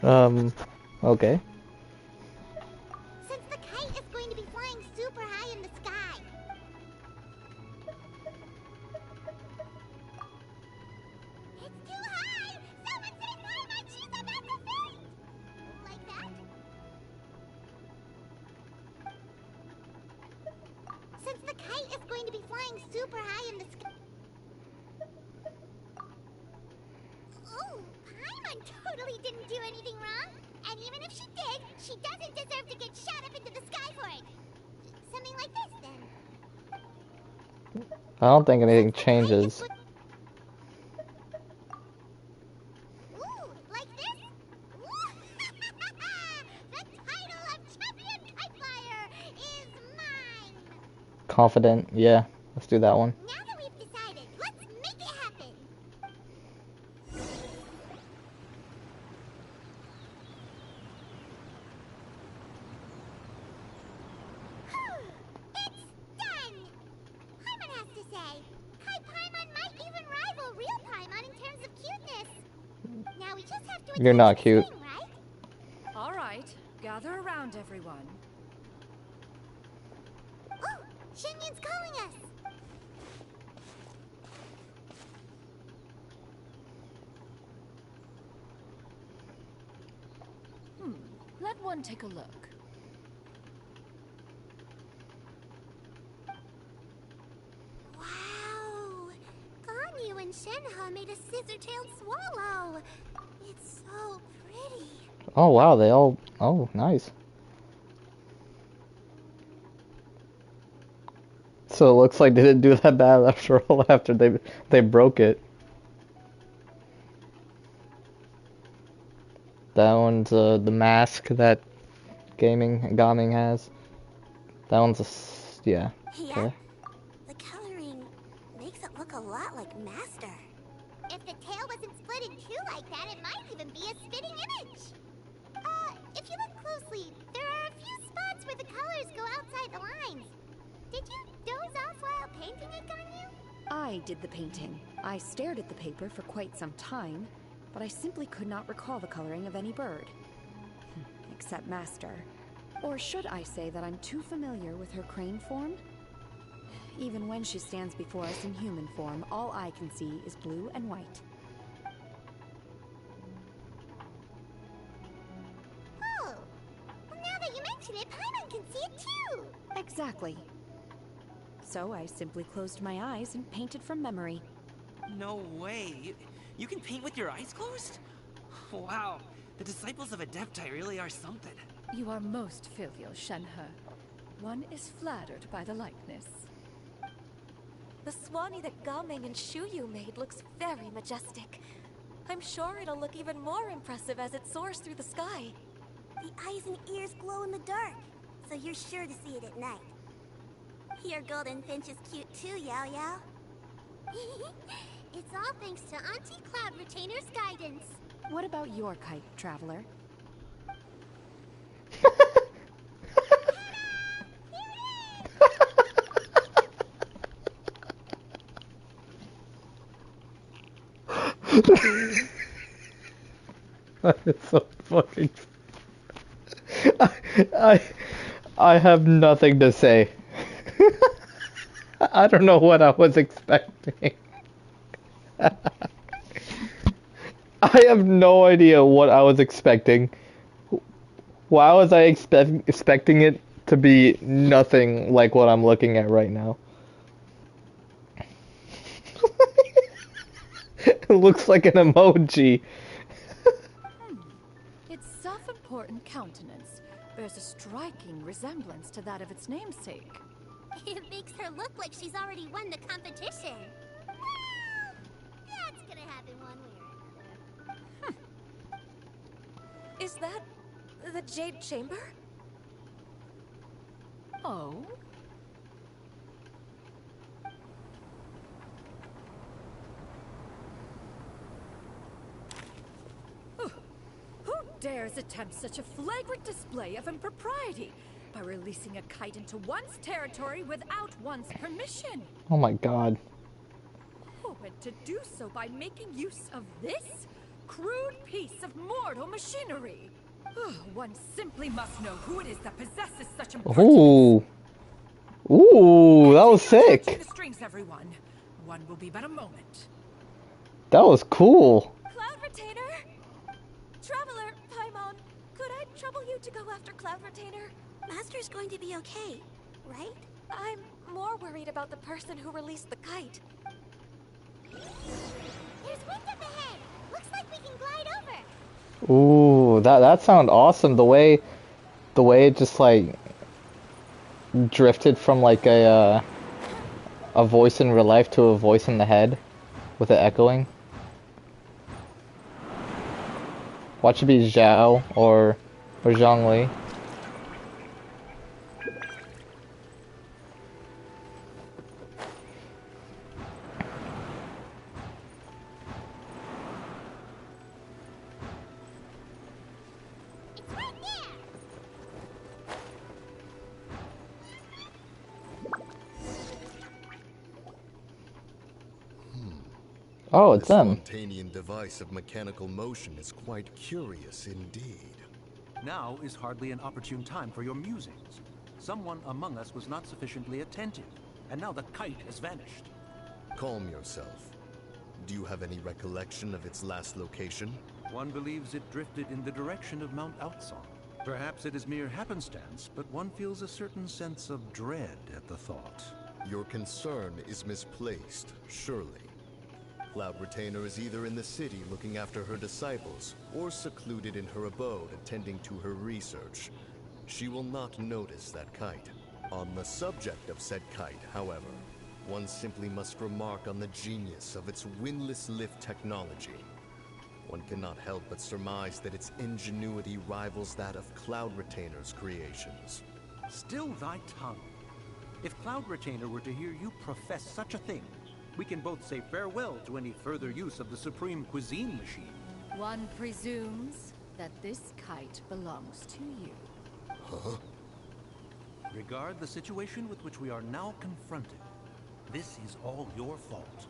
Okay. Since the kite is going to be flying super high in the sky. It's too high! Someone say Paimon, she's about to faint! Like that? Since the kite is going to be flying super high in the sky. Oh, Paimon totally didn't do anything wrong. And even if she did, she doesn't deserve to get shot up into the sky for it. Something like this, then. I don't think anything changes. Ooh, like this? Ooh. The title of Champion Kite Flyer is mine! Confident, yeah. Let's do that one. Now that we've decided, let's make it happen! It's done! Paimon has to say, Kite Paimon might even rival real Paimon in terms of cuteness. Now we just have to You're not attach the cute. string, right? All right, gather around, everyone. Oh, Xinyun's calling us! Let one take a look. Wow! Ganyu and Shenhe made a scissor-tailed swallow! It's so pretty. Oh wow, they all... Oh, nice. So it looks like they didn't do that bad after all, after they broke it. That one's the mask that Gaming has. That one's yeah. Yeah, Okay. the coloring makes it look a lot like Master. If the tail wasn't split in two like that, it might even be a spitting image. If you look closely, there are a few spots where the colors go outside the lines. Did you doze off while painting it, Ganyu? I did the painting. I stared at the paper for quite some time, but I simply could not recall the coloring of any bird. Except Master. Or should I say that I'm too familiar with her crane form? Even when she stands before us in human form, all I can see is blue and white. Oh, well, now that you mention it, Paimon can see it too. Exactly. So I simply closed my eyes and painted from memory. No way. You can paint with your eyes closed? Wow. The disciples of Adepti really are something. You are most filial, Shenhe. One is flattered by the likeness. The Swanee that Gaming and Shuyu made looks very majestic. I'm sure it'll look even more impressive as it soars through the sky. The eyes and ears glow in the dark, so you're sure to see it at night. Your golden finch is cute too, Yao Yao. It's all thanks to Auntie Cloud Retainer's guidance. What about your kite, Traveler? That is so fucking... I have nothing to say. I don't know what I was expecting. I have no idea what I was expecting. Why was I expecting it to be nothing like what I'm looking at right now? It looks like an emoji. Its self-important countenance bears a striking resemblance to that of its namesake. It makes her look like she's already won the competition. Well, that's gonna happen one way or another. Is that the Jade Chamber? Oh? Who dares attempt such a flagrant display of impropriety by releasing a kite into one's territory without one's permission? Oh my god. Oh, and to do so by making use of this? crude piece of mortal machinery. One simply must know who it is that possesses such impertinence. Ooh. Ooh, that was Continue touching sick. the strings, everyone. One will be but a moment. That was cool. Cloud Retainer! Traveler, Paimon, could I trouble you to go after Cloud Retainer? Master's going to be okay, right? I'm more worried about the person who released the kite. There's wind up ahead. Looks like we can glide over. Ooh, that sounded awesome. The way it just like drifted from like a voice in real life to a voice in the head with it echoing. Watch it be Zhao or Zhongli. It's right there. Oh, it's This them. spontaneous device of mechanical motion is quite curious indeed. Now is hardly an opportune time for your musings. Someone among us was not sufficiently attentive, and now the kite has vanished. Calm yourself. Do you have any recollection of its last location? One believes it drifted in the direction of Mount Outsong. Perhaps it is mere happenstance, but one feels a certain sense of dread at the thought. Your concern is misplaced, surely. Cloud Retainer is either in the city looking after her disciples, or secluded in her abode attending to her research. She will not notice that kite. On the subject of said kite, however, one simply must remark on the genius of its windless lift technology. One cannot help but surmise that its ingenuity rivals that of Cloud Retainer's creations. Still thy tongue. If Cloud Retainer were to hear you profess such a thing, we can both say farewell to any further use of the Supreme Cuisine Machine. One presumes that this kite belongs to you. Huh? Regard the situation with which we are now confronted. This is all your fault.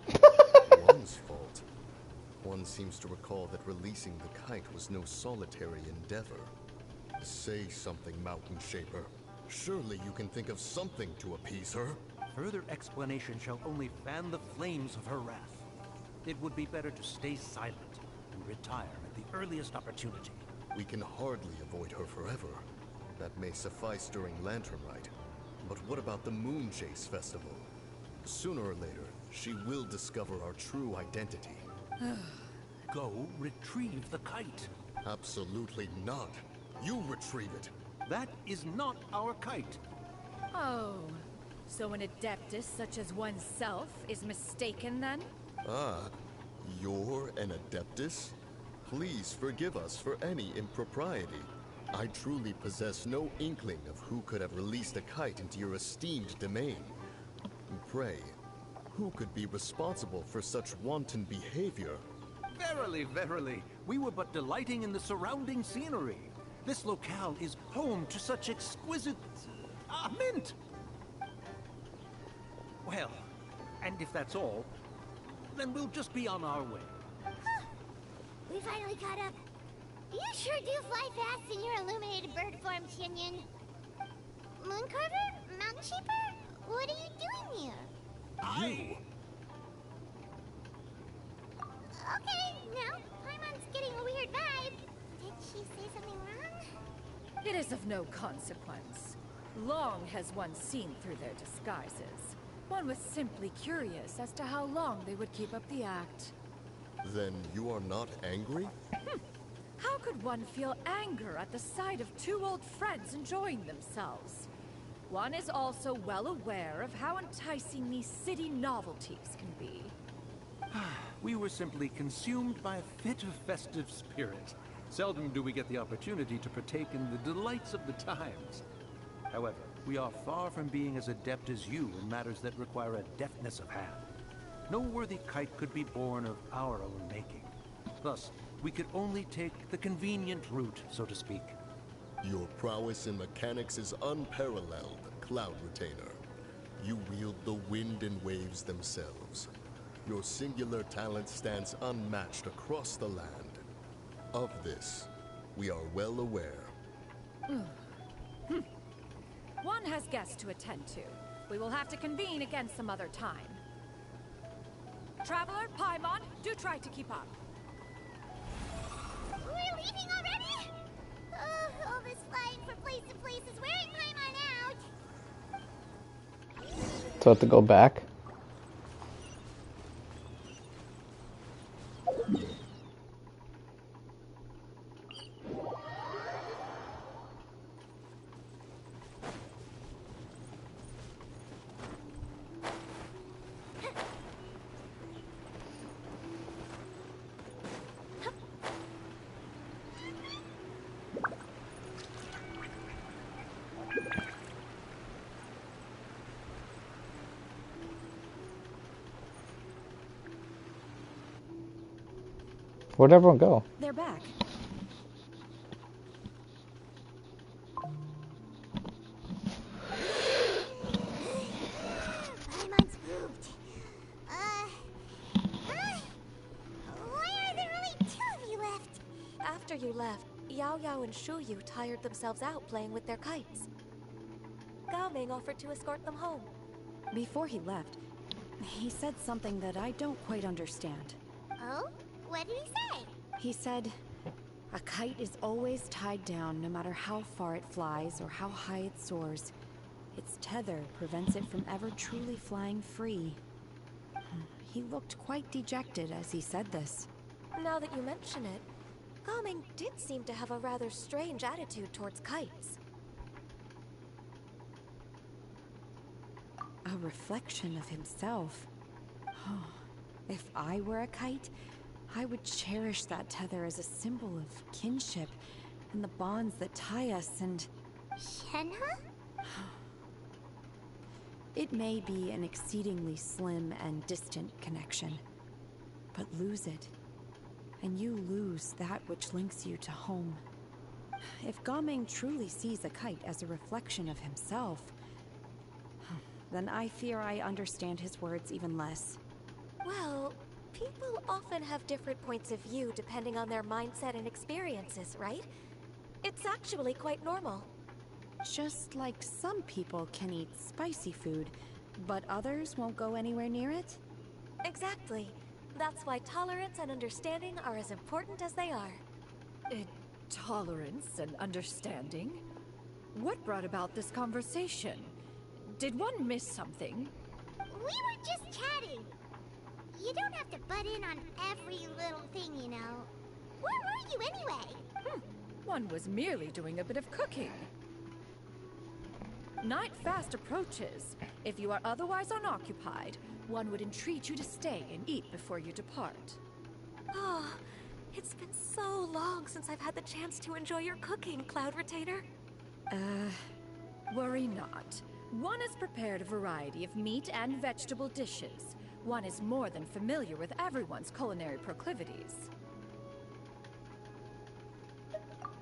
One's fault. One seems to recall that releasing the kite was no solitary endeavor. Say something, Mountain Shaper. Surely you can think of something to appease her. Further explanation shall only fan the flames of her wrath. It would be better to stay silent and retire at the earliest opportunity. We can hardly avoid her forever. That may suffice during Lantern Rite. But what about the Moon Chase Festival? Sooner or later, she will discover our true identity. Go retrieve the kite. Absolutely not. You retrieve it. That is not our kite. Oh, so an adeptus such as oneself is mistaken then? Ah, you're an Adeptus? Please forgive us for any impropriety. I truly possess no inkling of who could have released a kite into your esteemed domain. Pray, who could be responsible for such wanton behavior? Verily, verily, we were but delighting in the surrounding scenery. This locale is home to such exquisite... mint! Well, and if that's all, then we'll just be on our way. We finally caught up. You sure do fly fast in your illuminated bird form, Tinyan. Mooncarver? Mountain Sheeper? What are you doing here? You? Okay, now Paimon's getting a weird vibe. Did she say something wrong? It is of no consequence. Long has one seen through their disguises. One was simply curious as to how long they would keep up the act. Then you are not angry? How could one feel anger at the sight of two old friends enjoying themselves? One is also well aware of how enticing these city novelties can be. We were simply consumed by a fit of festive spirit. Seldom do we get the opportunity to partake in the delights of the times. However, we are far from being as adept as you in matters that require a deftness of hand. No worthy kite could be born of our own making. Thus, we could only take the convenient route, so to speak. Your prowess in mechanics is unparalleled, Cloud Retainer. You wield the wind and waves themselves. Your singular talent stands unmatched across the land. Of this, we are well aware. One has guests to attend to. We will have to convene again some other time. Traveler, Paimon, do try to keep up. We're leaving already? All this flying from place to place is wearing Paimon out. So I have to go back. Where'd everyone go? They're back. Paimon's moved. Why are there only 2 of you left? After you left, Yao Yao and Shu Yu tired themselves out playing with their kites. Gao Ming offered to escort them home. Before he left, he said something that I don't quite understand. Oh? What did he say? He said, a kite is always tied down no matter how far it flies or how high it soars. Its tether prevents it from ever truly flying free. He looked quite dejected as he said this. Now that you mention it, Gao Ming did seem to have a rather strange attitude towards kites. A reflection of himself. If I were a kite, I would cherish that tether as a symbol of kinship and the bonds that tie us, and Shenhe? it may be an exceedingly slim and distant connection, but lose it, and you lose that which links you to home. If Gao Ming truly sees a kite as a reflection of himself, then I fear I understand his words even less. Well, people often have different points of view depending on their mindset and experiences, right? It's actually quite normal. Just like some people can eat spicy food, but others won't go anywhere near it? Exactly. That's why tolerance and understanding are as important as they are. Tolerance and understanding? What brought about this conversation? Did one miss something? We were just chatting. You don't have to butt in on every little thing, you know. Where were you anyway? One was merely doing a bit of cooking. Night fast approaches. If you are otherwise unoccupied, one would entreat you to stay and eat before you depart. Oh, it's been so long since I've had the chance to enjoy your cooking, Cloud Retainer. Worry not. One has prepared a variety of meat and vegetable dishes. One is more than familiar with everyone's culinary proclivities.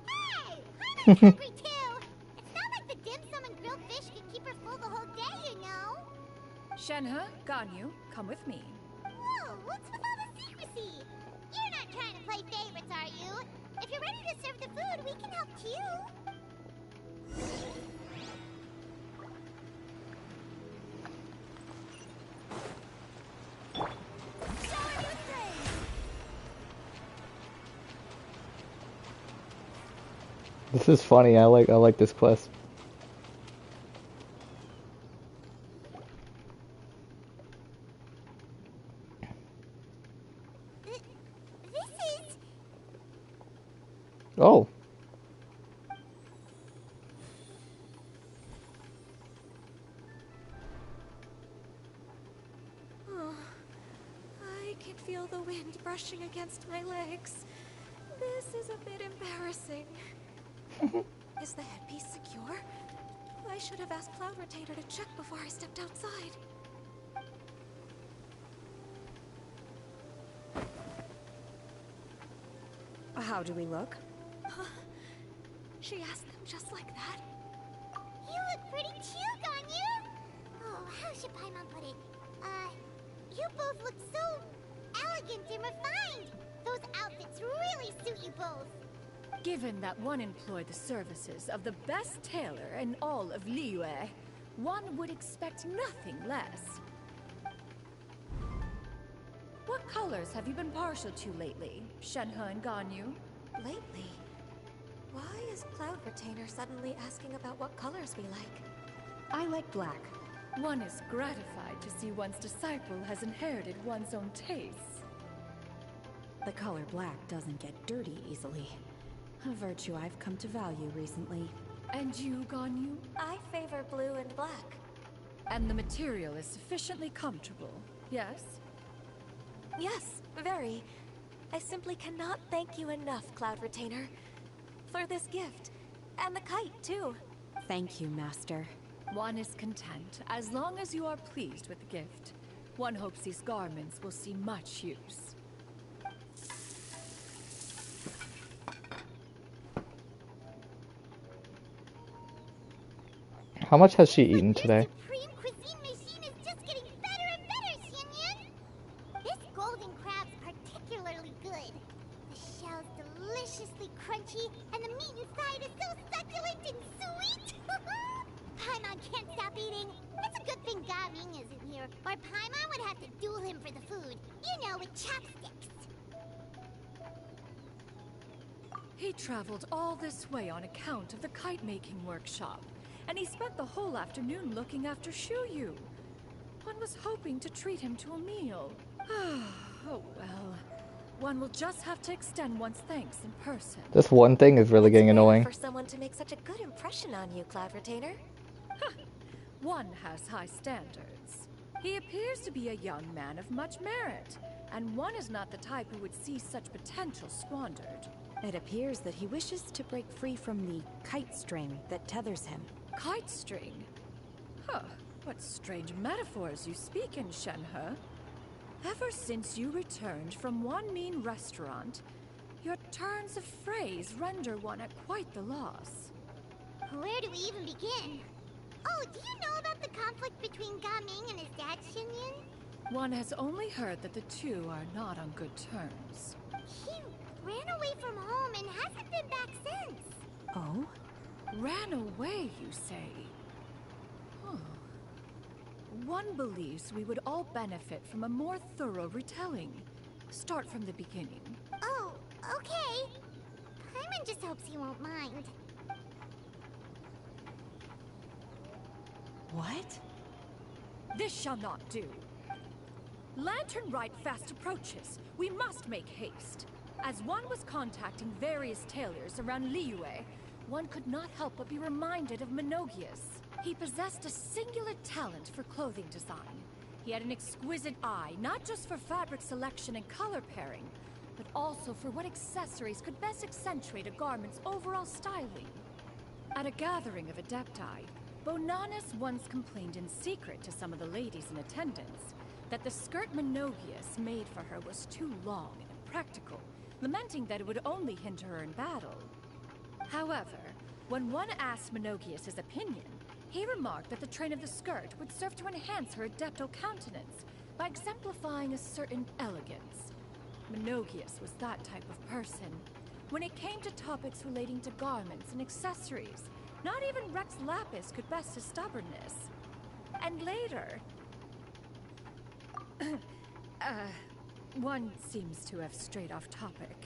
Hey! I'm hungry too! It's not like the dim sum and grilled fish can keep her full the whole day, you know! Shenhe, Ganyu, come with me. Whoa, what's with all the secrecy? You're not trying to play favorites, are you? If you're ready to serve the food, we can help too. This is funny. I like this quest. This is... Oh. Oh, I can feel the wind brushing against my legs. This is a bit embarrassing. Is the headpiece secure? I should have asked Cloud Retainer to check before I stepped outside. How do we look? She asked them just like that. You look pretty too, Ganyu! Oh, how should Paimon put it? You both look so elegant and refined. The Those outfits really suit you both. Given that one employed the services of the best tailor in all of Liyue, one would expect nothing less. What colors have you been partial to lately, Shenhe and Ganyu? Lately? Why is Cloud Retainer suddenly asking about what colors we like? I like black. One is gratified to see one's disciple has inherited one's own tastes. The color black doesn't get dirty easily. A virtue I've come to value recently. And you, Ganyu? I favor blue and black. And the material is sufficiently comfortable, yes? Yes, very. I simply cannot thank you enough, Cloud Retainer, for this gift. And the kite, too. Thank you, Master. One is content, as long as you are pleased with the gift. One hopes these garments will see much use. How much has she eaten today? Supreme cuisine machine is just getting better and better, Xinyun. This golden crab's particularly good. The shell's deliciously crunchy, and the meat inside is so succulent and sweet. Paimon can't stop eating. It's a good thing Gaming isn't here, or Paimon would have to duel him for the food. You know, with chopsticks. He traveled all this way on account of the kite-making workshop, and he spent the whole afternoon looking after Shuyu. One was hoping to treat him to a meal. Oh well. One will just have to extend one's thanks in person. This one thing is really getting annoying. For someone to make such a good impression on you, Cloud Retainer. One has high standards. He appears to be a young man of much merit, and one is not the type who would see such potential squandered. It appears that he wishes to break free from the kite string that tethers him. Kite string? Huh, what strange metaphors you speak in, Shenhe. Ever since you returned from one mean restaurant, your turns of phrase render one at quite the loss. Where do we even begin? Oh, do you know about the conflict between Gaming and his dad, Xinyun? One has only heard that the two are not on good terms. He ran away from home and hasn't been back since. Oh? Ran away, you say? Huh. One believes we would all benefit from a more thorough retelling. Start from the beginning. Oh, okay. Paimon just hopes he won't mind. What? This shall not do. Lantern Rite fast approaches. We must make haste. As one was contacting various tailors around Liyue, one could not help but be reminded of Menogias. He possessed a singular talent for clothing design. He had an exquisite eye, not just for fabric selection and color pairing, but also for what accessories could best accentuate a garment's overall styling. At a gathering of Adepti, Bonanis once complained in secret to some of the ladies in attendance that the skirt Menogias made for her was too long and impractical, lamenting that it would only hinder her in battle. However, when one asked Menogias his opinion, he remarked that the train of the skirt would serve to enhance her adeptal countenance by exemplifying a certain elegance. Menogias was that type of person. When it came to topics relating to garments and accessories, not even Rex Lapis could best his stubbornness. And later... one seems to have strayed off topic.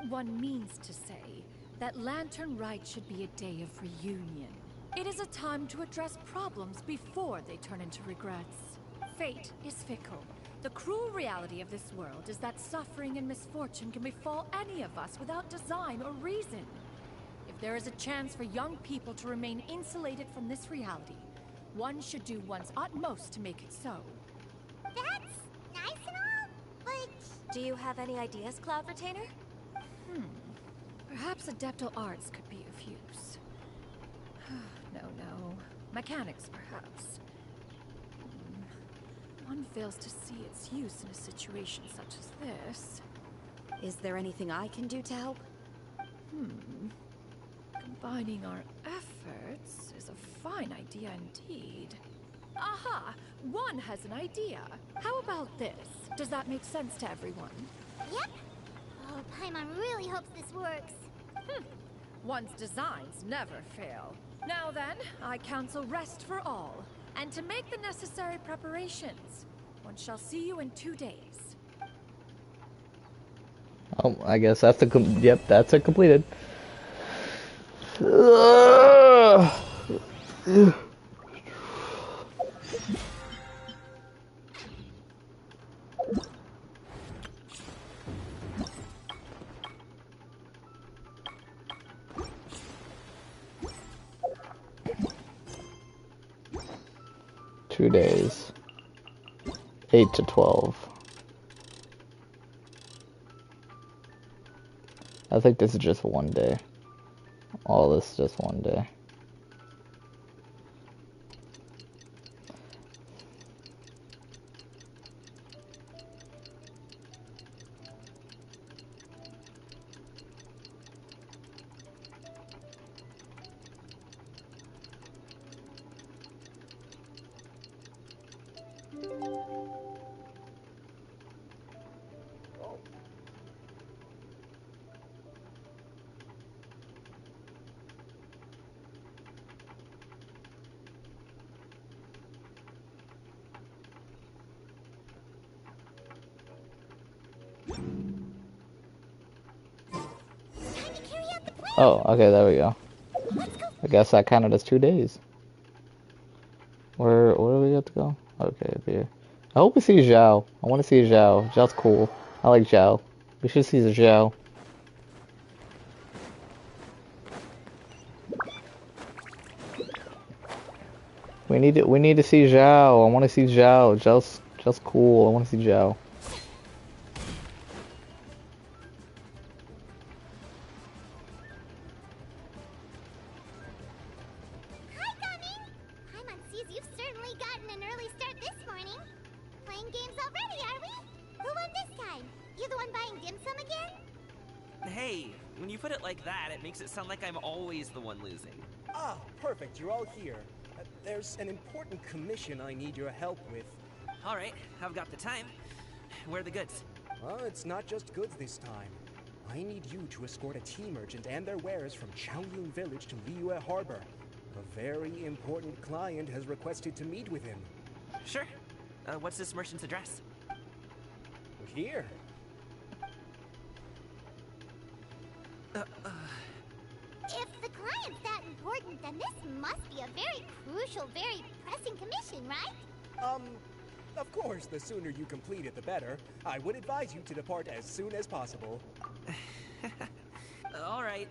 One means to say that Lantern Rite should be a day of reunion. It is a time to address problems before they turn into regrets. Fate is fickle. The cruel reality of this world is that suffering and misfortune can befall any of us without design or reason. If there is a chance for young people to remain insulated from this reality, one should do one's utmost to make it so. That's nice and all, but... Do you have any ideas, Cloud Retainer? Perhaps adeptal arts could be of use. No. Mechanics, perhaps. One fails to see its use in a situation such as this. Is there anything I can do to help? Combining our efforts is a fine idea indeed. Aha! One has an idea. How about this? Does that make sense to everyone? Yep. Oh, Paimon really hopes this works. One's designs never fail. Now then, I counsel rest for all, and to make the necessary preparations. One shall see you in 2 days. Oh, I guess that's yep, that's it completed. Ugh. 2 days. 8 to 12. I think this is just 1 day. All this is just 1 day. Time to carry out the plan. Oh, okay, there we go. Let's go. I guess that counted as 2 days. Where do we have to go? Okay, up here. I hope we see Zhao. I want to see Zhao. Zhao's cool. I like Zhao. We should see the Zhao. We need to see Zhao. I want to see Zhao. Zhao's cool. I want to see Zhao. Hi, Gummy. Paimon sees you've certainly gotten an early start this morning. Playing games already, are we? Who won this time? You the one buying dim sum again? Hey, when you put it like that, it makes it sound like I'm always the one losing. Ah, perfect. You're all here. There's an important commission I need your help with. All right, I've got the time. Where are the goods? Well, it's not just goods this time. I need you to escort a tea merchant and their wares from Qiangyun Village to Liyue Harbor. A very important client has requested to meet with him. Sure. What's this merchant's address? Here. If the client's that important, then this must be a very crucial, very pressing commission, right? Of course, the sooner you complete it, the better. I would advise you to depart as soon as possible. All right,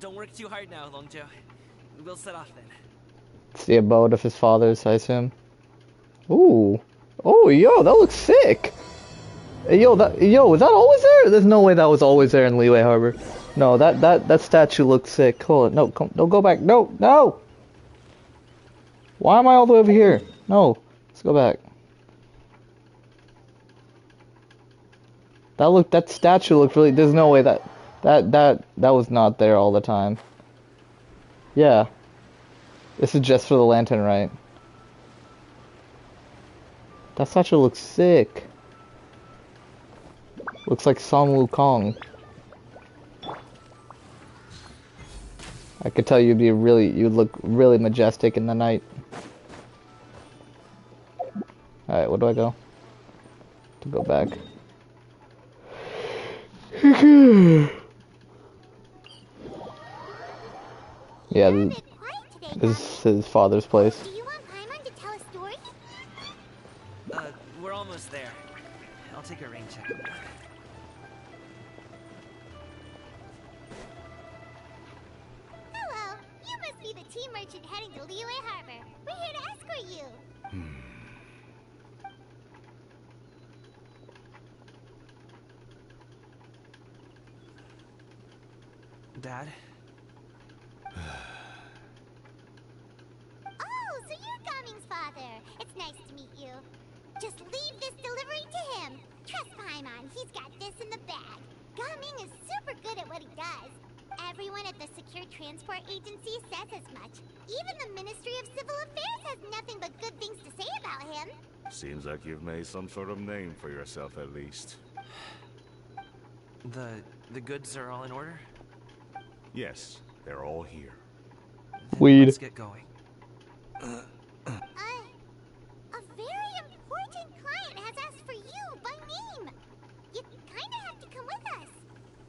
don't work too hard now, Longzhou. We'll set off then. It's the abode of his fathers, I assume. Ooh. Oh, yo, that looks sick. Hey, yo, was that always there? There's no way that was always there in Liyue Harbor. No, that statue looks sick. Hold it. No, don't go back. No, no. Why am I all the way over here? No, let's go back. That statue looked really. There's no way that was not there all the time. Yeah. This is just for the lantern, right? That statue looks sick. Looks like Sun Wukong. I could tell you'd look really majestic in the night. Alright, where do I go? To go back. Yeah, this is his father's place. Do you want Paimon to tell a story? We're almost there. I'll take a rain check. Hello, you must be the tea merchant heading to Liyue Harbor. We're here to escort you. Dad? Oh, so you're Gaming's father. It's nice to meet you. Just leave this delivery to him. Trust Paimon, he's got this in the bag. Gaming is super good at what he does. Everyone at the Secure Transport Agency says as much. Even the Ministry of Civil Affairs has nothing but good things to say about him. Seems like you've made some sort of name for yourself at least. The goods are all in order? Yes, they're all here. Then Weed. let's get going. A very important client has asked for you by name. You kinda have to come with us.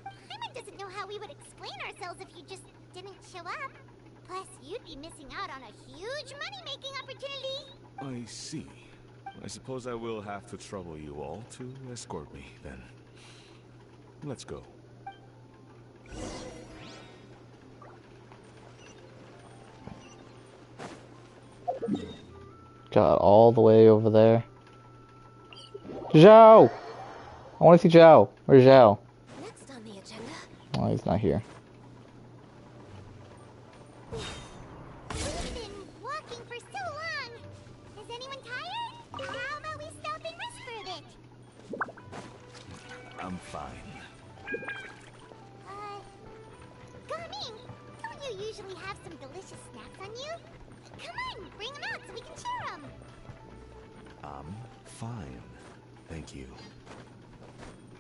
Hyman doesn't know how we would explain ourselves if you just didn't show up. Plus, you'd be missing out on a huge money-making opportunity. I see. I suppose I will have to trouble you all to escort me, then. Let's go. Got all the way over there. Zhao! I want to see Zhao. Where's Zhao? Next on the agenda. Oh, he's not here. We've been walking for so long. Is anyone tired? How about we stop and rest for a bit? I'm fine. Gummy, don't you usually have some delicious snacks on you? Come on, bring them out so we can share them. I'm fine. Thank you.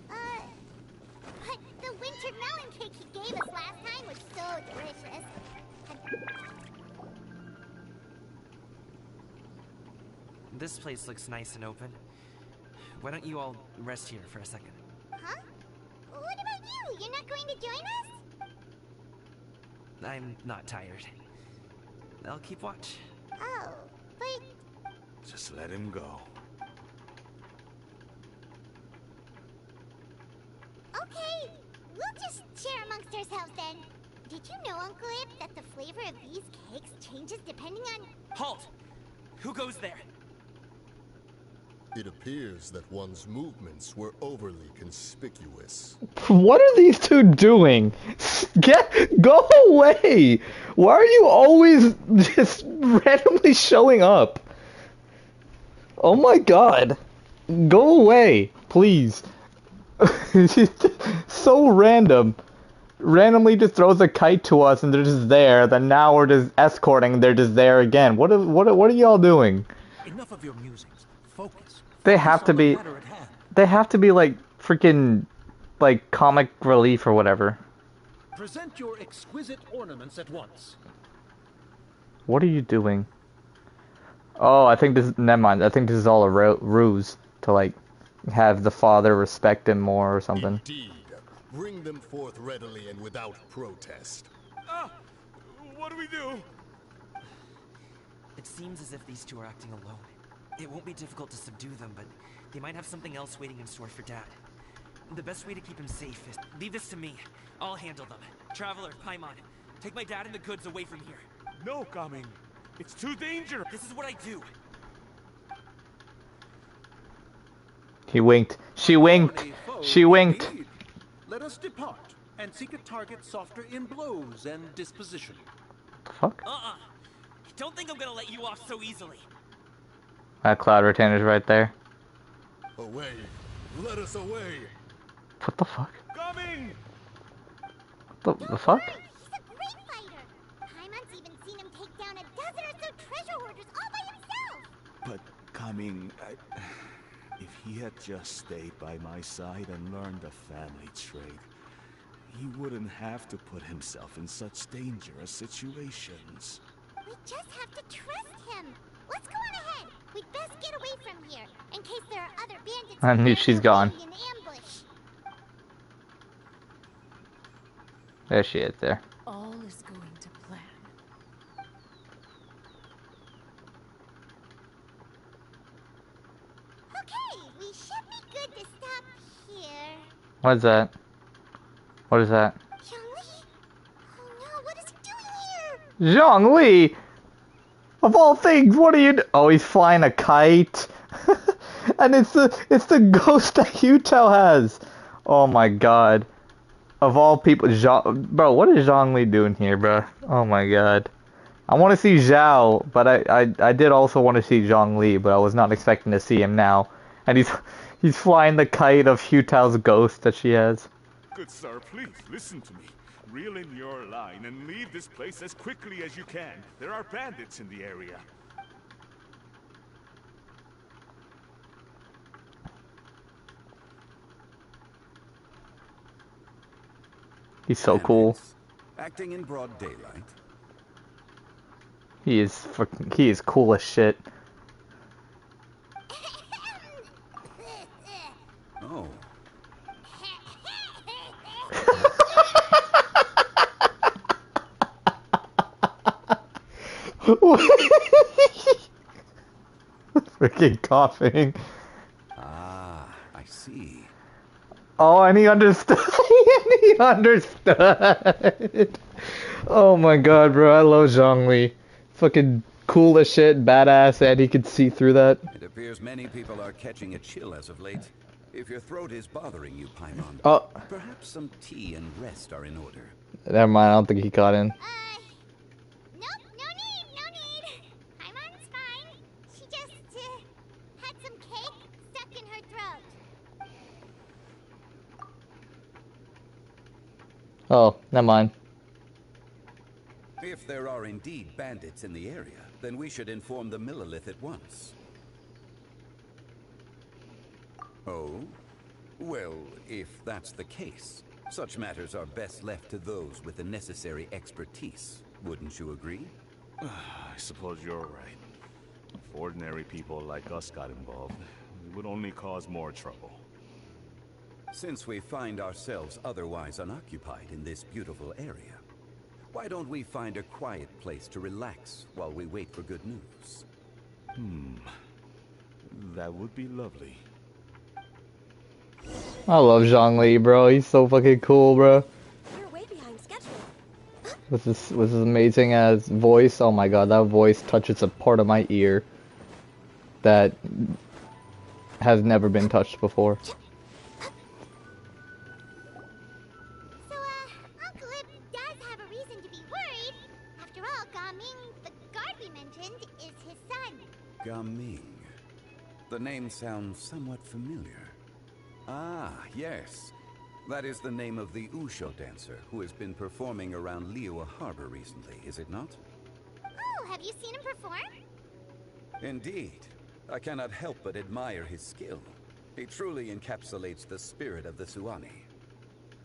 But the winter melon cake he gave us last time was so delicious. This place looks nice and open. Why don't you all rest here for a second? Huh? What about you? You're not going to join us? I'm not tired. I'll keep watch. Oh, but Just let him go. okay. We'll just share amongst ourselves then. Did you know, Uncle Ip, that the flavor of these cakes changes depending on... Halt! Who goes there? It appears that one's movements were overly conspicuous. What are these two doing? Go away! Why are you always just randomly showing up? Oh my god. Go away, please. So random. Randomly just throws a kite to us and they're just there. Then now we're just escorting, they're just there again. What are y'all doing? Enough of your musings. Focus. They have to be like freaking like comic relief or whatever. Present your exquisite ornaments at once. What are you doing? Oh, I think this. Never mind. I think this is all a ruse to like have the father respect him more or something. Indeed. Bring them forth readily and without protest. What do we do? It seems as if these two are acting alone. It won't be difficult to subdue them, but they might have something else waiting in store for Dad. The best way to keep him safe is leave this to me. I'll handle them. Traveler, Paimon, take my dad and the goods away from here. No, Coming. It's too dangerous. This is what I do. He winked. She winked. She winked. Indeed. Let us depart and seek a target softer in blows and disposition. The fuck? Don't think I'm gonna let you off so easily. That cloud retainer's right there. Away. Let us away. What the fuck? Coming! What the fuck? He's a great fighter. Paimon's even seen him take down a dozen or so treasure hoarders all by himself. But Coming, if he had just stayed by my side and learned the family trade, he wouldn't have to put himself in such dangerous situations. We just have to trust him. Let's go on ahead. We'd best get away from here, in case there are other bandits. I knew she's gone. In ambush. There she is there. All is going to plan. Okay, we should be good to stop here. What is that? What is that? Zhongli? Oh no, what is he doing here? Zhongli! Of all things, what are you Oh, he's flying a kite. And it's the ghost that Hutao has. Oh my god. Of all people, bro, what is Zhongli doing here, bro? Oh my god. I want to see Zhao, but I did also want to see Zhongli, but I was not expecting to see him now. And he's flying the kite of Hutao's ghost that she has. Good sir, please listen to me. Reel in your line and leave this place as quickly as you can. There are bandits in the area. He's so cool. Bandits, acting in broad daylight. He is cool as shit. Oh, Freaking coughing. ah, I see. Oh, and he understood. And he understood. Oh my god, bro, I love Zhongli. Fucking cool as shit, badass, and he could see through that. It appears many people are catching a chill as of late. If your throat is bothering you, Paimon, Oh, perhaps some tea and rest are in order. never mind. I don't think he got in. Nope, no need, no need. Paimon's fine. She just, had some cake stuck in her throat. Oh, never mind. If there are indeed bandits in the area, then we should inform the Millelith at once. Oh? Well, if that's the case, such matters are best left to those with the necessary expertise. Wouldn't you agree? I suppose you're right. If ordinary people like us got involved, it would only cause more trouble. Since we find ourselves otherwise unoccupied in this beautiful area, why don't we find a quiet place to relax while we wait for good news? That would be lovely. I love Zhongli, bro. He's so fucking cool, bro. You're way behind schedule. With his amazing ass voice. Oh my god, that voice touches a part of my ear that has never been touched before. So, Uncle Ip does have a reason to be worried. After all, Gaming, the guard we mentioned, is his son. Gaming. The name sounds somewhat familiar. Ah, yes. That is the name of the Usho dancer who has been performing around Liyue Harbor recently, is it not? Oh, have you seen him perform? Indeed. I cannot help but admire his skill. He truly encapsulates the spirit of the Suani.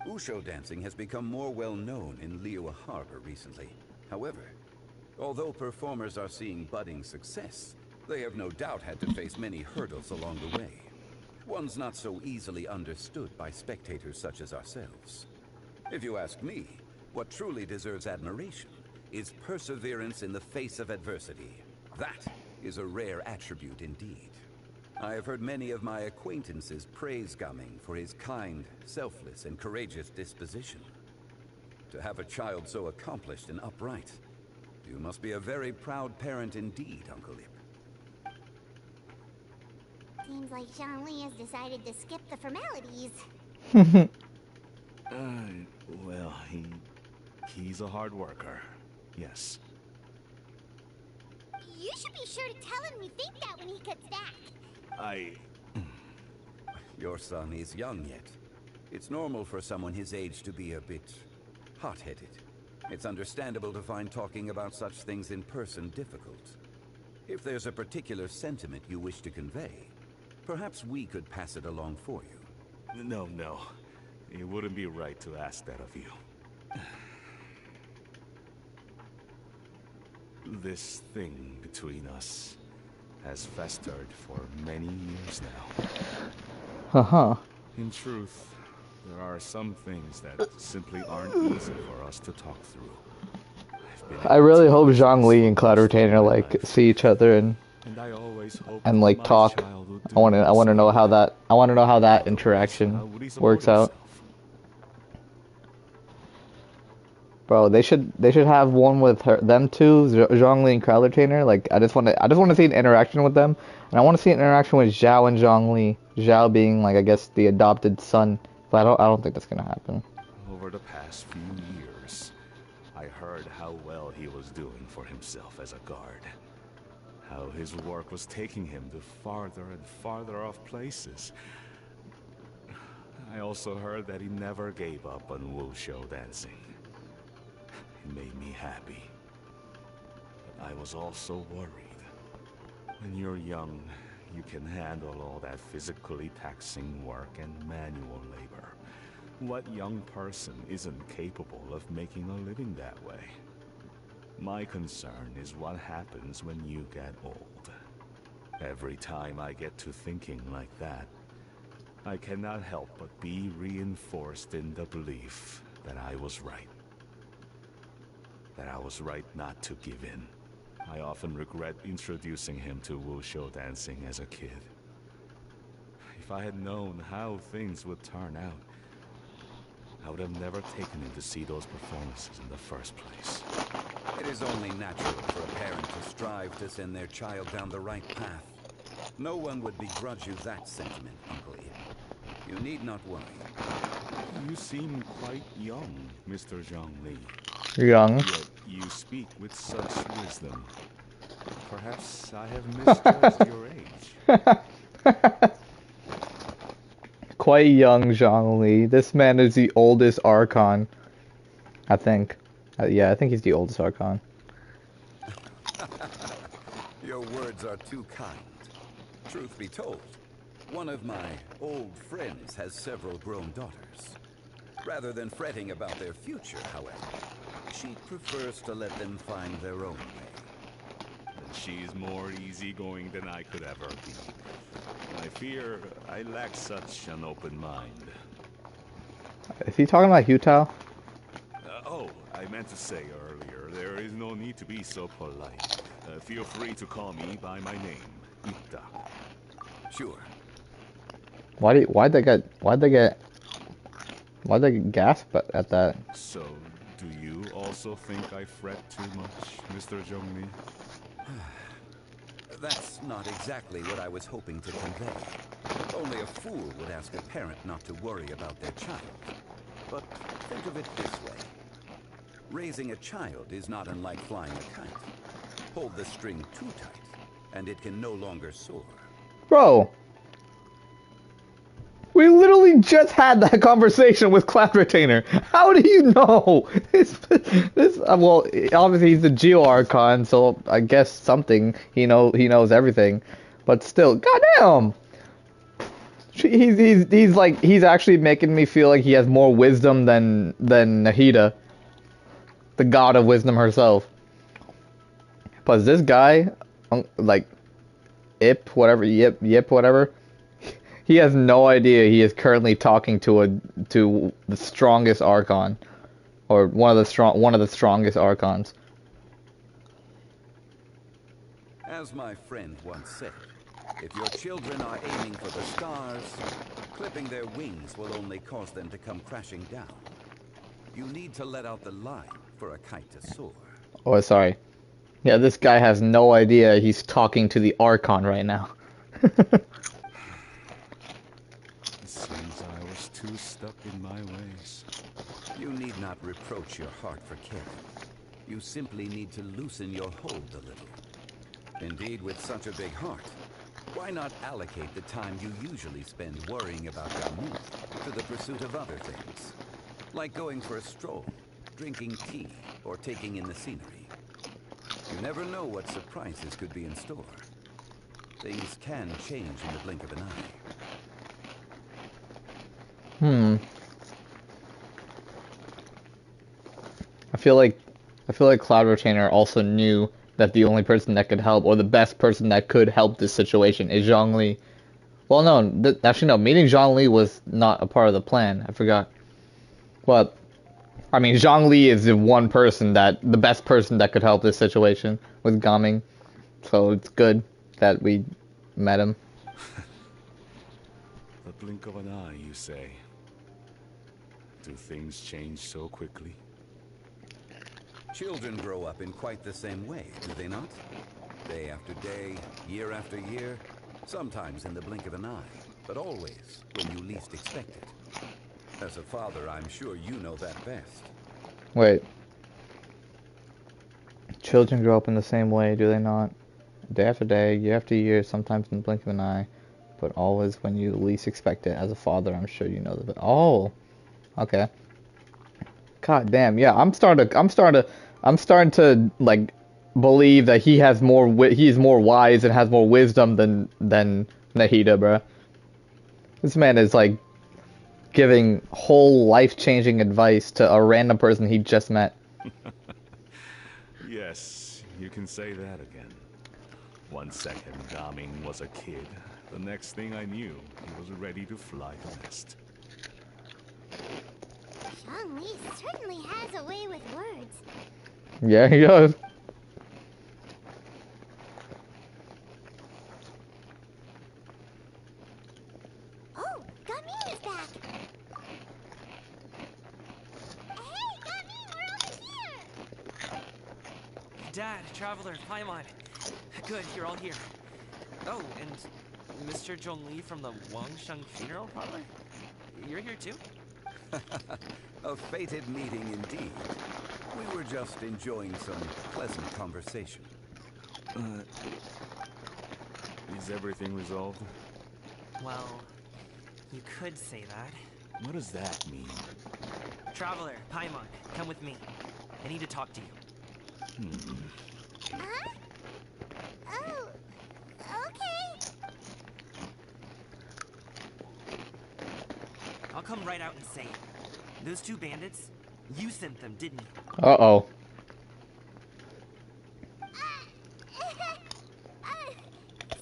Usho dancing has become more well known in Liyue Harbor recently. However, although performers are seeing budding success, they have no doubt had to face many hurdles along the way. One's not so easily understood by spectators such as ourselves. If you ask me, what truly deserves admiration is perseverance in the face of adversity. That is a rare attribute indeed. I have heard many of my acquaintances praise Gaming for his kind, selfless, and courageous disposition. To have a child so accomplished and upright, you must be a very proud parent indeed, Uncle Ip. Seems like Zhongli has decided to skip the formalities. Well, he's a hard worker. Yes. You should be sure to tell him you think that when he gets back. Your son is young yet. It's normal for someone his age to be a bit hot-headed. It's understandable to find talking about such things in person difficult. If there's a particular sentiment you wish to convey, perhaps we could pass it along for you. No. It wouldn't be right to ask that of you. This thing between us has festered for many years now. In truth, there are some things that simply aren't easy for us to talk through. I really hope Zhongli and Cloud Retainer like see each other and I always hope like talk. I want to know how that interaction works out. Bro, they should have one with them two, Zhongli and Cloud Retainer. Like I just want to see an interaction with them, and I want to see an interaction with Zhao and Zhongli. Zhao being like I guess the adopted son, but I don't think that's gonna happen. Over the past few years, I heard how well he was doing for himself as a guard. How his work was taking him to farther and farther off places. I also heard that he never gave up on Wushu dancing. It made me happy. But I was also worried. When you're young, you can handle all that physically taxing work and manual labor. What young person isn't capable of making a living that way? My concern is what happens when you get old. Every time I get to thinking like that, I cannot help but be reinforced in the belief that I was right. That I was right not to give in. I often regret introducing him to wushu dancing as a kid. If I had known how things would turn out, I would have never taken him to see those performances in the first place. It is only natural for a parent to strive to send their child down the right path. No one would begrudge you that sentiment, Uncle Ib. You need not worry. You seem quite young, Mr. Zhongli. Young. Yet you speak with such wisdom. Perhaps I have misjudged your age. Quite young Zhongli. This man is the oldest Archon. I think. Yeah, I think he's the oldest Archon. Your words are too kind. Truth be told, one of my old friends has several grown daughters. Rather than fretting about their future, however, she prefers to let them find their own way. And she's more easygoing than I could ever be. I fear I lack such an open mind. Is he talking about Hutao? Oh, I meant to say earlier, there is no need to be so polite. Feel free to call me by my name, Ita. Sure. Why'd they get gasp at that? So, do you also think I fret too much, Mr. Zhongli? That's not exactly what I was hoping to convey. Only a fool would ask a parent not to worry about their child. But think of it this way. Raising a child is not unlike flying a kite. Hold the string too tight, and it can no longer soar. Bro, we literally just had that conversation with Cloud Retainer. How do you know? Well, obviously he's the Geo Archon, so I guess something he knows everything. But still, goddamn, he's actually making me feel like he has more wisdom than Nahida, the god of wisdom herself. Plus, this guy, like, Yip, whatever. He has no idea he is currently talking to the strongest Archon, or one of the strongest Archons. As my friend once said, if your children are aiming for the stars, clipping their wings will only cause them to come crashing down. You need to let out the line for a kite to soar. Oh, sorry. Yeah, this guy has no idea he's talking to the Archon right now. It seems I was too stuck in my ways. You need not reproach your heart for caring. You simply need to loosen your hold a little. Indeed, with such a big heart, why not allocate the time you usually spend worrying about Gamu to the pursuit of other things? Like going for a stroll, drinking tea, or taking in the scenery. You never know what surprises could be in store. Things can change in the blink of an eye. I feel like Cloud Retainer also knew that the only person that could help, or the best person that could help this situation, is Zhongli. Well, no, actually no. Meeting Zhongli was not a part of the plan. I forgot. But I mean, Zhongli is the best person that could help this situation with Gaming. So it's good that we met him. The blink of an eye, you say? Do things change so quickly? Children grow up in quite the same way, do they not? Day after day, year after year, sometimes in the blink of an eye, but always when you least expect it. As a father, I'm sure you know that best. Wait. Children grow up in the same way, do they not? Day after day, year after year, sometimes in the blink of an eye, but always when you least expect it. As a father, I'm sure you know that. Oh, okay. God damn, yeah. I'm starting to like believe that he is more wise and has more wisdom than Nahida, bruh. This man is like giving whole life-changing advice to a random person he just met. Yes, you can say that again. 1 second, Daming was a kid. The next thing I knew, he was ready to fly the nest. Zhongli certainly has a way with words. Yeah, he does. Oh, Gamin is back. Hey, Gamin, we're over here. Dad, Traveler, Paimon. Good, you're all here. Oh, and Mr. Zhongli from the Wangsheng Funeral Parlor? You're here too? A fated meeting indeed. We were just enjoying some pleasant conversation. Is everything resolved? Well, you could say that. What does that mean? Traveler, Paimon, come with me. I need to talk to you. Huh? Oh, okay. I'll come right out and say it. Those 2 bandits, you sent them, didn't you? Uh-oh.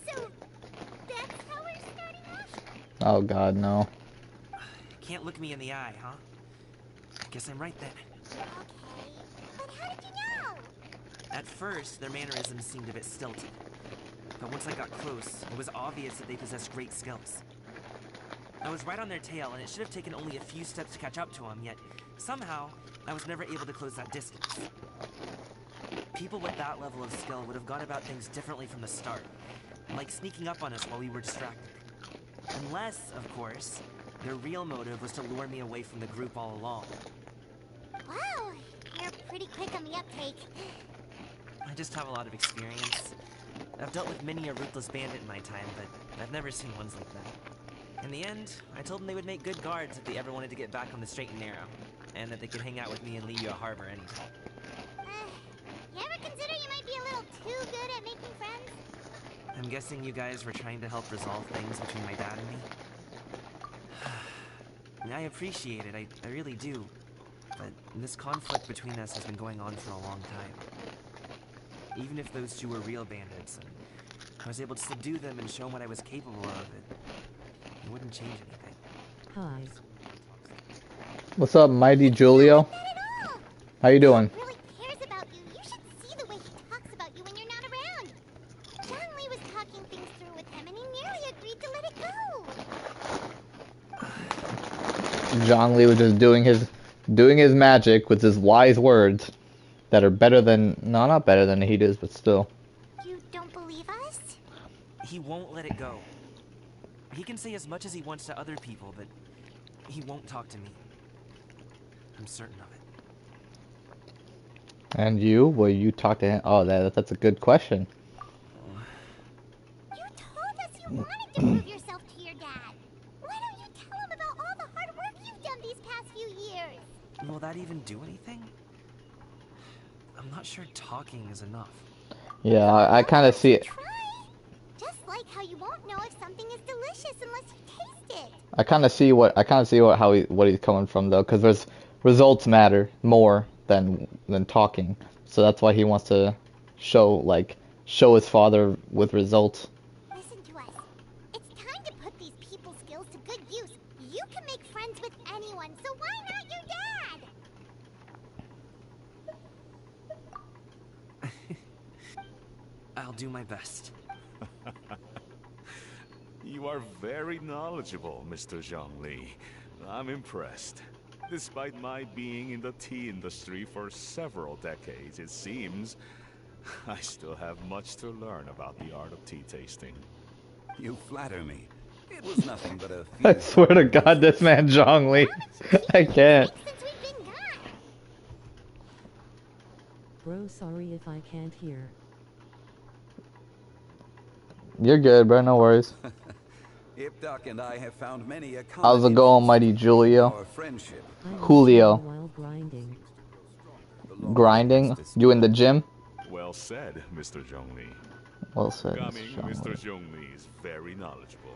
So, that's how we're starting off? Oh god, no. Can't look me in the eye, huh? I guess I'm right then. Okay, but how did you know? At first, their mannerisms seemed a bit stilted. But once I got close, it was obvious that they possessed great skills. I was right on their tail, and it should have taken only a few steps to catch up to them, yet somehow, I was never able to close that distance. People with that level of skill would have gone about things differently from the start, like sneaking up on us while we were distracted. Unless, of course, their real motive was to lure me away from the group all along. Wow, you're pretty quick on the uptake. I just have a lot of experience. I've dealt with many a ruthless bandit in my time, but I've never seen ones like that. In the end, I told them they would make good guards if they ever wanted to get back on the straight and narrow, and that they could hang out with me in Liyue Harbor anytime. You ever consider you might be a little too good at making friends? I'm guessing you guys were trying to help resolve things between my dad and me? I appreciate it, I really do. But this conflict between us has been going on for a long time. Even if those 2 were real bandits, and I was able to subdue them and show them what I was capable of, it wouldn't change anything. Hi. What's up, Mighty Julio? How you doing? He really cares about you. You should see the way he talks about you when you're not around. Zhongli was talking things through with him, and he nearly agreed to let it go. Zhongli was just doing his magic with his wise words that are better than, no, not better than he does, but still. You don't believe us? He won't let it go. He can say as much as he wants to other people, but he won't talk to me. I'm certain of it. And you? Will you talk to him? Oh, that's a good question. You told us you wanted to prove yourself to your dad. Why don't you tell him about all the hard work you've done these past few years? Will that even do anything? I'm not sure talking is enough. Yeah, I kind of see it. Try. Just like how you won't know if something is delicious unless you taste it. I kind of see what what he's coming from though, because there's results matter more than talking. So that's why he wants to show his father with results. Listen to us. It's time to put these people's skills to good use. You can make friends with anyone, so why not your dad? I'll do my best. You are very knowledgeable, Mr. Zhongli. I'm impressed. Despite my being in the tea industry for several decades, it seems I still have much to learn about the art of tea tasting. You flatter me. It was nothing but a I swear to God, this man Zhongli. I can't. Since we've been gone. Bro, sorry if I can't hear. You're good, bro. No worries. Ipdak and I have found many a How's it going, Mighty Julio? Our friendship. Julio. While grinding. Grinding? You in the gym? Well said, Mr. Zhongli. Well said, Coming, Mr. Mr. Zhongli is very knowledgeable.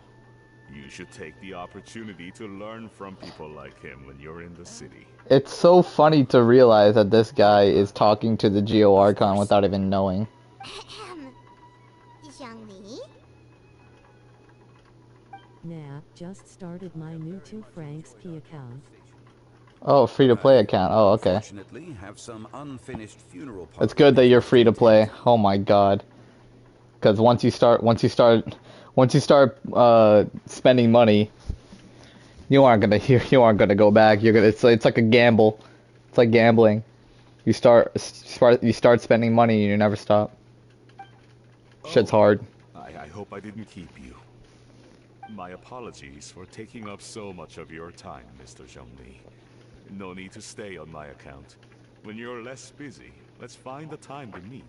You should take the opportunity to learn from people like him when you're in the city. It's so funny to realize that this guy is talking to the Geo Archon without even knowing. Zhongli? Nah, just started my new 2 francs P account. Oh, free-to-play account. Oh, okay. Unfortunately, have some unfinished funeral It's good that you're free-to-play. Oh my god. Because once you start spending money, you aren't gonna go back. It's like a gamble. It's like gambling. You start spending money and you never stop. Shit's hard. I hope I didn't keep you. My apologies for taking up so much of your time, Mr. Zhongli. No need to stay on my account. When you're less busy, let's find a time to meet.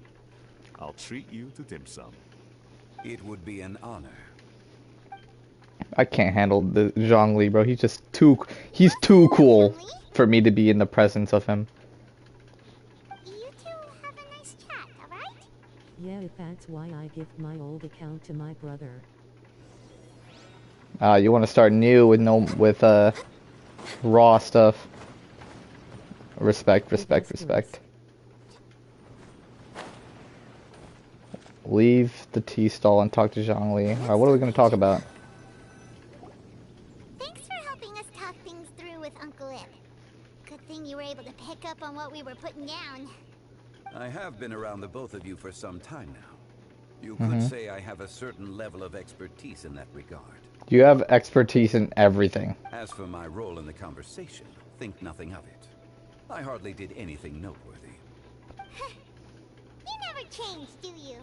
I'll treat you to dim sum. It would be an honor. I can't handle the Zhongli, bro. He's too cool for me to be in the presence of him. You two have a nice chat, alright? Yeah, that's why I give my old account to my brother. You want to start new with raw stuff. Respect. Leave the tea stall and talk to Zhongli. Alright, what are we going to talk about? Thanks for helping us talk things through with Uncle Ip. Good thing you were able to pick up on what we were putting down. I have been around the both of you for some time now. You could say I have a certain level of expertise in that regard. You have expertise in everything. As for my role in the conversation, think nothing of it. I hardly did anything noteworthy. You never change, do you?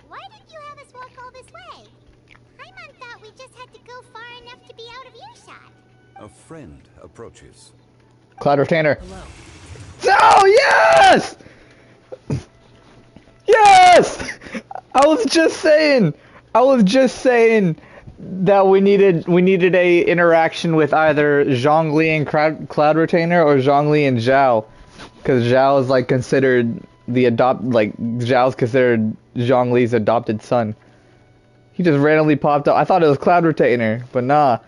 Why did you have us walk all this way? Paimon thought we just had to go far enough to be out of earshot. A friend approaches. Cloud Retainer. Hello. Oh, yes! Yes! I was just saying that we needed a interaction with either Zhongli and Cloud Retainer or Zhongli and Zhao, because Zhao is like considered Zhao's considered Zhongli's adopted son. He just randomly popped up. I thought it was Cloud Retainer, but nah.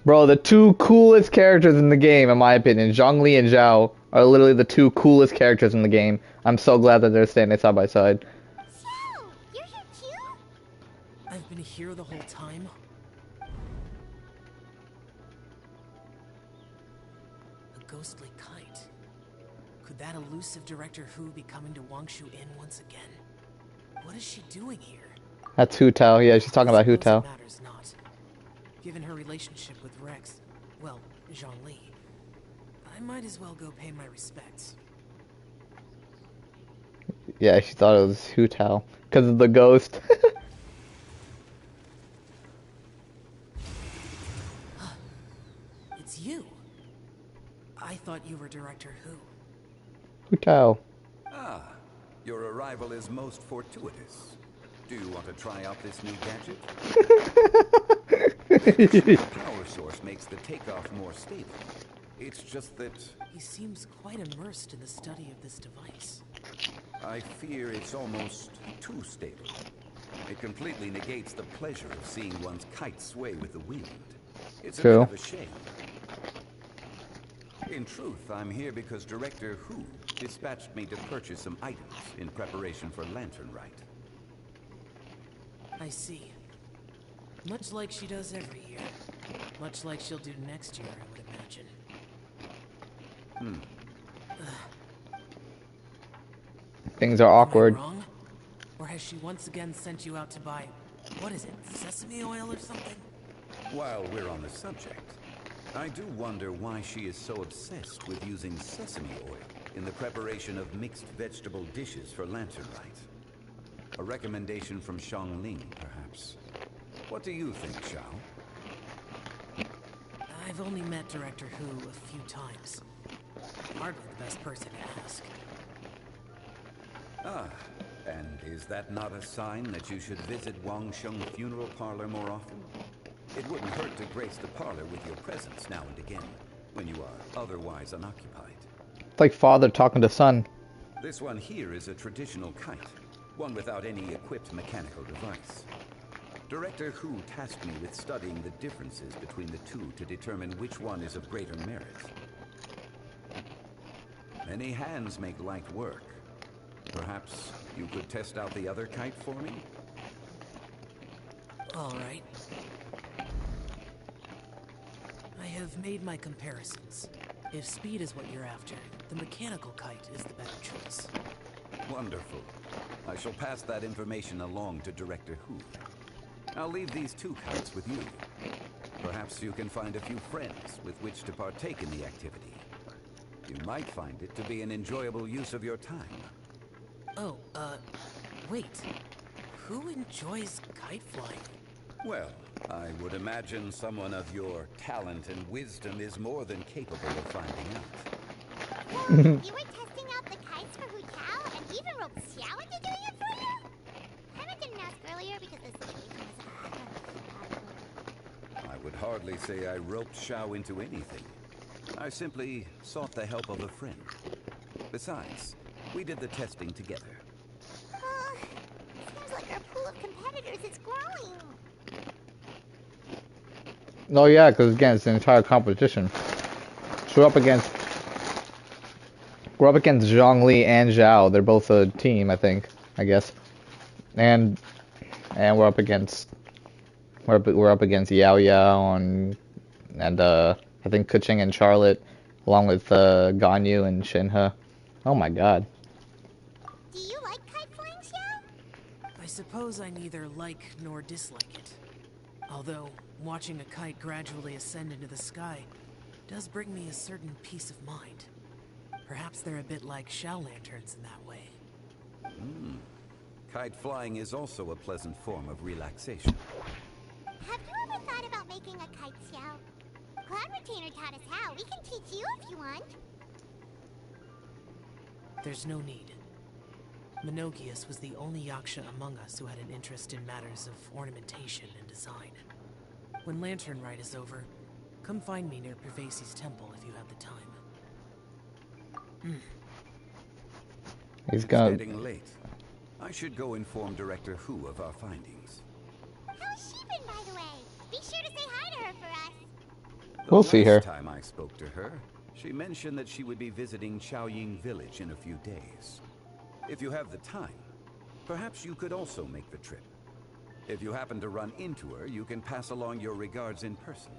Bro, the two coolest characters in the game, in my opinion, Zhongli and Zhao, are literally the two coolest characters in the game. I'm so glad that they're standing side by side. Zhao, you're here too? I've been here the whole time. A ghostly kite. Could that elusive Director Hu be coming to Wangshu Inn once again? What is she doing here? That's Hu Tao. Yeah, she's talking about Hu Tao. Matters not. Given her relationship with Rex, well, Zhongli, I might as well go pay my respects. Yeah, she thought it was Hu Tao because of the ghost. It's you. I thought you were Director Hu. Hu Tao. Ah, your arrival is most fortuitous. Do you want to try out this new gadget? The power source makes the takeoff more stable. It's just that... He seems quite immersed in the study of this device. I fear it's almost too stable. It completely negates the pleasure of seeing one's kite sway with the wind. It's a bit of a shame. In truth, I'm here because Director Hu dispatched me to purchase some items in preparation for Lantern Rite. I see. Much like she does every year. Much like she'll do next year, I would imagine. Things are awkward. Am I wrong? Or has she once again sent you out to buy, what is it, sesame oil or something? While we're on the subject, I do wonder why she is so obsessed with using sesame oil in the preparation of mixed vegetable dishes for Lantern Rite. A recommendation from Xiangling, perhaps. What do you think, Xiao? I've only met Director Hu a few times. Hardly the best person to ask. Ah, and is that not a sign that you should visit Wangsheng Funeral Parlor more often? It wouldn't hurt to grace the parlor with your presence now and again, when you are otherwise unoccupied. It's like father talking to son. This one here is a traditional kite, one without any equipped mechanical device. Director Hu tasked me with studying the differences between the two to determine which one is of greater merit. Many hands make light work. Perhaps you could test out the other kite for me? All right. I have made my comparisons. If speed is what you're after, the mechanical kite is the better choice. Wonderful. I shall pass that information along to Director Hu. I'll leave these two kites with you. Perhaps you can find a few friends with which to partake in the activity. You might find it to be an enjoyable use of your time. Oh, wait. Who enjoys kite flying? Well, I would imagine someone of your talent and wisdom is more than capable of finding out. So, you were testing out the kites for Hu Tao and even roped Xiao into doing it for you? I didn't ask earlier because the situation was... I would hardly say I roped Xiao into anything. I simply sought the help of a friend. Besides, we did the testing together. Seems like our pool of competitors is growing. Oh yeah, because again, it's an entire competition. So we're up against Zhongli and Zhao. They're both a team, I think. I guess. And we're up against Yao Yao and I think Kuching and Charlotte, along with Ganyu and Shinhe. Oh my God. Do you like kite flying, Xiao? I suppose I neither like nor dislike it. Although, watching a kite gradually ascend into the sky does bring me a certain peace of mind. Perhaps they're a bit like shell lanterns in that way. Kite flying is also a pleasant form of relaxation. Have you ever thought about making a kite, Xiao? Cloud Retainer taught us how. We can teach you if you want. There's no need. Menogius was the only Yaksha among us who had an interest in matters of ornamentation and design. When Lantern Rite is over, come find me near Pervasi's temple if you have the time. He's It's got. getting late. I should go inform Director Hu of our findings. How's she been, by the way? Be sure to say hi to her for us. We'll see her. The last time I spoke to her, she mentioned that she would be visiting Chaoying Village in a few days. If you have the time, perhaps you could also make the trip. If you happen to run into her, you can pass along your regards in person.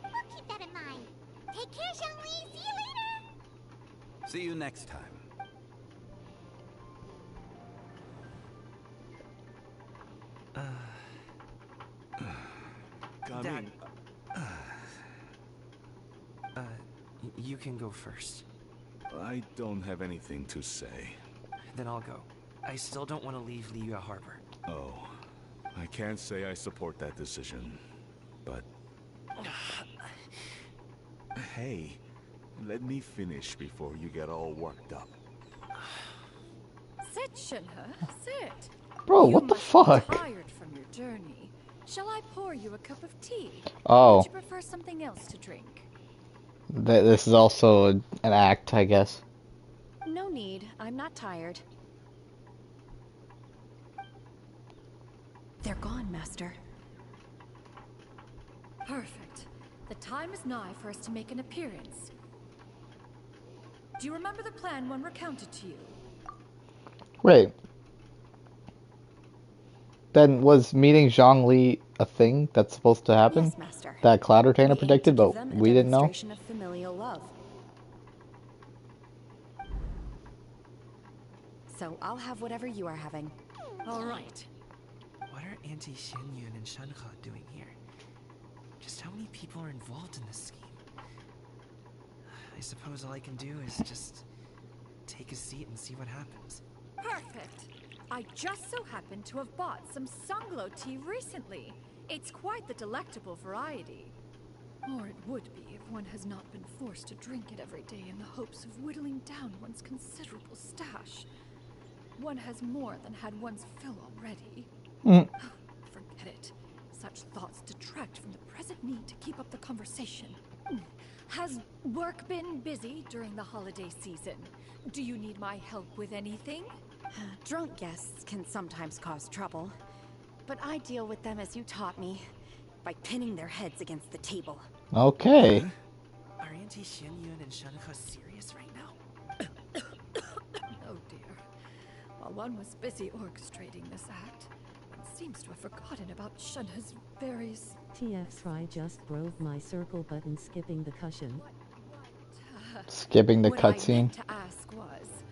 We'll keep that in mind. Take care, Zhongli. See you later. See you next time. Dad. You can go first. I don't have anything to say. Then I'll go. I still don't want to leave Liyue Harbor. Oh, I can't say I support that decision, but... Hey, let me finish before you get all worked up. Sit, Shinhe, sit. Bro, You what the must be fuck? tired from your journey. Shall I pour you a cup of tea? Oh. Would you prefer something else to drink? This is also an act, I guess. No need. I'm not tired. They're gone, Master. Perfect. The time is nigh for us to make an appearance. Do you remember the plan when recounted to you? Wait. Then was meeting Zhongli a thing that's supposed to happen? Yes, Master. That Cloud Retainer We aim predicted, to give but them a we didn't know? demonstration of familial love. So I'll have whatever you are having. All right. What are Auntie Xianyun and Shenhe doing here? Just how many people are involved in this scheme? I suppose all I can do is just take a seat and see what happens. Perfect. I just so happen to have bought some Sunglow tea recently. It's quite the delectable variety. Or it would be if one has not been forced to drink it every day in the hopes of whittling down one's considerable stash. One has more than had one's fill already. Forget it. Such thoughts detract from the present need to keep up the conversation. Has work been busy during the holiday season? Do you need my help with anything? Drunk guests can sometimes cause trouble, but I deal with them as you taught me, by pinning their heads against the table. Okay. Are Auntie Xianyun and Shenhe serious right now? Oh dear. While one was busy orchestrating this act, one seems to have forgotten about Shenhe's very... TF just broke my circle button skipping the cushion. Skipping the What I cutscene. meant to ask was,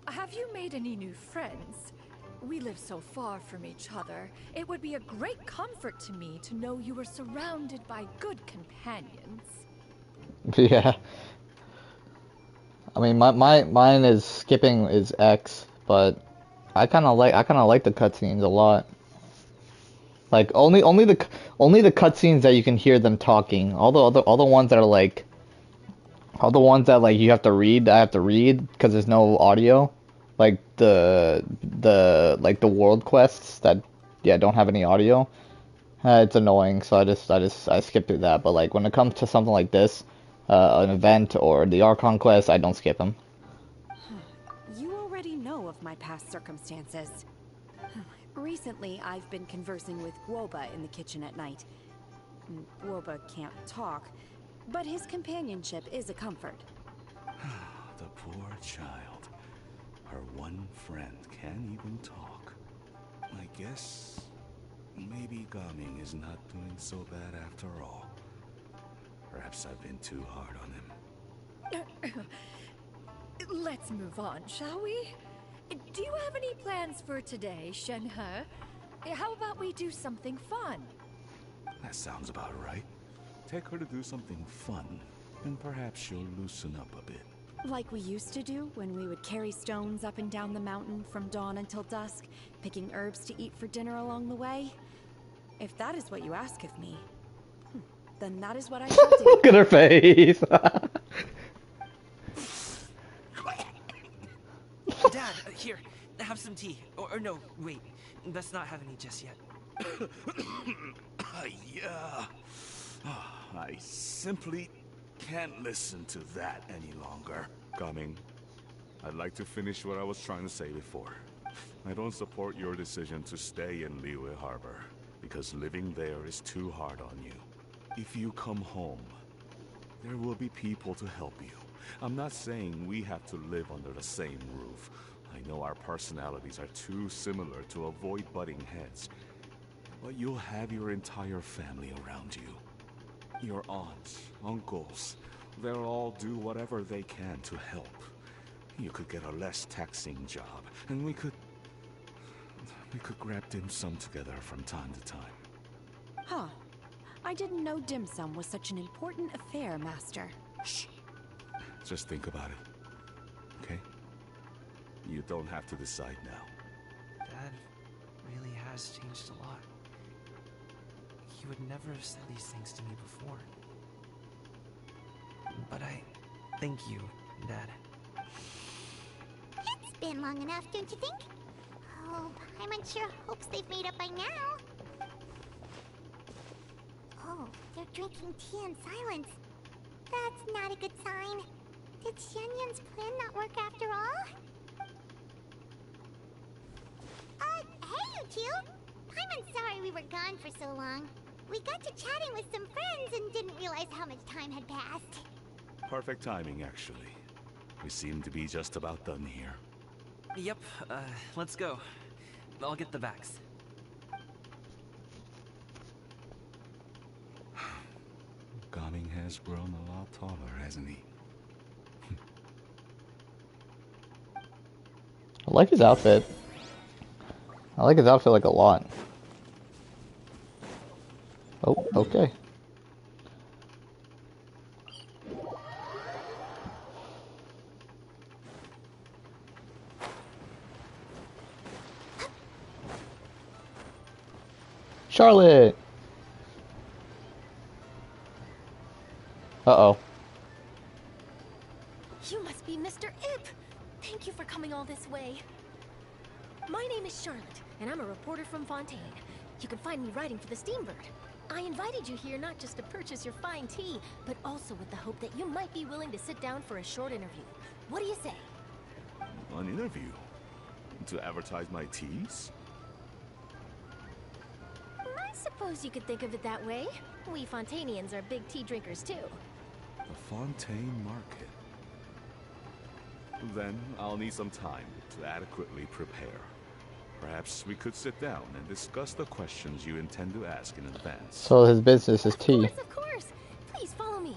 have you made any new friends? We live so far from each other. It would be a great comfort to me to know you were surrounded by good companions. Yeah. I mean, mine is skipping is X, but I kind of like the cutscenes a lot. Like only the cutscenes that you can hear them talking. All the ones that are like all the ones that like you have to read, I have to read because there's no audio. Like the world quests that don't have any audio. It's annoying, so I skip through that. But like when it comes to something like this, an event or the Archon quest, I don't skip them. You already know of my past circumstances. Recently, I've been conversing with Guoba in the kitchen at night. Guoba can't talk, but his companionship is a comfort. The poor child. Her one friend can't even talk. I guess maybe Gaming is not doing so bad after all. Perhaps I've been too hard on him. Let's move on, shall we? Do you have any plans for today, Shenhe? How about we do something fun? That sounds about right. Take her to do something fun, and perhaps she'll loosen up a bit. Like we used to do when we would carry stones up and down the mountain from dawn until dusk, picking herbs to eat for dinner along the way? If that is what you ask of me, then that is what I shall do. Look at her face. Dad, here, have some tea. Or no, wait, let's not have any just yet. Yeah. I simply can't listen to that any longer. Gaming, I'd like to finish what I was trying to say before. I don't support your decision to stay in Liyue Harbor, because living there is too hard on you. If you come home, there will be people to help you. I'm not saying we have to live under the same roof. I know our personalities are too similar to avoid butting heads. But you'll have your entire family around you. Your aunts, uncles, they'll all do whatever they can to help. You could get a less taxing job, and we could grab dim sum together from time to time. Huh. I didn't know dim sum was such an important affair, Master. Shh. Just think about it. Okay? You don't have to decide now. Dad really has changed a lot. He would never have said these things to me before. But I thank you, Dad. It's been long enough, don't you think? Oh, Paimon sure hopes they've made up by now. Oh, they're drinking tea in silence. That's not a good sign. Did Xianyun's plan not work after all? Hey you two! Paimon's sorry we were gone for so long. We got to chatting with some friends and didn't realize how much time had passed. Perfect timing, actually. We seem to be just about done here. Yep, let's go. I'll get the bags. Gaming has grown a lot taller, hasn't he? I like his outfit. I like his outfit like a lot. Oh, okay. Charlotte! Uh-oh. You must be Mr. Ip! Thank you for coming all this way. My name is Charlotte, and I'm a reporter from Fontaine. You can find me writing for the Steambird. I invited you here not just to purchase your fine tea, but also with the hope that you might be willing to sit down for a short interview. What do you say? An interview? To advertise my teas? suppose you could think of it that way. We Fontanians are big tea drinkers too. The Fontaine Market. Then I'll need some time to adequately prepare. Perhaps we could sit down and discuss the questions you intend to ask in advance. So his business is tea. Of course. Please follow me.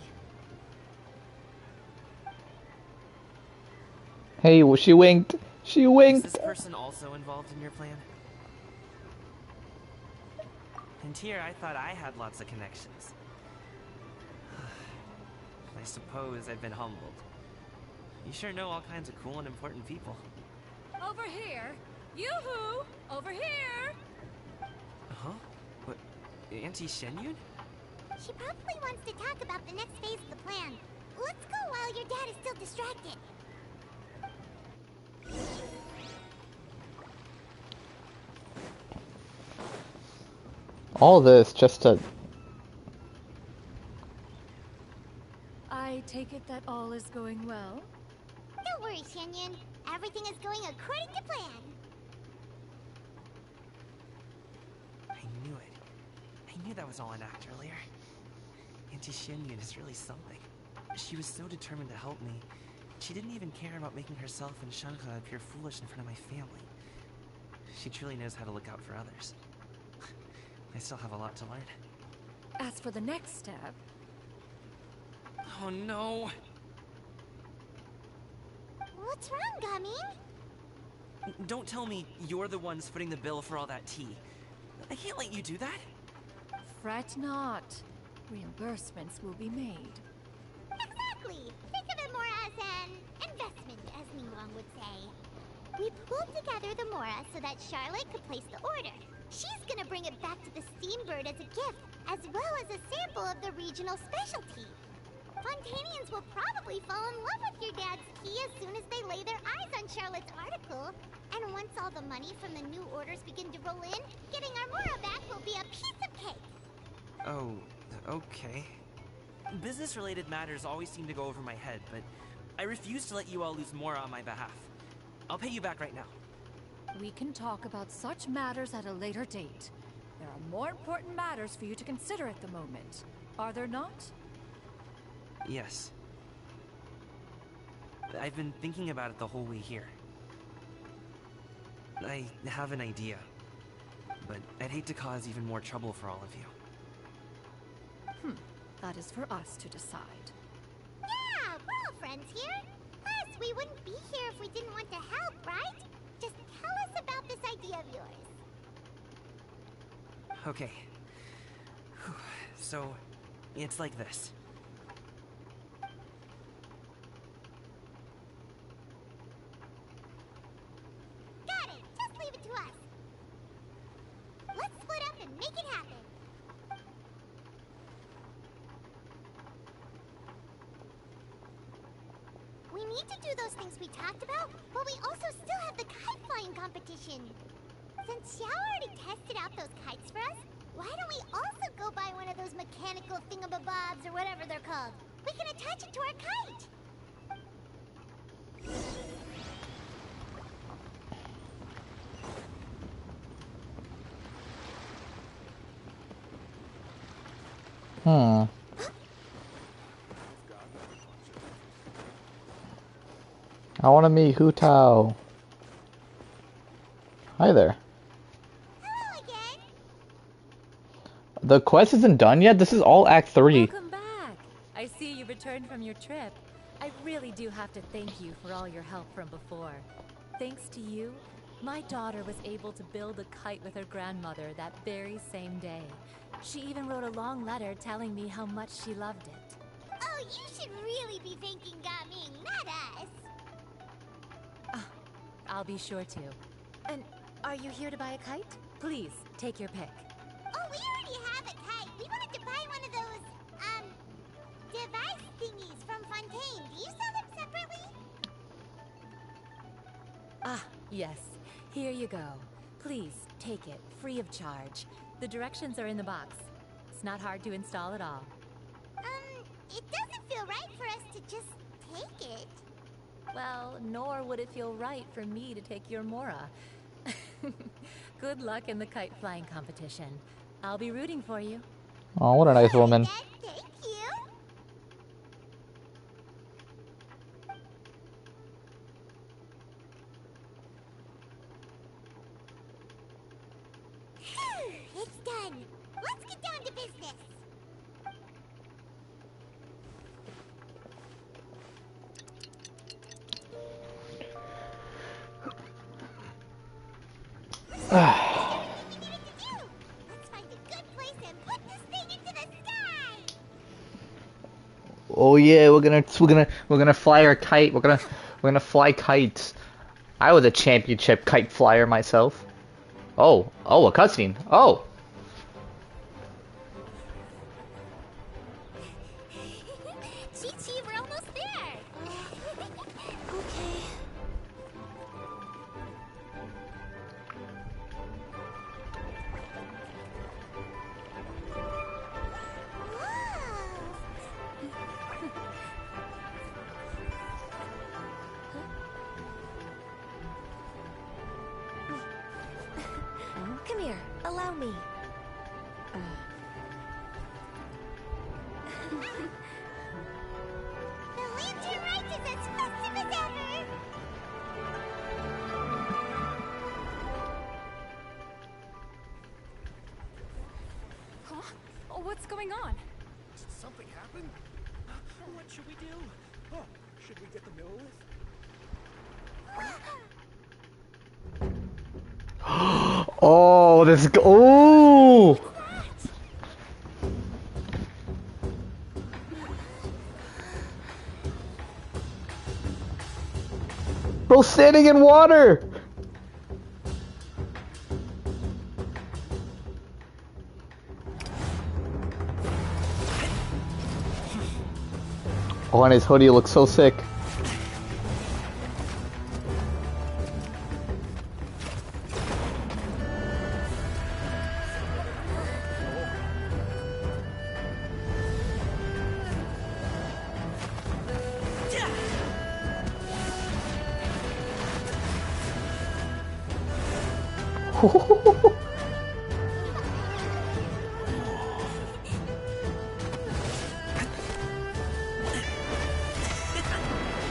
Hey, she winked. She winked. Is this person also involved in your plan? And here I thought I had lots of connections. I suppose I've been humbled. You sure know all kinds of cool and important people. Over here! Yoo-hoo! Over here! Huh? What? Auntie Shenyun? She probably wants to talk about the next phase of the plan. Let's go while your dad is still distracted. All this just to... I take it that all is going well? Don't worry, Shenyun. Everything is going according to plan. I knew it. I knew that was all an act earlier. Auntie Shenyun is really something. She was so determined to help me. She didn't even care about making herself and Shanghai appear foolish in front of my family. She truly knows how to look out for others. I still have a lot to learn. As for the next step... Oh no! What's wrong, Gaming? Don't tell me you're the ones footing the bill for all that tea. I can't let you do that. Fret not. Reimbursements will be made. Exactly. Think of it more as an investment, as Ningguang would say. We pulled together the Mora so that Charlotte could place the order. She's gonna bring it back to the Steambird as a gift, as well as a sample of the regional specialty. Fontanians will probably fall in love with your dad's tea as soon as they lay their eyes on Charlotte's article. And once all the money from the new orders begin to roll in, getting our Mora back will be a piece of cake. Oh, okay. Business-related matters always seem to go over my head, but I refuse to let you all lose more on my behalf. I'll pay you back right now. We can talk about such matters at a later date. There are more important matters for you to consider at the moment, are there not? Yes. I've been thinking about it the whole way here. I have an idea, but I'd hate to cause even more trouble for all of you. That is for us to decide. Yeah, we're all friends here. Plus, we wouldn't be here if we didn't want to help, right? Just tell us about this idea of yours. Okay. So, it's like this. Got it! Just leave it to us. Let's split up and make it happen. We need to do those things we talked about, but we also still have the kite flying competition. Since Xiao already tested out those kites for us, why don't we also go buy one of those mechanical thingamabobs or whatever they're called? We can attach it to our kite. I want to meet Hu Tao. Hi there. Hello again. The quest isn't done yet? This is all Act 3. Welcome back. I see you returned from your trip. I really do have to thank you for all your help from before. Thanks to you, my daughter was able to build a kite with her grandmother that very same day. She even wrote a long letter telling me how much she loved it. Oh, you should really be thanking Gaming, not us. I'll be sure to. And are you here to buy a kite? Please, take your pick. Oh, we already have a kite. We wanted to buy one of those, device thingies from Fontaine. Do you sell them separately? Ah, yes. Here you go. Please, take it, free of charge. The directions are in the box. It's not hard to install at all. It doesn't feel right for us to just take it. Well, nor would it feel right for me to take your Mora. Good luck in the kite flying competition. I'll be rooting for you. Oh, what a nice woman. Thank you. It's done. Let's get down to business. Let's find a good place and put this thing into the sky. Oh yeah, we're gonna fly our kite. We're gonna fly kites. I was a championship kite flyer myself. Oh, a cutscene. Oh. Chi-Chi, we're almost there. Okay. Come here, allow me. The lantern rite is as festive as ever. Huh? Oh, what's going on? Did something happen? What should we do? Oh, should we get the mill with? Oh, this. Oh. Bro, standing in water. Oh, and his hoodie looks so sick.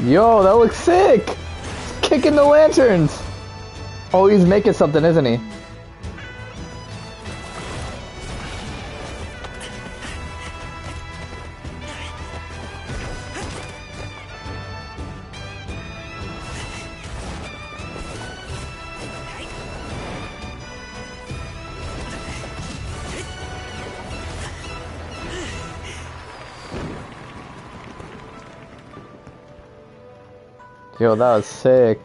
Yo, that looks sick! He's kicking the lanterns! Oh, he's making something, isn't he? Yo, that was sick.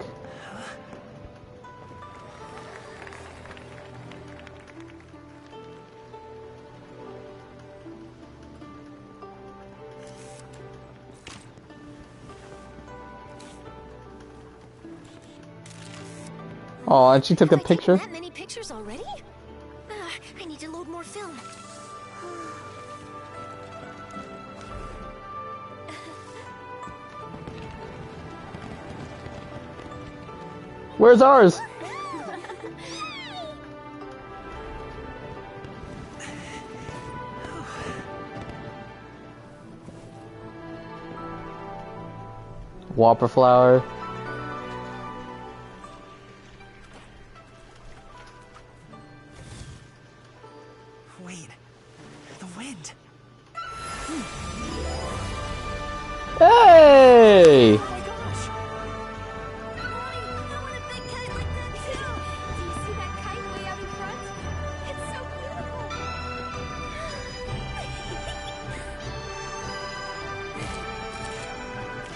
Oh, and she took a picture. That many pictures already? I need to load more film. Where's ours? Whopper flower. Wait, the wind. Hey!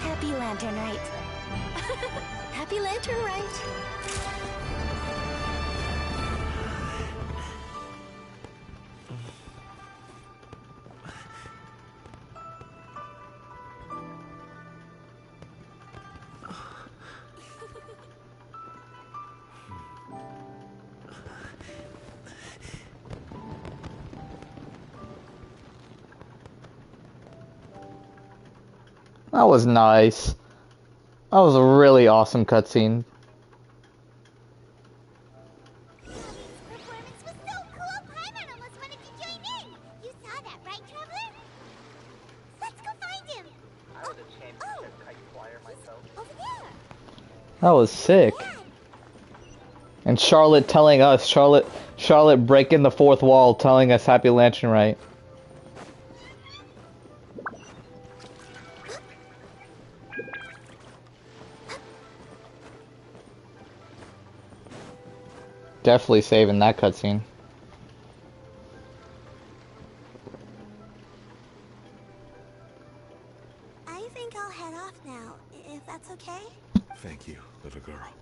Happy Lantern Rite. Happy Lantern Rite. That was nice. That was a really awesome cutscene. Performance was so cool, Paimon almost wanted Over there. That was sick. And Charlotte telling us, Charlotte breaking the fourth wall, telling us Happy Lantern Rite. Definitely saving that cutscene. I think I'll head off now, if that's okay. Thank you, little girl.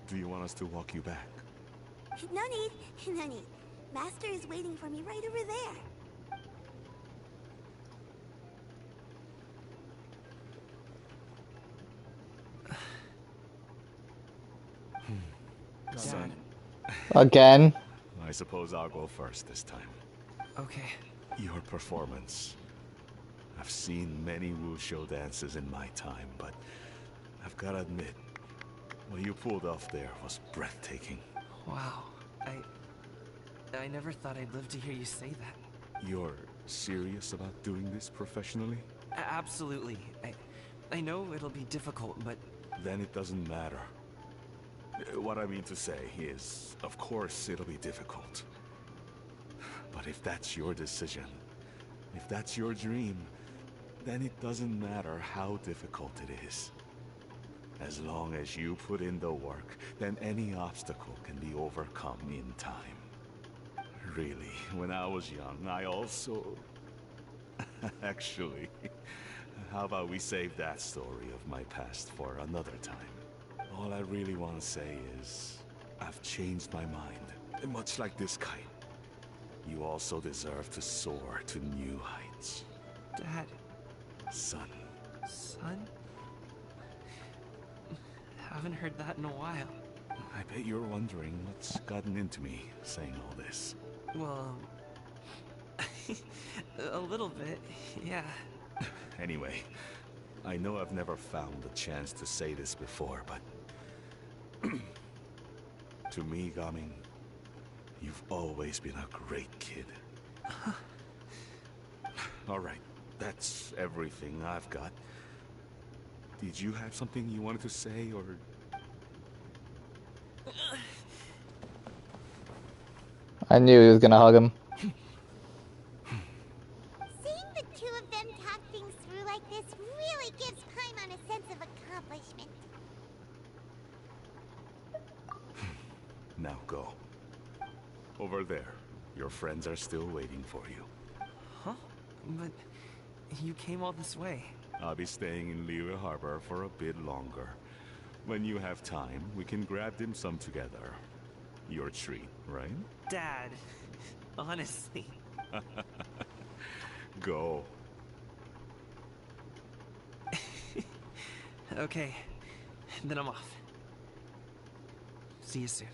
Do you want us to walk you back? No need, no need. Master is waiting for me right over there. Son. Again? I suppose I'll go first this time. Okay. Your performance. I've seen many wuxia dances in my time, but I've got to admit, what you pulled off there was breathtaking. Wow. I never thought I'd live to hear you say that. You're serious about doing this professionally? Absolutely. I know it'll be difficult, but... Then it doesn't matter. What I mean to say is, of course it'll be difficult. But if that's your decision, if that's your dream, then it doesn't matter how difficult it is. As long as you put in the work, then any obstacle can be overcome in time. Really, when I was young, I also... Actually, how about we save that story of my past for another time? All I really want to say is, I've changed my mind. Much like this kite, you also deserve to soar to new heights. Dad. Son. Son? Haven't heard that in a while. I bet you're wondering what's gotten into me saying all this. Well, a little bit, yeah. Anyway, I know I've never found the chance to say this before, but... to me, Gaming, you've always been a great kid. Alright, that's everything I've got. Did you have something you wanted to say, or... I knew he was gonna hug him. Seeing the two of them talk things through like this really gives Paimon a sense of accomplishment. Now go. Over there. Your friends are still waiting for you. Huh? But you came all this way. I'll be staying in Liyue Harbor for a bit longer. When you have time, we can grab dim sum together. Your treat, right? Dad, honestly. Go. Okay, then I'm off. See you soon.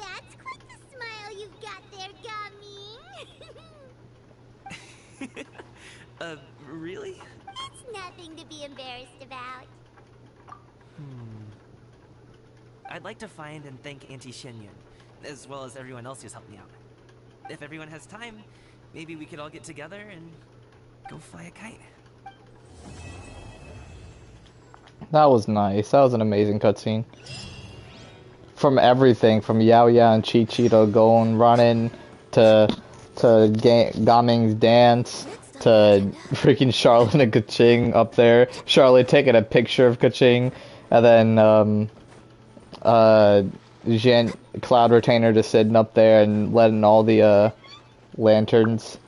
That's quite the smile you've got there, Gaming. Really? It's nothing to be embarrassed about. I'd like to find and thank Auntie Shenyun, as well as everyone else who's helped me out. If everyone has time, maybe we could all get together and go fly a kite. That was nice. That was an amazing cutscene. From everything, from Yao Yao and Chi Chi to going running to Gaming's dance to freaking Charlotte and Kaching up there. Charlotte taking a picture of Kaching, and then Cloud Retainer just sitting up there and letting all the lanterns,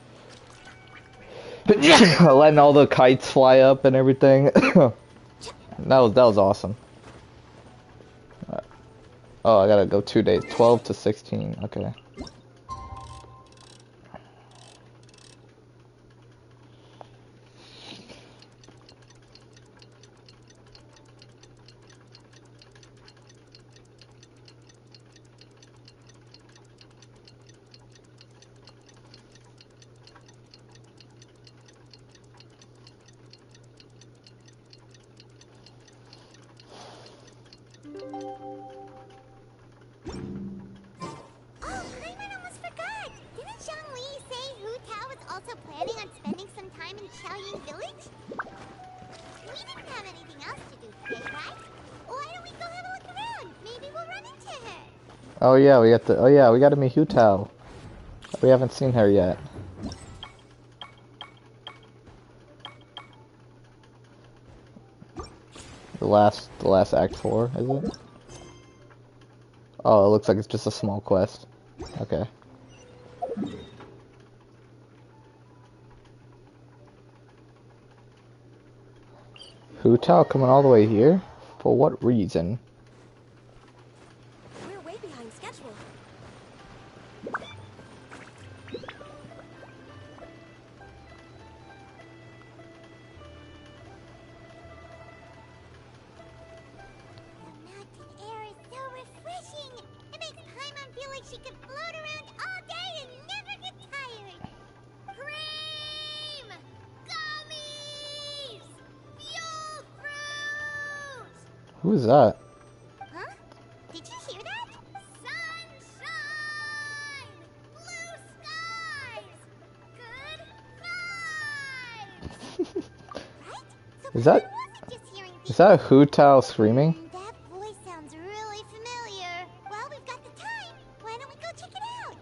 letting all the kites fly up and everything. that was awesome. Oh, I gotta go 2 days. 12 to 16. Okay. on spending some time in Xiaoying Village? We didn't have anything else to do today, right? Why don't we go have a look around? Maybe we'll run into her. Oh yeah, we got the. Oh yeah, we got to meet Hu Tao. We haven't seen her yet. The last act 4, is it? Oh, it looks like it's just a small quest. Okay. Hu Tao coming all the way here? For what reason? We're way behind schedule. The mountain air is so refreshing. It makes Paimon feel like she could float around all day and never get tired. Cream! Gummies! Fuel fruit! Who's that? Huh? Did you hear that? Sunshine! Blue skies! Good vibes! Right? So Is that? wasn't just hearing Is that Hu Tao screaming? That voice sounds really familiar. Well, we've got the time. Why don't we go check it out?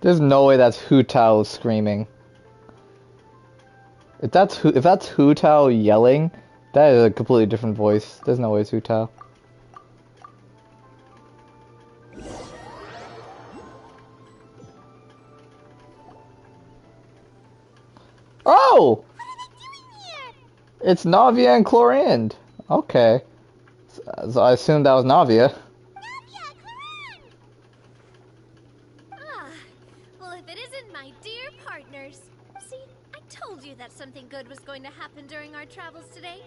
There's no way that's Hu Tao screaming. If that's Hu Tao yelling, that is a completely different voice. There's no way it's Hu Tao. Oh! It's Navia and Chlorinde. Okay. So I assumed that was Navia. Ah, well, if it isn't my dear partners. See, I told you that something good was going to happen during our travels today.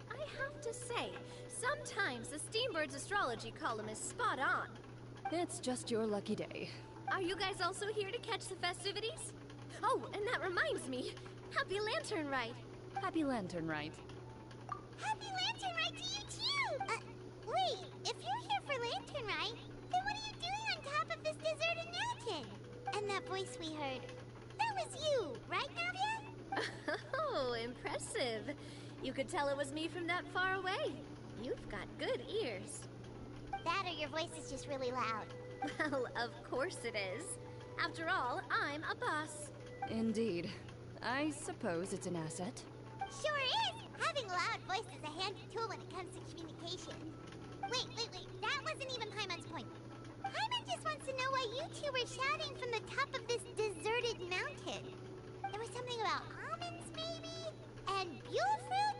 I have to say, sometimes the Steambird's astrology column is spot on. It's just your lucky day. Are you guys also here to catch the festivities? Oh, and that reminds me. Happy Lantern Rite. Happy Lantern Rite. Happy Lantern Rite to you too! Wait, if you're here for Lantern Rite, then what are you doing on top of this deserted mountain? And that voice we heard, that was you, right, Navia? Oh, impressive. You could tell it was me from that far away. You've got good ears. That or your voice is just really loud. Well, of course it is. After all, I'm a boss. Indeed. I suppose it's an asset. Sure is! Having a loud voice is a handy tool when it comes to communication. Wait. That wasn't even Paimon's point. Paimon just wants to know why you two were shouting from the top of this deserted mountain. There was something about almonds, maybe? And buell fruit?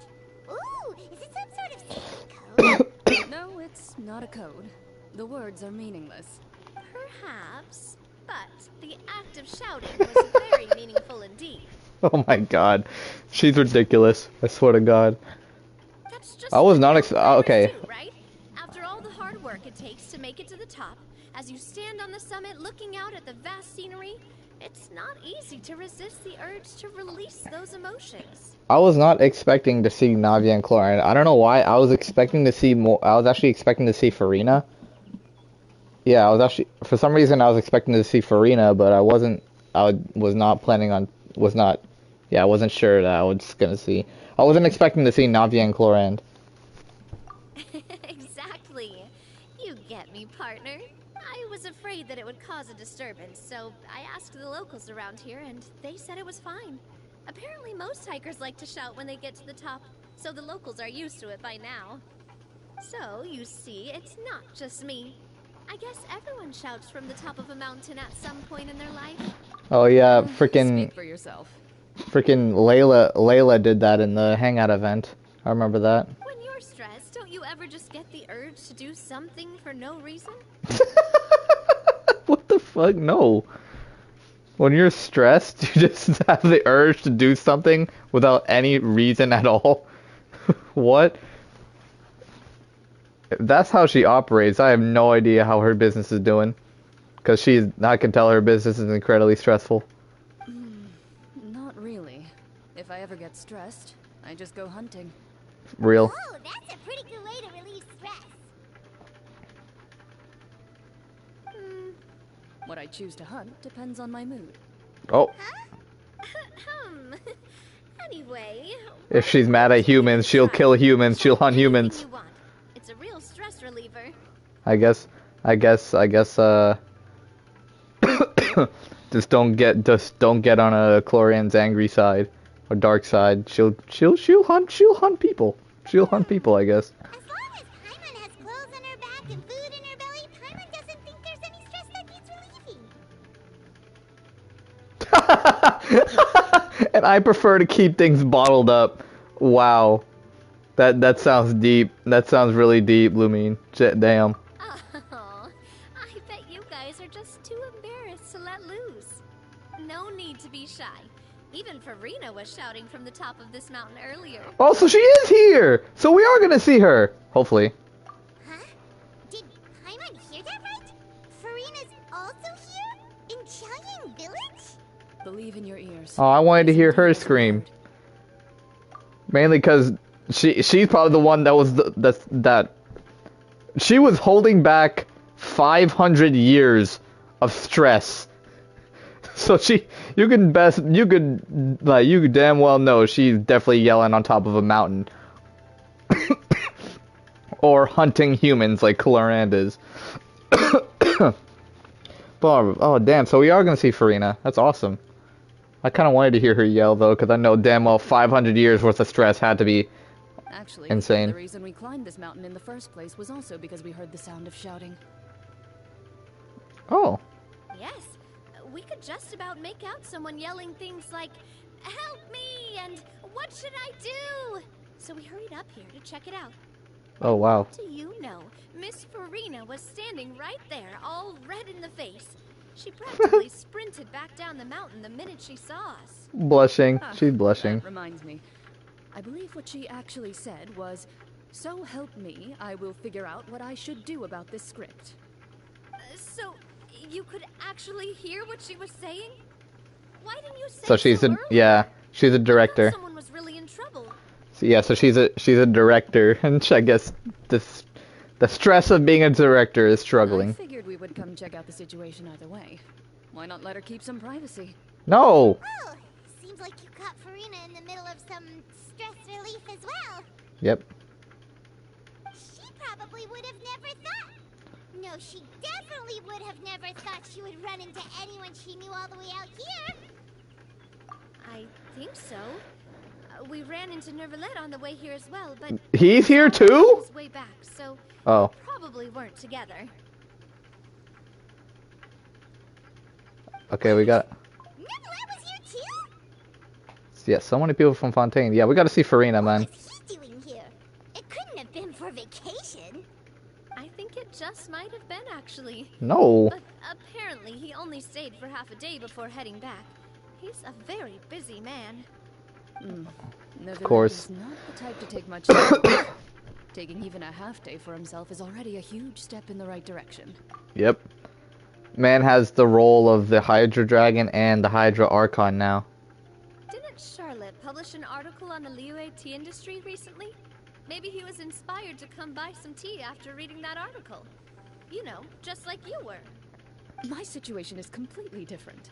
Ooh, is it some sort of secret code? No, it's not a code. The words are meaningless. Perhaps, but the act of shouting was very meaningful indeed. Oh my god. She's ridiculous. I swear to god. That's just I was not okay. do, right? After all the hard work it takes to make it to the top, as you stand on the summit looking out at the vast scenery, it's not easy to resist the urge to release those emotions. I was not expecting to see Navia and Chlorinde. I don't know why. I was expecting to see more. I was actually expecting to see Farina. Yeah, I was actually, for some reason, I was expecting to see Farina, but I wasn't. I was not planning on. Yeah, I wasn't sure that I was gonna see. I wasn't expecting to see Navia and Chlorinde. Exactly. You get me, partner. I was afraid that it would cause a disturbance, so I asked the locals around here, and they said it was fine. Apparently most hikers like to shout when they get to the top, so the locals are used to it by now. So, you see, it's not just me. I guess everyone shouts from the top of a mountain at some point in their life. Oh yeah, freaking. Speak for yourself. Freaking Layla did that in the Hangout event. I remember that. When you're stressed, don't you ever just get the urge to do something for no reason? What the fuck? No. When you're stressed, you just have the urge to do something without any reason at all. What? If that's how she operates, I have no idea how her business is doing. Because I can tell her business is incredibly stressful. Not really. If I ever get stressed, I just go hunting. Real. Oh, that's a pretty good way to relieve stress. What I choose to hunt depends on my mood. Oh. Huh? Anyway, If she's mad at humans, she'll kill humans. She'll hunt humans. you want. It's a real stress reliever. I guess, just don't get on a Chlorian's angry side or dark side. She'll hunt people. She'll hunt people, I guess. As long as Paimon has clothes on her back and food in her belly, Paimon doesn't think there's any stress that needs relieving. And I prefer to keep things bottled up. Wow. That sounds deep. That sounds really deep, Lumine. Damn. Oh, I bet you guys are just too embarrassed to let loose. No need to be shy. Even Farina was shouting from the top of this mountain earlier. Oh, so she is here! So we are gonna see her. Hopefully. Huh? Did Paimon hear that right? Farina's also here? In Qiaoying Village? Believe in your ears. Oh, I wanted to hear her scream. Mainly because she's probably the one that was that she was holding back 500 years of stress. So you could damn well know she's definitely yelling on top of a mountain. Or hunting humans like Clorand is. But, oh damn, so we are gonna see Farina. That's awesome. I kind of wanted to hear her yell though, because I know damn well 500 years worth of stress had to be insane. The reason we climbed this mountain in the first place was also because we heard the sound of shouting. Oh. Yes, we could just about make out someone yelling things like, "Help me!" and "What should I do?" So we hurried up here to check it out. Oh wow. What do you know? Miss Farina was standing right there, all red in the face. She practically sprinted back down the mountain the minute she saw us. Blushing. She's blushing. That reminds me. I believe what she actually said was, "So help me, I will figure out what I should do about this script." So, you could actually hear what she was saying? Why didn't you say So she's a she's a director. Someone was really in trouble. So, yeah, so she's a director, and I guess the stress of being a director is I struggling. figured we would come check out the situation either way. Why not let her keep some privacy? No. Oh, seems like you caught Farina in the middle of some stress relief as well. Yep. She probably would have never thought. No, she definitely would have never thought she would run into anyone she knew all the way out here. I think so. We ran into Nervalet on the way here as well, but He's here too? way back, so Oh. probably weren't together. Okay, we got. Nervalet was here too? Yeah, so many people from Fontaine. Yeah, we got to see Farina, man. What's he doing here? It couldn't have been for vacation. I think it just might have been, actually. No. But apparently he only stayed for half a day before heading back. He's a very busy man. Of course. Is not the type to take much time. Taking even a half day for himself is already a huge step in the right direction. Yep. Man has the role of the Hydra Dragon and the Hydra Archon now. Didn't Charlotte publish an article on the Liyue tea industry recently? Maybe he was inspired to come buy some tea after reading that article. You know, just like you were. My situation is completely different.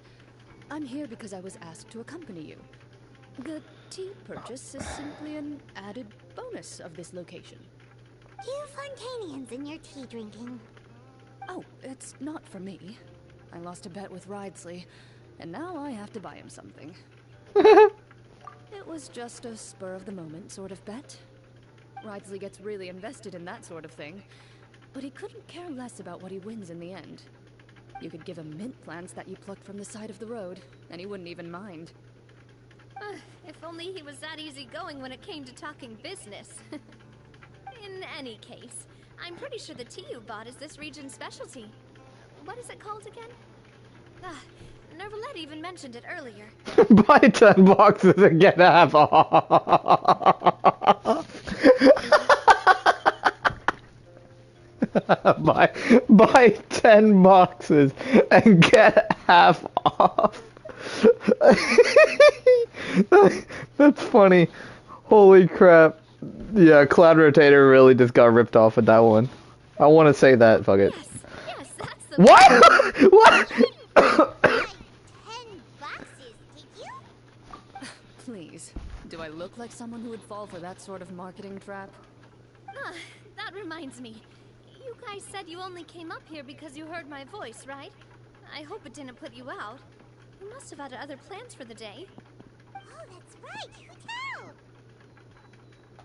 I'm here because I was asked to accompany you. The tea purchase is simply an added bonus of this location. You Fontainians and your tea drinking. Oh, it's not for me. I lost a bet with Ridesley, and now I have to buy him something. It was just a spur-of-the-moment sort of bet. Ridesley gets really invested in that sort of thing, but he couldn't care less about what he wins in the end. You could give him mint plants that you plucked from the side of the road, and he wouldn't even mind. If only he was that easygoing when it came to talking business. In any case, I'm pretty sure the tea you bought is this region's specialty. What is it called again? Nervalet even mentioned it earlier. Buy 10 boxes and get half off. buy 10 boxes and get half off. That's funny. Holy crap. Yeah, Cloud Rotator really just got ripped off with that one. I want to say that. Fuck it. Yes, that's the What? What? 10 boxes, did you? Do I look like someone who would fall for that sort of marketing trap? Ah, that reminds me. You guys said you only came up here because you heard my voice, right? I hope it didn't put you out. You must have had other plans for the day. Oh, that's right. Who tell?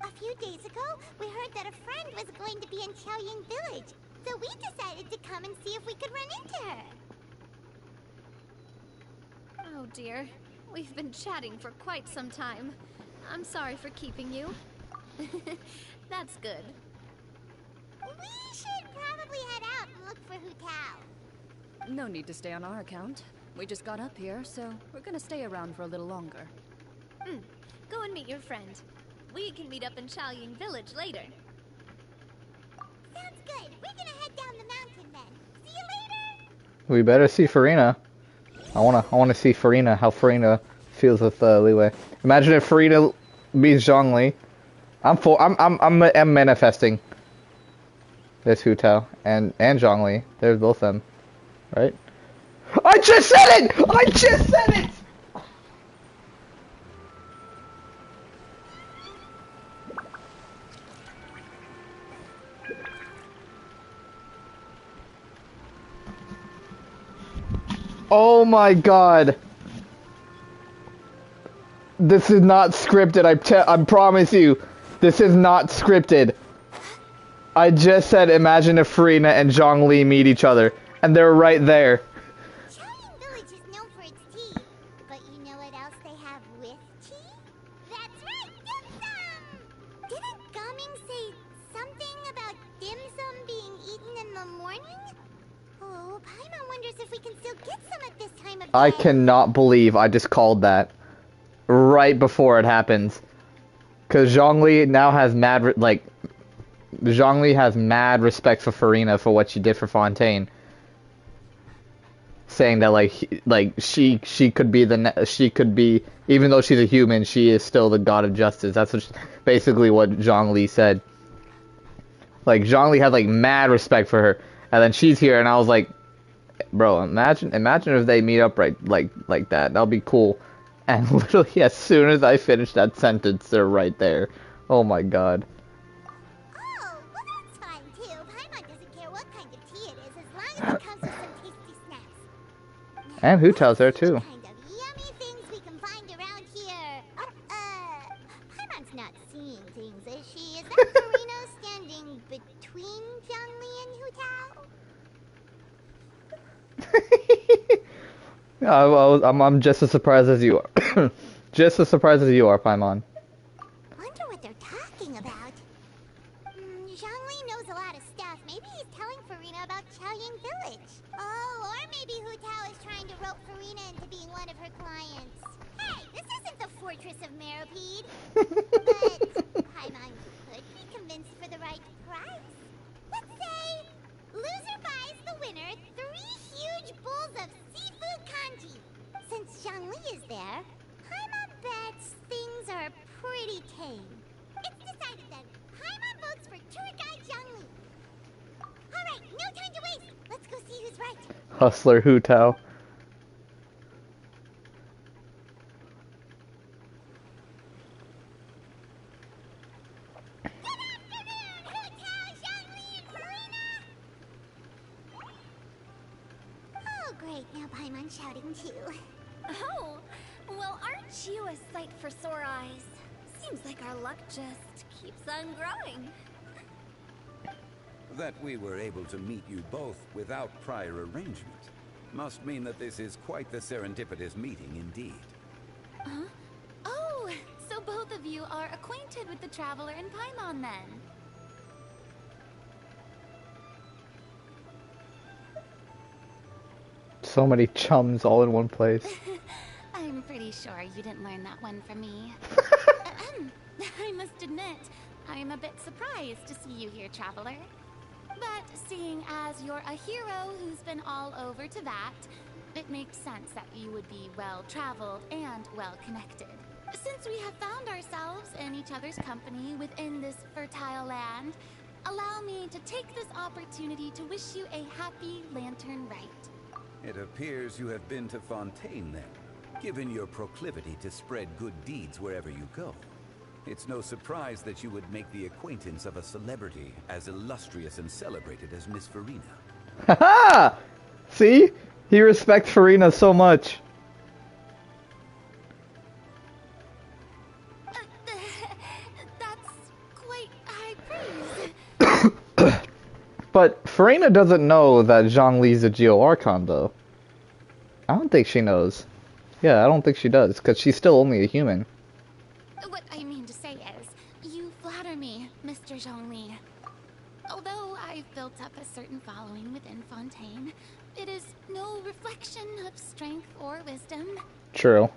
A few days ago, we heard that a friend was going to be in Xiaoying Village, so we decided to come and see if we could run into her. Oh dear. We've been chatting for quite some time. I'm sorry for keeping you. That's good. We should probably head out and look for Hu Tao. No need to stay on our account. We just got up here, so we're gonna stay around for a little longer. Go and meet your friend. We can meet up in Xiaoying Village later. Sounds good. We're gonna head down the mountain then. See you later. We better see Farina. I wanna see Farina, how Farina feels with Leeway. Imagine if Farina beats Zhongli. I'm manifesting this Hu Tao and Zhongli. There's both them, right? I just said it! I just said it! Oh my god. This is not scripted, I promise you. This is not scripted. I just said imagine if Farina and Zhongli meet each other. And they're right there. Xiaoying Village is known for its tea, but you know what else they have with tea? That's right, dim sum! Didn't Gaming say something about dim sum being eaten in the morning? Oh, Paimon wonders if we can still get some at this time of day. I cannot believe I just called that right before it happens. Because Zhongli now has Zhongli has mad respect for Farina for what she did for Fontaine. Saying that she could be even though she's a human, she is still the god of justice. That's basically what Zhongli said. Like Zhongli had mad respect for her, and then she's here, and I was like, bro, imagine if they meet up like that. That'll be cool. And literally as soon as I finish that sentence, they're right there. Oh my god. Oh, well that's fine too. Paimon doesn't care what kind of tea it is as long as it comes with some tasty snacks. And Hu Tao's there too. Kind of yummy things we can find around here. Paimon's not seeing things, is she? Is that Farina standing between Zhongli and Hu Tao? I'm just as surprised as you are. Just as surprised as you are, Paimon. Wonder what they're talking about. Zhongli knows a lot of stuff. Maybe he's telling Farina about Xiaoying Village. Oh, or maybe Hu Tao is trying to rope Farina into being one of her clients. Hey, this isn't the Fortress of Meropide. But Paimon could be convinced for the right price. Let's say loser buys the winner 3 huge bowls of seafood kanji. Since Zhongli is there, Paimon bets things are pretty tame. It's decided then. Paimon votes for tour guide Zhongli. Alright, no time to waste. Let's go see who's right. Hustler Hu Tao. Great, now Paimon's shouting too. Oh, well, aren't you a sight for sore eyes? Seems like our luck just keeps on growing. That we were able to meet you both without prior arrangement must mean that this is quite the serendipitous meeting indeed. Huh? Oh, so both of you are acquainted with the Traveler and Paimon then? So many chums all in one place. I'm pretty sure you didn't learn that one from me. I must admit, I'm a bit surprised to see you here, Traveler. But seeing as you're a hero who's been all over to that, it makes sense that you would be well-traveled and well-connected. Since we have found ourselves in each other's company within this fertile land, allow me to take this opportunity to wish you a happy Lantern Rite. It appears you have been to Fontaine then. Given your proclivity to spread good deeds wherever you go, it's no surprise that you would make the acquaintance of a celebrity as illustrious and celebrated as Miss Farina. Haha! See? He respects Farina so much. That's quite high praise. But Farina doesn't know that Zhongli's a Geo Archon, though. I don't think she knows. Yeah, I don't think she does, because she's still only a human. What I mean to say is, you flatter me, Mr. Zhongli. Although I've built up a certain following within Fontaine, it is no reflection of strength or wisdom. True.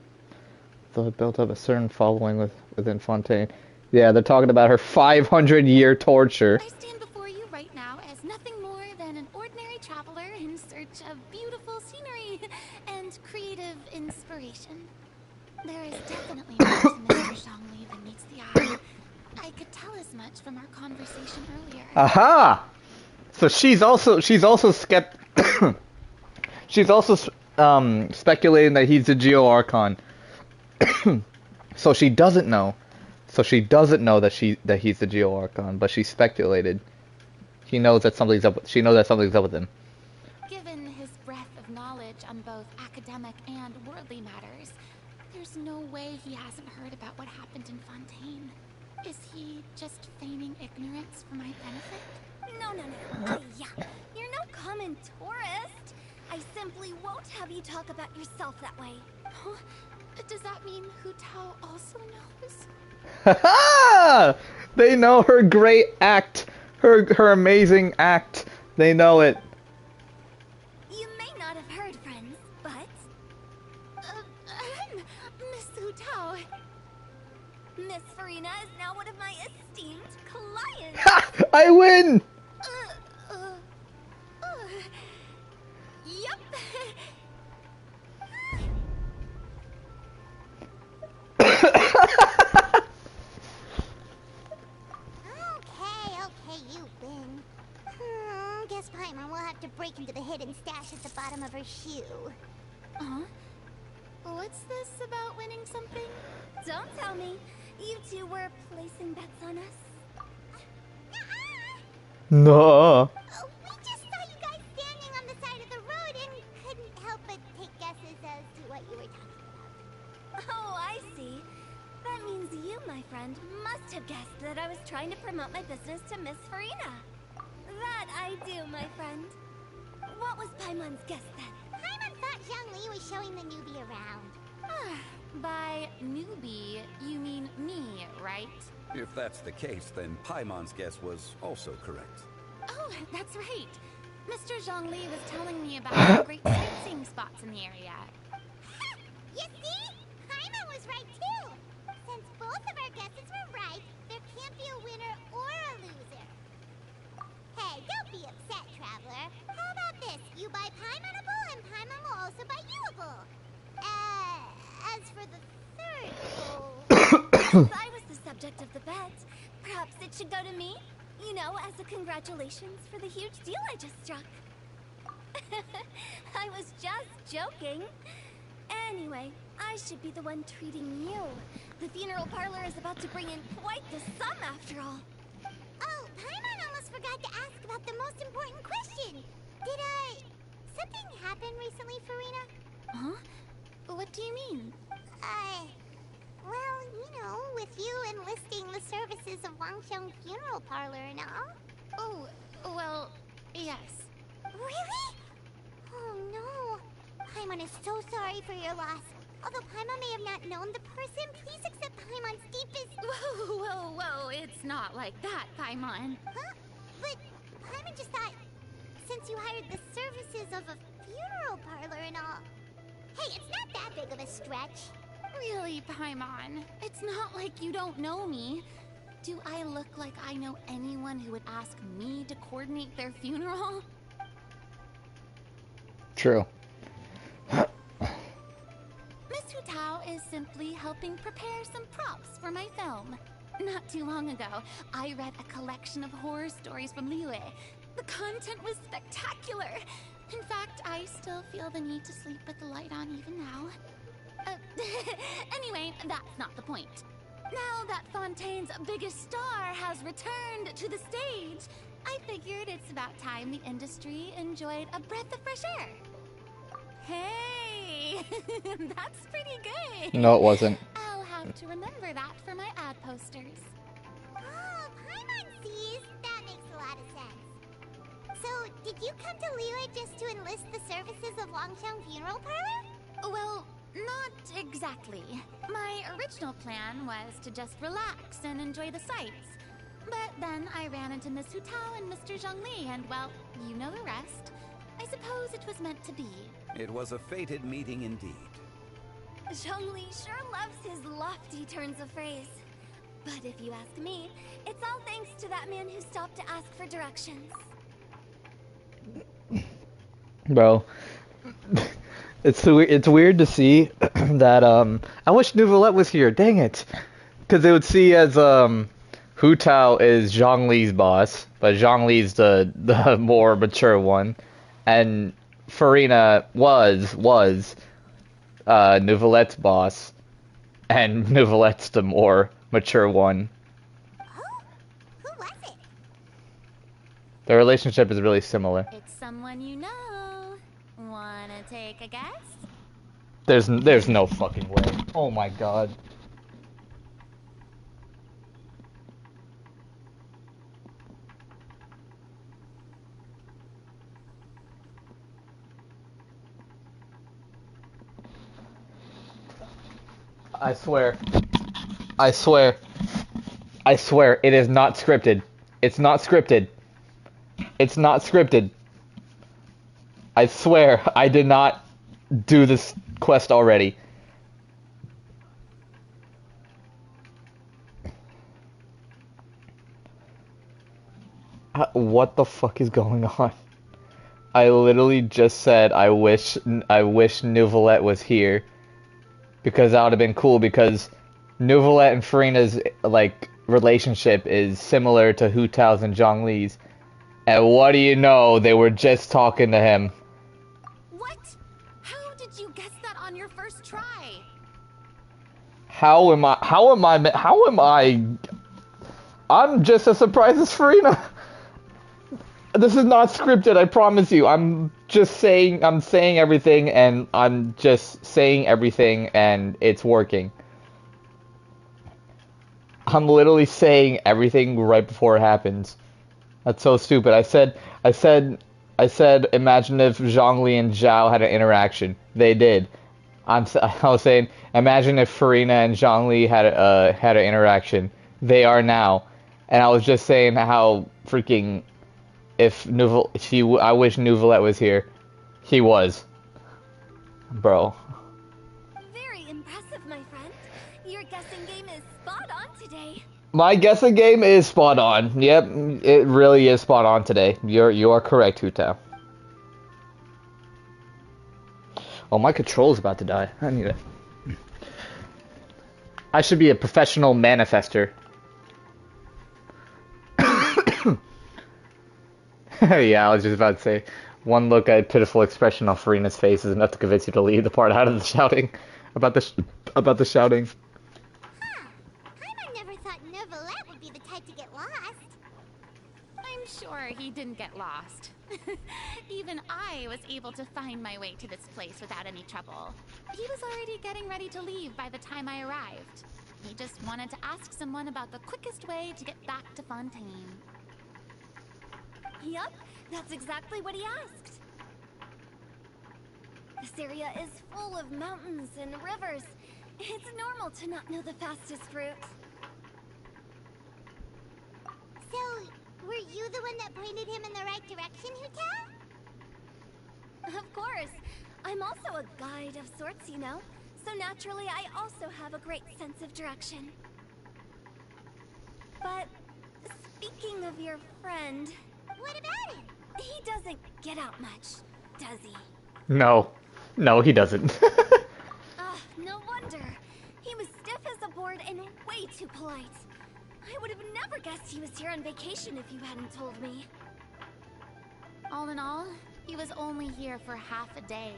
Though it built up a certain following within Fontaine. Yeah, they're talking about her 500-year torture. I stand before you right now as nothing more than an ordinary traveler in search of beautiful scenery and creative inspiration. There is definitely more to Mr. Zhongli than meets the eye. I could tell as much from our conversation earlier. Aha! So she's also she's also speculating that he's a Geo Archon. So she doesn't know. So she doesn't know that he's the Geo Archon, but she speculated. She knows that something's up. She knows that something's up with him. Given his breadth of knowledge on both academic and worldly matters, there's no way he hasn't heard about what happened in Fontaine. Is he just feigning ignorance for my benefit? No. Yeah, you're no common tourist. I simply won't have you talk about yourself that way. Huh? Does that mean Hu Tao also knows? Ha! They know her great act, her amazing act. They know it. You may not have heard, friends, but Miss Hu Tao. Miss Farina is now one of my esteemed clients. Ha! I win. Yep. Okay, you win. Guess Paimon will have to break into the hidden stash at the bottom of her shoe. Huh? What's this about winning something? Don't tell me. You two were placing bets on us. No. We just saw you guys standing on the side of the road and couldn't help but take guesses as to what you were talking about. Oh, I see. That means you, my friend, must have guessed that I was trying to promote my business to Miss Farina. That I do, my friend. What was Paimon's guess then? Paimon thought Zhongli was showing the newbie around. By newbie, you mean me, right? If that's the case, then Paimon's guess was also correct. Oh, that's right. Mr. Zhongli was telling me about some great sightseeing spots in the area. You see? Paimon was right too. Since both of our guesses were right, there can't be a winner or a loser. Hey, don't be upset, traveler. How about this? You buy Paimonable and Paimon will also buy youable. As for the third goal, since I was the subject of the bet, perhaps it should go to me? You know, as a congratulations for the huge deal I just struck. I was just joking. Anyway, I should be the one treating you. The funeral parlor is about to bring in quite the sum after all. Oh, Paimon almost forgot to ask about the most important question. Did something happen recently, Farina? Huh? What do you mean? Well, you know, with you enlisting the services of Wangxiang Funeral Parlor and all. Oh, well, yes. Really? Oh no. Paimon is so sorry for your loss. Although Paimon may have not known the person, please accept Paimon's deepest... Whoa, it's not like that, Paimon. Huh? But Paimon just thought, since you hired the services of a funeral parlor and all... Hey, it's not that big of a stretch. Really, Paimon? It's not like you don't know me. Do I look like I know anyone who would ask me to coordinate their funeral? True. Miss Hu Tao is simply helping prepare some props for my film. Not too long ago, I read a collection of horror stories from Liyue. The content was spectacular. In fact, I still feel the need to sleep with the light on even now. Anyway, that's not the point. Now that Fontaine's biggest star has returned to the stage, I figured it's about time the industry enjoyed a breath of fresh air. Hey, that's pretty good. No, it wasn't. I'll have to remember that for my ad posters. Oh, Paimon sees. That makes a lot of sense. So, did you come to Liyue just to enlist the services of Longsheng Funeral Parlor? Well, not exactly. My original plan was to just relax and enjoy the sights. But then I ran into Miss Hu Tao and Mr. Zhongli, and well, you know the rest. I suppose it was meant to be. It was a fated meeting indeed. Zhongli sure loves his lofty turns of phrase. But if you ask me, it's all thanks to that man who stopped to ask for directions. Bro, it's weird to see that I wish Nouvellette was here. Dang it, because it would see as Hu Tao is Zhongli's boss, but Zhongli's the more mature one, and Farina was Nouvellette's boss, and Nouvellette's the more mature one. Oh, who was it? Their relationship is really similar. It's someone you know. Wanna take a guess? There's no fucking way. Oh my god. I swear, it is not scripted. It's not scripted. It's not scripted. I swear, I did not do this quest already. What the fuck is going on? I literally just said I wish Nouvellette was here. Because that would have been cool, because Nouvellette and Farina's, like, relationship is similar to Hu Tao's and Zhongli's. And what do you know, they were just talking to him. What? How did you guess that on your first try? How am I... I'm just as surprised as Farina. This is not scripted, I promise you. I'm saying everything, and I'm just saying everything, and it's working. I'm literally saying everything right before it happens. That's so stupid. I said, imagine if Zhongli and Zhao had an interaction. They did. I was saying, imagine if Farina and Zhongli had an interaction. They are now. And I was just saying how freaking... I wish Nouvellette was here. He was. Bro. Very impressive, my friend. Your guessing game is spot on today. My guessing game is spot on. Yep, it really is spot on today. You are correct, Hu Tao. Oh, my control's about to die. I need it. I should be a professional manifester. Yeah, I was just about to say, one look at pitiful expression on Farina's face is enough to convince you to leave the part out of the shouting. About the shouting. Huh. Paimon never thought Nouvellette would be the type to get lost. I'm sure he didn't get lost. Even I was able to find my way to this place without any trouble. He was already getting ready to leave by the time I arrived. He just wanted to ask someone about the quickest way to get back to Fontaine. Yup, that's exactly what he asked. This area is full of mountains and rivers. It's normal to not know the fastest route. So, were you the one that pointed him in the right direction, Hu Tao? Of course. I'm also a guide of sorts, you know. So naturally, I also have a great sense of direction. But, speaking of your friend... What about him? He doesn't get out much, does he? No, he doesn't. No wonder. He was stiff as a board and way too polite. I would have never guessed he was here on vacation if you hadn't told me. All in all, he was only here for half a day.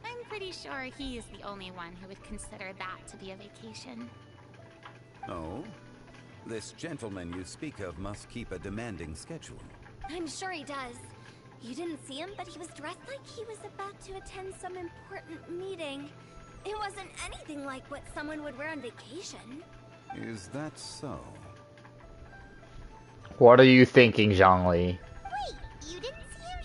I'm pretty sure he is the only one who would consider that to be a vacation. Oh? This gentleman you speak of must keep a demanding schedule. I'm sure he does. You didn't see him, but he was dressed like he was about to attend some important meeting. It wasn't anything like what someone would wear on vacation. Is that so? What are you thinking, Zhongli? Wait, you didn't see him,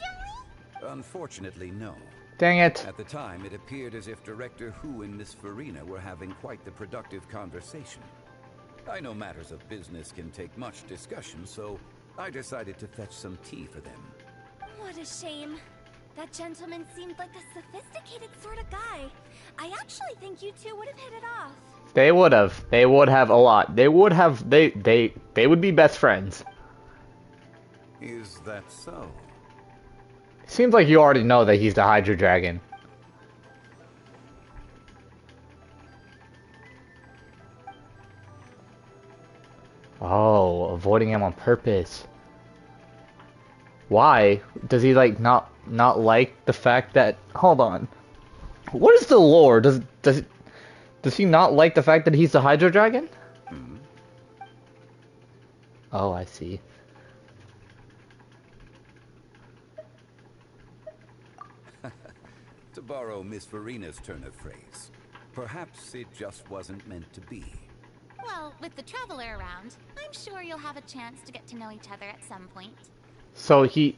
Zhongli? Unfortunately, no. Dang it. At the time, it appeared as if Director Hu and Miss Farina were having quite the productive conversation. I know matters of business can take much discussion, so I decided to fetch some tea for them. What a shame. That gentleman seemed like a sophisticated sort of guy. I actually think you two would have hit it off. They would have. They would have a lot. They would have. They would be best friends. Is that so? Seems like you already know that he's the Hydra Dragon. Oh, avoiding him on purpose. Why? Does he like not like the fact that hold on. What is the lore? Does he not like the fact that he's the Hydra Dragon? Hmm? Oh, I see. To borrow Miss Farina's turn of phrase, perhaps it just wasn't meant to be. Well, with the Traveler around, I'm sure you'll have a chance to get to know each other at some point. So he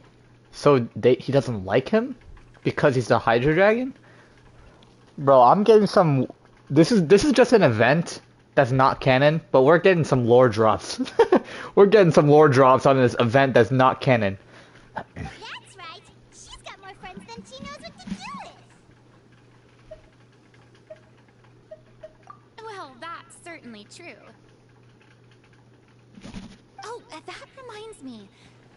doesn't like him because he's the Hydra Dragon? Bro, I'm getting some. This is just an event that's not canon, but we're getting some lore drops. We're getting some lore drops on this event that's not canon. That's right. She's got more friends than she knows what to do with. Well, that's certainly true. Oh, that reminds me.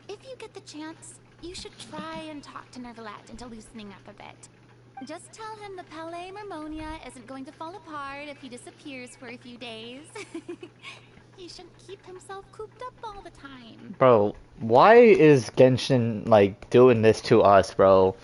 If you get the chance, you should try and talk to Nervalette into loosening up a bit. Just tell him the Palais Mermonia isn't going to fall apart if he disappears for a few days. He shouldn't keep himself cooped up all the time. Bro, why is Genshin like doing this to us, bro?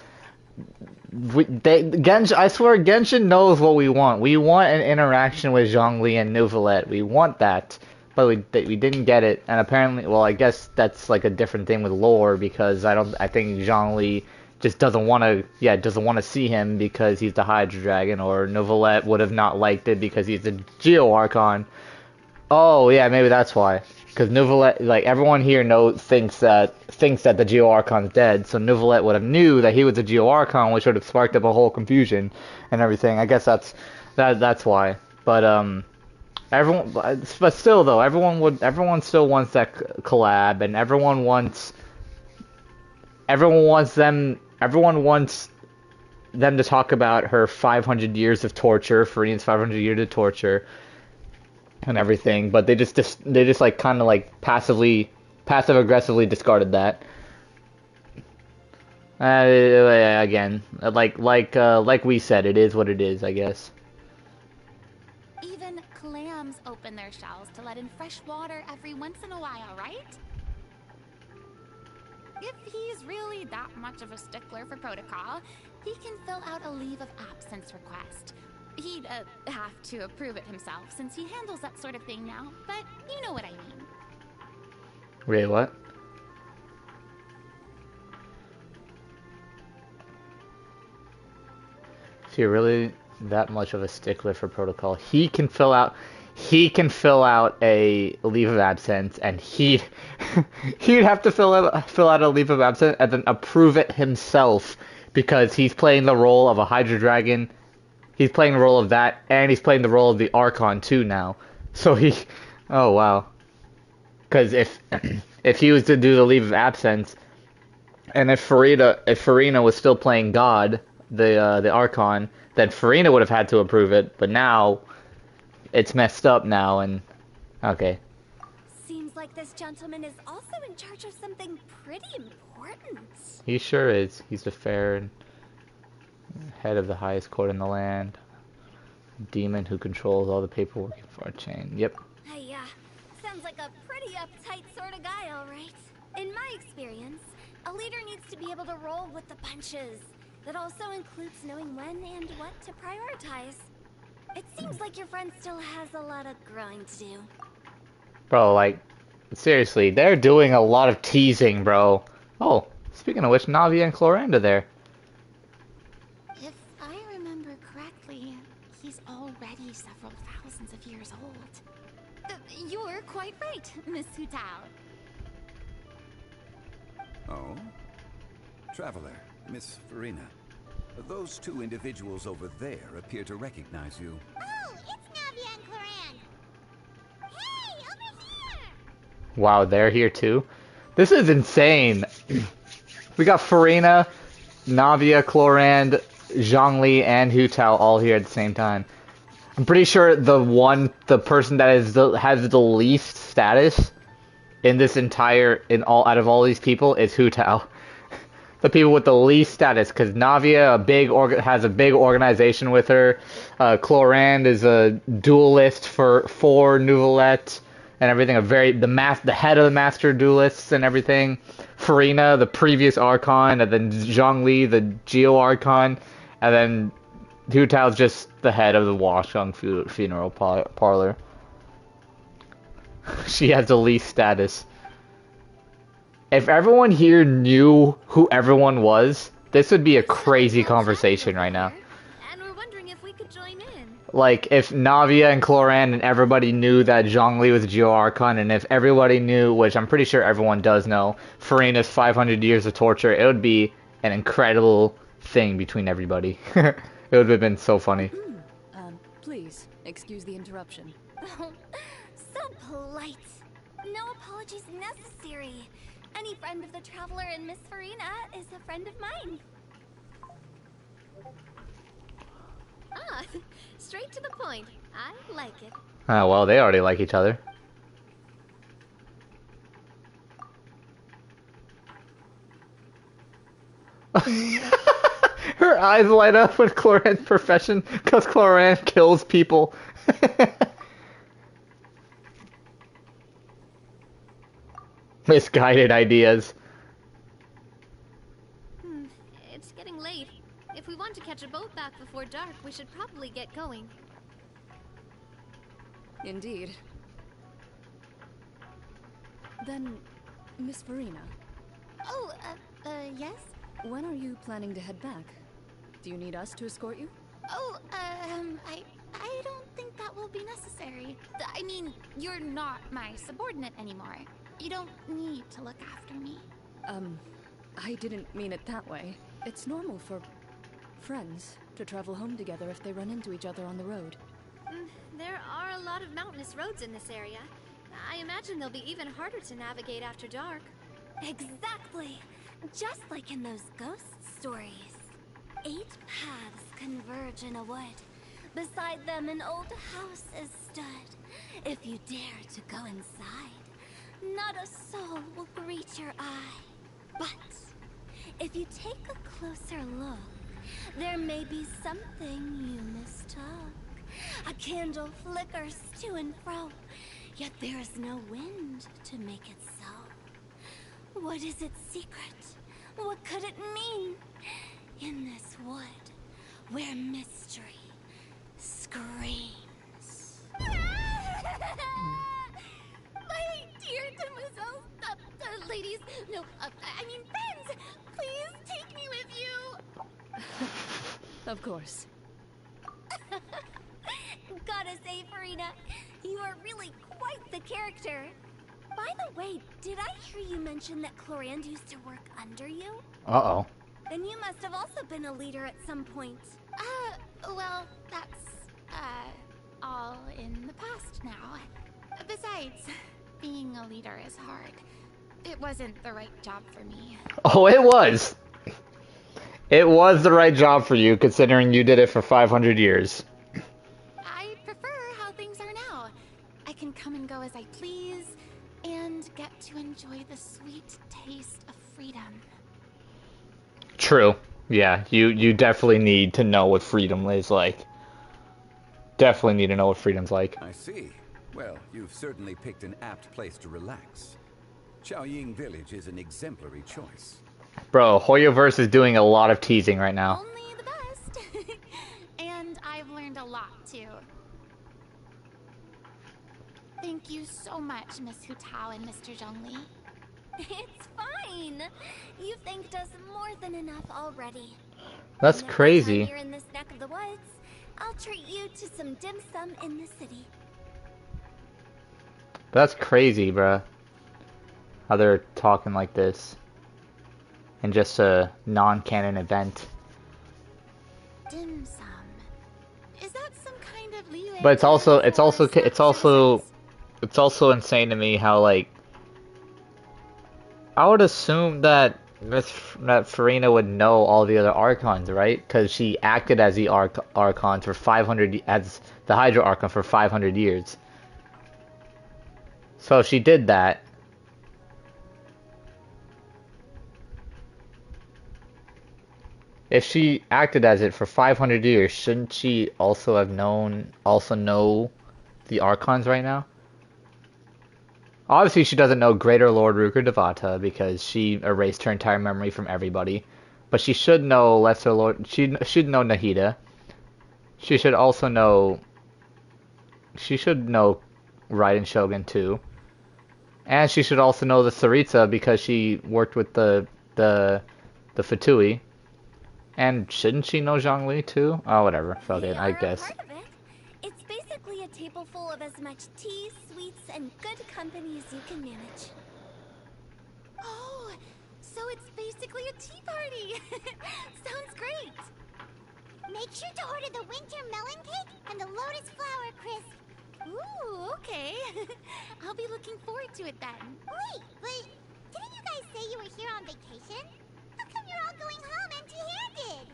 Genshin, I swear Genshin knows what we want. We want an interaction with Zhongli and Neuvillette. We want that. But we didn't get it, and apparently, well, I guess that's like a different thing with lore because I think Zhongli just doesn't want to see him because he's the Hydra Dragon, or Neuvillette would have not liked it because he's the Geo Archon. Oh yeah, maybe that's why. Because Neuvillette, like everyone here thinks that the Geo Archon's dead, so Neuvillette would have knew that he was a Geo Archon, which would have sparked up a whole confusion and everything. I guess that's why. But but still though, everyone still wants that collab, and everyone wants them to talk about her 500 years of torture, Farina's 500 years of torture, and everything. But they just like kind of like passive aggressively discarded that. Again, like we said, it is what it is, I guess. Even clams open their shells to let in fresh water every once in a while, right? If he's really that much of a stickler for protocol, he can fill out a leave of absence request. He'd have to approve it himself since he handles that sort of thing now, but you know what I mean. Wait, what? If you're really that much of a stickler for protocol, he can fill out a leave of absence, and he'd have to fill out a leave of absence and then approve it himself because he's playing the role of a Hydra Dragon. He's playing the role of that, and he's playing the role of the Archon too now. So oh wow. Because if he was to do the leave of absence, and if Farina was still playing God, the Archon, then Farina would have had to approve it. But now it's messed up now, and okay. Seems like this gentleman is also in charge of something pretty important. He sure is. He's the fair and head of the highest court in the land. Demon who controls all the paperwork for our chain. Yep. Hey, sounds like a pretty uptight sort of guy, all right. In my experience, a leader needs to be able to roll with the punches. That also includes knowing when and what to prioritize. It seems like your friend still has a lot of growing to do. Bro, like, seriously, they're doing a lot of teasing, bro. Oh, speaking of which, Navi and Clorinde are there. If I remember correctly, he's already several thousands of years old. You're quite right, Miss Hu Tao. Oh? Traveler, Miss Farina. Those two individuals over there appear to recognize you. Oh, it's Navia and Clorinde. Hey, over here! Wow, they're here too? This is insane. We got Farina, Navia, Clorinde, Zhongli, and Hu Tao all here at the same time. I'm pretty sure the person that has the least status in this out of all these people is Hu Tao. The people with the least status, because Navia has a big organization with her. Clorinde is a duelist for Nouvellette and everything. The head of the master duelists and everything. Farina, the previous Archon, and then Zhongli, the Geo Archon, and then Hu Tao's just the head of the Washung funeral parlor. She has the least status. If everyone here knew who everyone was, this would be a crazy conversation right now. And we're wondering if we could join in. Like, if Navia and Clorinde and everybody knew that Zhongli was Geo Archon, and if everybody knew, which I'm pretty sure everyone does know, Farina's 500 years of torture, it would be an incredible thing between everybody. It would have been so funny. Please, excuse the interruption. Oh, so polite. No apologies necessary. Any friend of the Traveler and Miss Farina is a friend of mine. Ah, straight to the point. I like it. Oh, well, they already like each other. Her eyes light up with Clorinde's profession, because Clorinde kills people. Misguided ideas. It's getting late. If we want to catch a boat back before dark, we should probably get going. Indeed. Then, Miss Farina. Oh, yes? When are you planning to head back? Do you need us to escort you? Oh, I don't think that will be necessary. I mean, you're not my subordinate anymore. You don't need to look after me. I didn't mean it that way. It's normal for friends to travel home together if they run into each other on the road. There are a lot of mountainous roads in this area. I imagine they'll be even harder to navigate after dark. Exactly! Just like in those ghost stories. 8 paths converge in a wood. Beside them an old house is stood. If you dare to go inside, not a soul will greet your eye. But if you take a closer look, there may be something you mistook. A candle flickers to and fro, yet there is no wind to make it so. What is its secret? What could it mean? In this wood, where mystery screams. My dear demoiselles, ladies, no, I mean friends, please take me with you. Of course. Gotta say, Farina, you are really quite the character. By the way, did I hear you mention that Clorinde used to work under you? Uh-oh. Then you must have also been a leader at some point. Well, that's, all in the past now. Besides, being a leader is hard. It wasn't the right job for me. Oh, it was. It was the right job for you, considering you did it for 500 years. I prefer how things are now. I can come and go as I please, and get to enjoy the sweet taste of freedom. True. Yeah, you definitely need to know what freedom is like. Definitely need to know what freedom's like. I see. Well, you've certainly picked an apt place to relax. Chaoying Village is an exemplary choice. Bro, Hoyoverse is doing a lot of teasing right now. Only the best. And I've learned a lot, too. Thank you so much, Miss Hu Tao and Mr. Zhongli. It's fine. You've thanked us more than enough already. That's Next time crazy. you're in this neck of the woods, I'll treat you to some dim sum in the city. That's crazy, bruh. How they're talking like this. In just a non-canon event. Dim sum. Is that some kind of Liyue But it's also term it's also insane to me how, like, I would assume that that Farina would know all the other Archons, right? Because she acted as the Archon for 500 as the Hydra Archon for 500 years. So if she did that, if she acted as it for 500 years, shouldn't she also know the Archons right now? Obviously, she doesn't know Greater Lord Ruker Devata because she erased her entire memory from everybody. But she should know Lesser Lord. She should know Nahida. She should also know. She should know Raiden Shogun too. And she should also know the Saritsa because she worked with the Fatui. And shouldn't she know Zhongli too? Oh, whatever. Fuck it, I guess. Part of it. It's basically a table full of as much tea, sweets, and good company as you can manage. Oh, so it's basically a tea party. Sounds great. Make sure to order the winter melon cake and the lotus flower crisp. Ooh, okay. I'll be looking forward to it then. Wait, but didn't you guys say you were here on vacation? How come you're all going home empty-handed?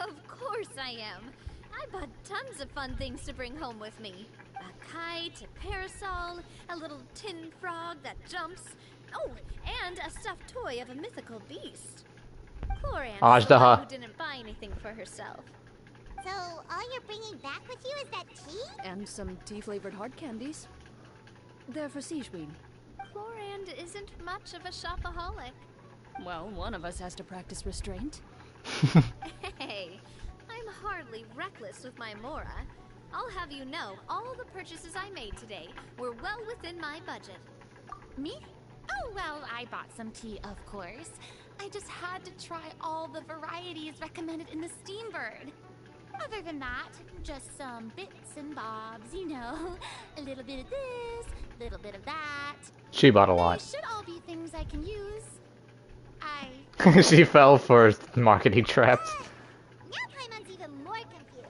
Of course I am. I bought tons of fun things to bring home with me. A kite, a parasol, a little tin frog that jumps. Oh, and a stuffed toy of a mythical beast. Cloran's the one who didn't buy anything for herself. So, all you're bringing back with you is that tea? And some tea-flavored hard candies. They're for Siegeween. Clorand isn't much of a shopaholic. Well, one of us has to practice restraint. Hey, I'm hardly reckless with my Mora. I'll have you know, all the purchases I made today were well within my budget. Me? Oh, well, I bought some tea, of course. I just had to try all the varieties recommended in the Steambird. Other than that, just some bits and bobs, you know. A little bit of this, a little bit of that. She bought a lot. They should all be things I can use. She fell for marketing traps. Now Paimon's even more confused.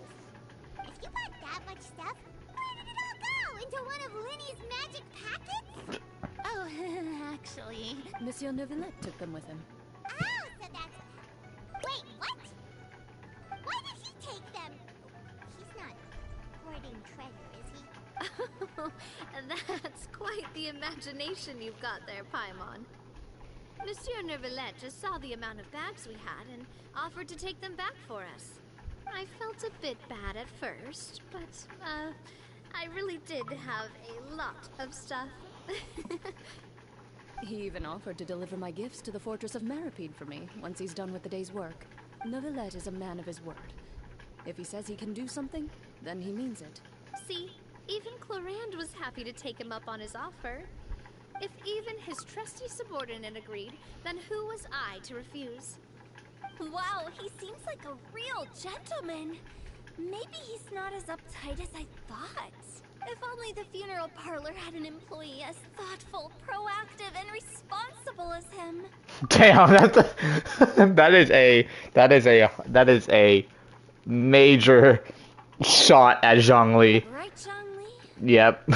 If you bought that much stuff, where did it all go? Into one of Linny's magic packets? Oh, actually... Monsieur Neuvillette took them with him. Oh, so that's... Wait, what? Why did he take them? He's not hoarding treasure, is he? That's quite the imagination you've got there, Paimon. Monsieur Neuvillette just saw the amount of bags we had and offered to take them back for us. I felt a bit bad at first, but, I really did have a lot of stuff. He even offered to deliver my gifts to the Fortress of Maripede for me, once he's done with the day's work. Neuvillette is a man of his word. If he says he can do something, then he means it. See, even Clorand was happy to take him up on his offer. If even his trusty subordinate agreed, then who was I to refuse? Wow, he seems like a real gentleman. Maybe he's not as uptight as I thought. If only the funeral parlor had an employee as thoughtful, proactive, and responsible as him. Damn, that is a major shot at Zhongli. Right, Zhongli? Yep.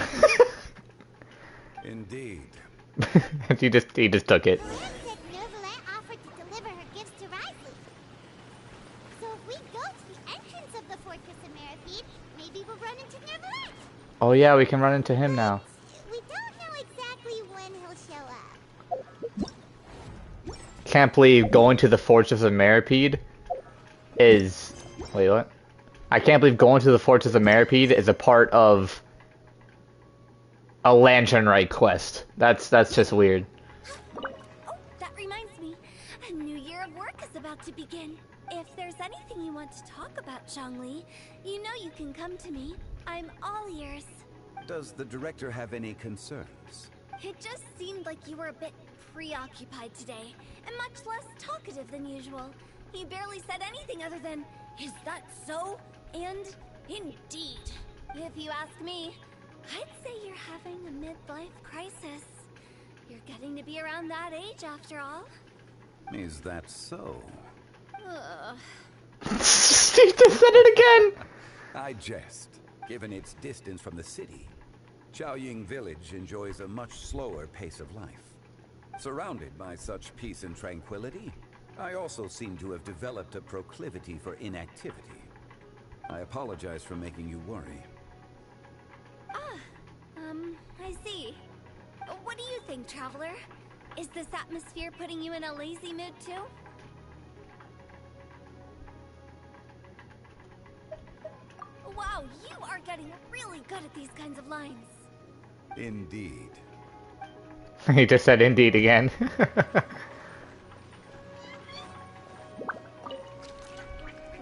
Indeed. he just took it. Neuvillette offered to deliver her gifts to Risley. So if we go to the entrance of the Fortress of Maripede, maybe we'll run into Neuvillette. Oh yeah, we can run into him now. We don't know exactly when he'll show up. Can't believe going to the Fortress of Maripede is... Wait, what? I can't believe going to the Fortress of Maripede is a part of a Lantern Rite quest. That's just weird. Oh, that reminds me. New Year, about to begin. If there's anything you want to talk about, Zhongli, you know you can come to me. I'm all ears. Does the director have any concerns? It just seemed like you were a bit preoccupied today, and much less talkative than usual. He barely said anything other than, "Is that so?" and "Indeed." If you ask me, I'd say you're having a midlife crisis. You're getting to be around that age after all. Is that so? Ugh. Steve just said it again! I jest. Given its distance from the city, Chaoying Village enjoys a much slower pace of life. Surrounded by such peace and tranquility, I also seem to have developed a proclivity for inactivity. I apologize for making you worry. I see. What do you think, Traveler? Is this atmosphere putting you in a lazy mood too? Wow, you are getting really good at these kinds of lines. Indeed. He just said indeed again.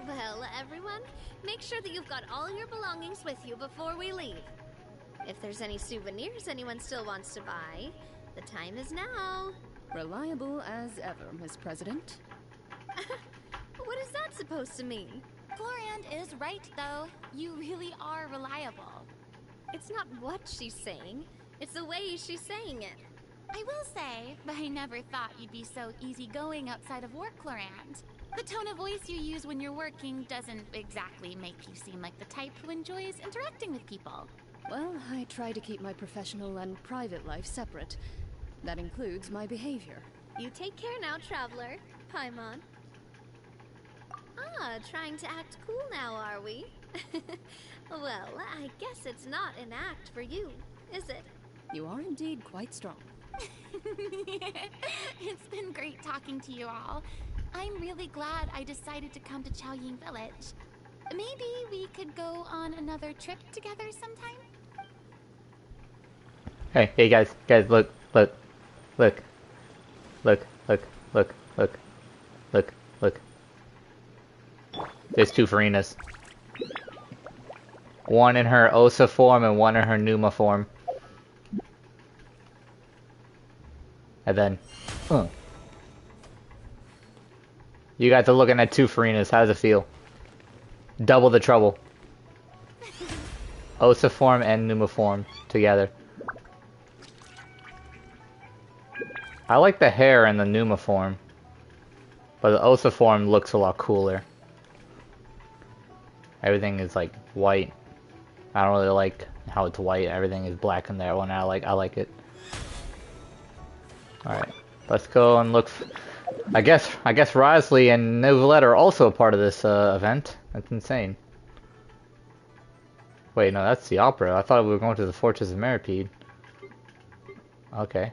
Well, everyone, make sure that you've got all your belongings with you before we leave. If there's any souvenirs anyone still wants to buy, the time is now. Reliable as ever, Miss President. What is that supposed to mean? Gloriand is right, though. You really are reliable. It's not what she's saying, it's the way she's saying it. I will say, but I never thought you'd be so easygoing outside of work, Gloriand. The tone of voice you use when you're working doesn't exactly make you seem like the type who enjoys interacting with people. Well, I try to keep my professional and private life separate. That includes my behavior. You take care now, Traveler. Paimon. Ah, trying to act cool now, are we? Well, I guess it's not an act for you, is it? You are indeed quite strong. It's been great talking to you all. I'm really glad I decided to come to Chaoying Village. Maybe we could go on another trip together sometime? Hey guys, look. There's two Farinas. One in her Osa form and one in her Numa form. And then, you guys are looking at two Farinas. How does it feel? Double the trouble. Osa form and Numa form together. I like the hair in the Numa form, but the Osa form looks a lot cooler. Everything is like white. I don't really like how it's white. Everything is black in that one. I like it. Alright, let's go and look. I guess Risley and Novelette are also a part of this event. That's insane. Wait, no, that's the opera. I thought we were going to the Fortress of Meripede. Okay.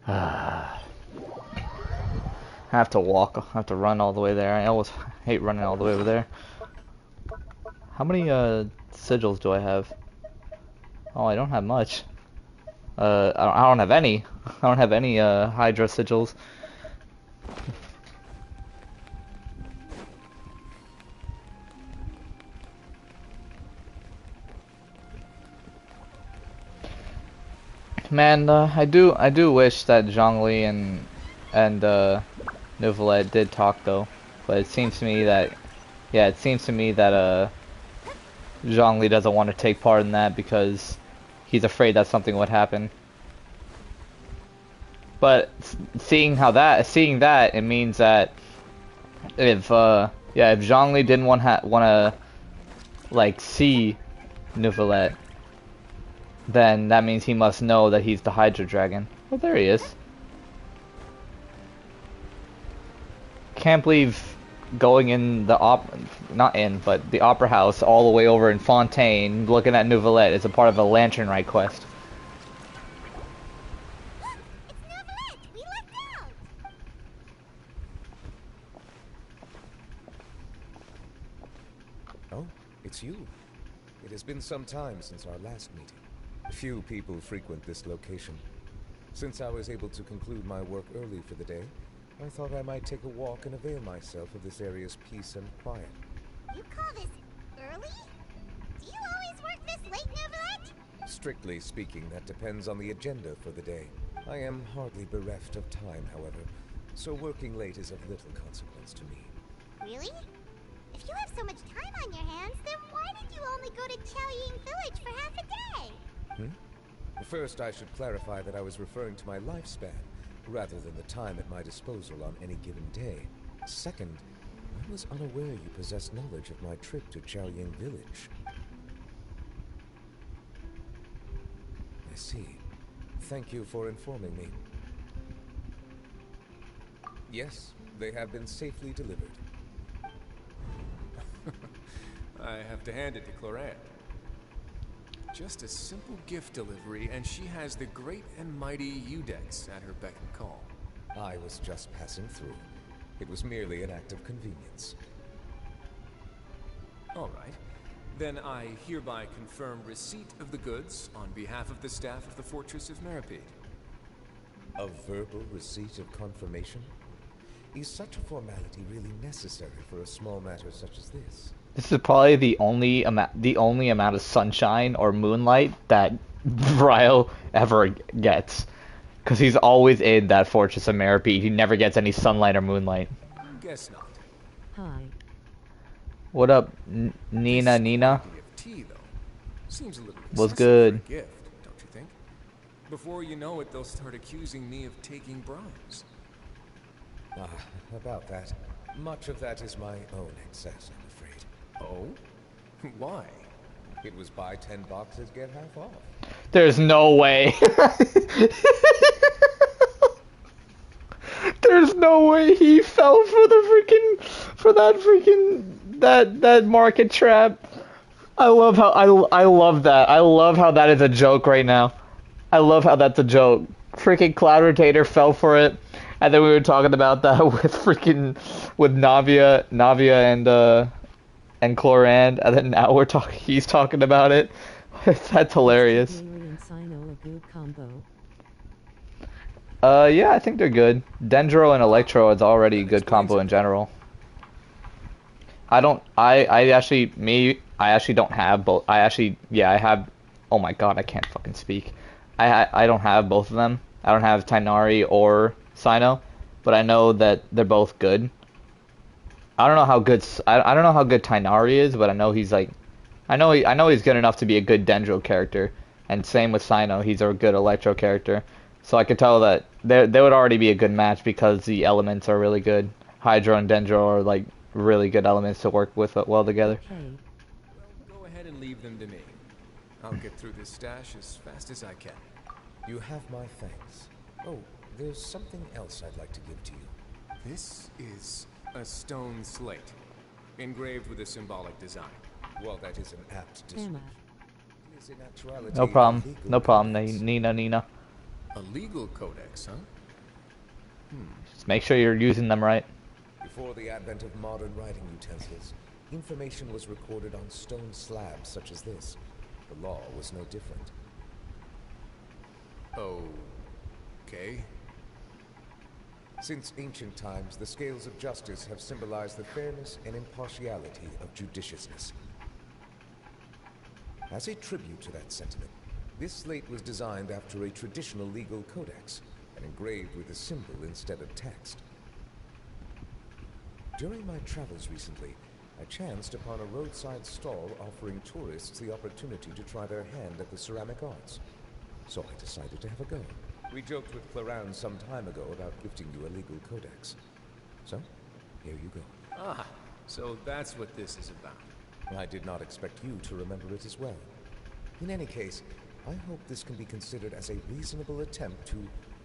I have to walk. I have to run all the way there. I always hate running all the way over there. How many sigils do I have? Oh, I don't have much. I don't have any. I don't have any Hydra sigils. Man, I do wish that Zhongli and Novelette did talk though, but it seems to me that Zhongli doesn't want to take part in that because he's afraid that something would happen. But seeing that, it means that if Zhongli didn't want to like see Novelette, then that means he must know that he's the Hydra Dragon. Oh, there he is. Can't believe going in the the opera house all the way over in Fontaine, looking at Novelette is a part of a Lantern Rite quest. Oh, it's you. It has been some time since our last meeting. Few people frequent this location. Since I was able to conclude my work early for the day, I thought I might take a walk and avail myself of this area's peace and quiet. You call this early? Do you always work this late, Neuvillette? Strictly speaking, that depends on the agenda for the day. I am hardly bereft of time, however, so working late is of little consequence to me. Really? If you have so much time on your hands, then why did you only go to Chaoying Village for half a day? First, I should clarify that I was referring to my lifespan, rather than the time at my disposal on any given day. Second, I was unaware you possessed knowledge of my trip to Chaoying Village. I see. Thank you for informing me. Yes, they have been safely delivered. I have to hand it to Clorant. Just a simple gift delivery, and she has the great and mighty Udex at her beck and call. I was just passing through. It was merely an act of convenience. All right. Then I hereby confirm receipt of the goods on behalf of the staff of the Fortress of Meripede. A verbal receipt of confirmation? Is such a formality really necessary for a small matter such as this? This is probably the only amount of sunshine or moonlight that Ryle ever gets, because he's always in that Fortress of Meripede. He never gets any sunlight or moonlight. Guess not. Hi. What up, Nina? Tea, though. Seems a little What's excessive good? for a gift, don't you think? Before you know it, they'll start accusing me of taking bribes. About that. Much of that is my own excess, I'm afraid. Oh? Why? It was buy 10 boxes, get half off. There's no way. There's no way he fell for that market trap. I love how I love that. I love how that is a joke right now. I love how that's a joke. Freaking Cloud Rotator fell for it, and then we were talking about that with Navia and Clorand, and then now he's talking about it. That's hilarious. Yeah, I think they're good. Dendro and Electro is already a good combo in general. I actually don't have both. I have, oh my god, I can't fucking speak. I don't have both of them. I don't have Tighnari or Cyno, but I know that they're both good. I don't know how good Tighnari is, but I know he's like, I know he's good enough to be a good Dendro character, and same with Cyno, he's a good Electro character. So I could tell that they would already be a good match because the elements are really good. Hydro and Dendro are like really good elements to work with well together. Well, go ahead and leave them to me. I'll get through this stash as fast as I can. You have my thanks. Oh, there's something else I'd like to give to you. This is a stone slate, engraved with a symbolic design. Well, that is an apt description. No problem. No problem, Nina. A legal codex, huh? Just make sure you're using them right. Before the advent of modern writing utensils, information was recorded on stone slabs such as this. The law was no different. Okay. Since ancient times, the scales of justice have symbolized the fairness and impartiality of judiciousness. As a tribute to that sentiment, this slate was designed after a traditional legal codex and engraved with a symbol instead of text. During my travels recently, I chanced upon a roadside stall offering tourists the opportunity to try their hand at the ceramic arts. So I decided to have a go. We joked with Clorand some time ago about gifting you a legal codex. So, here you go. Ah, so that's what this is about. I did not expect you to remember it as well. In any case, I hope this can be considered as a reasonable attempt to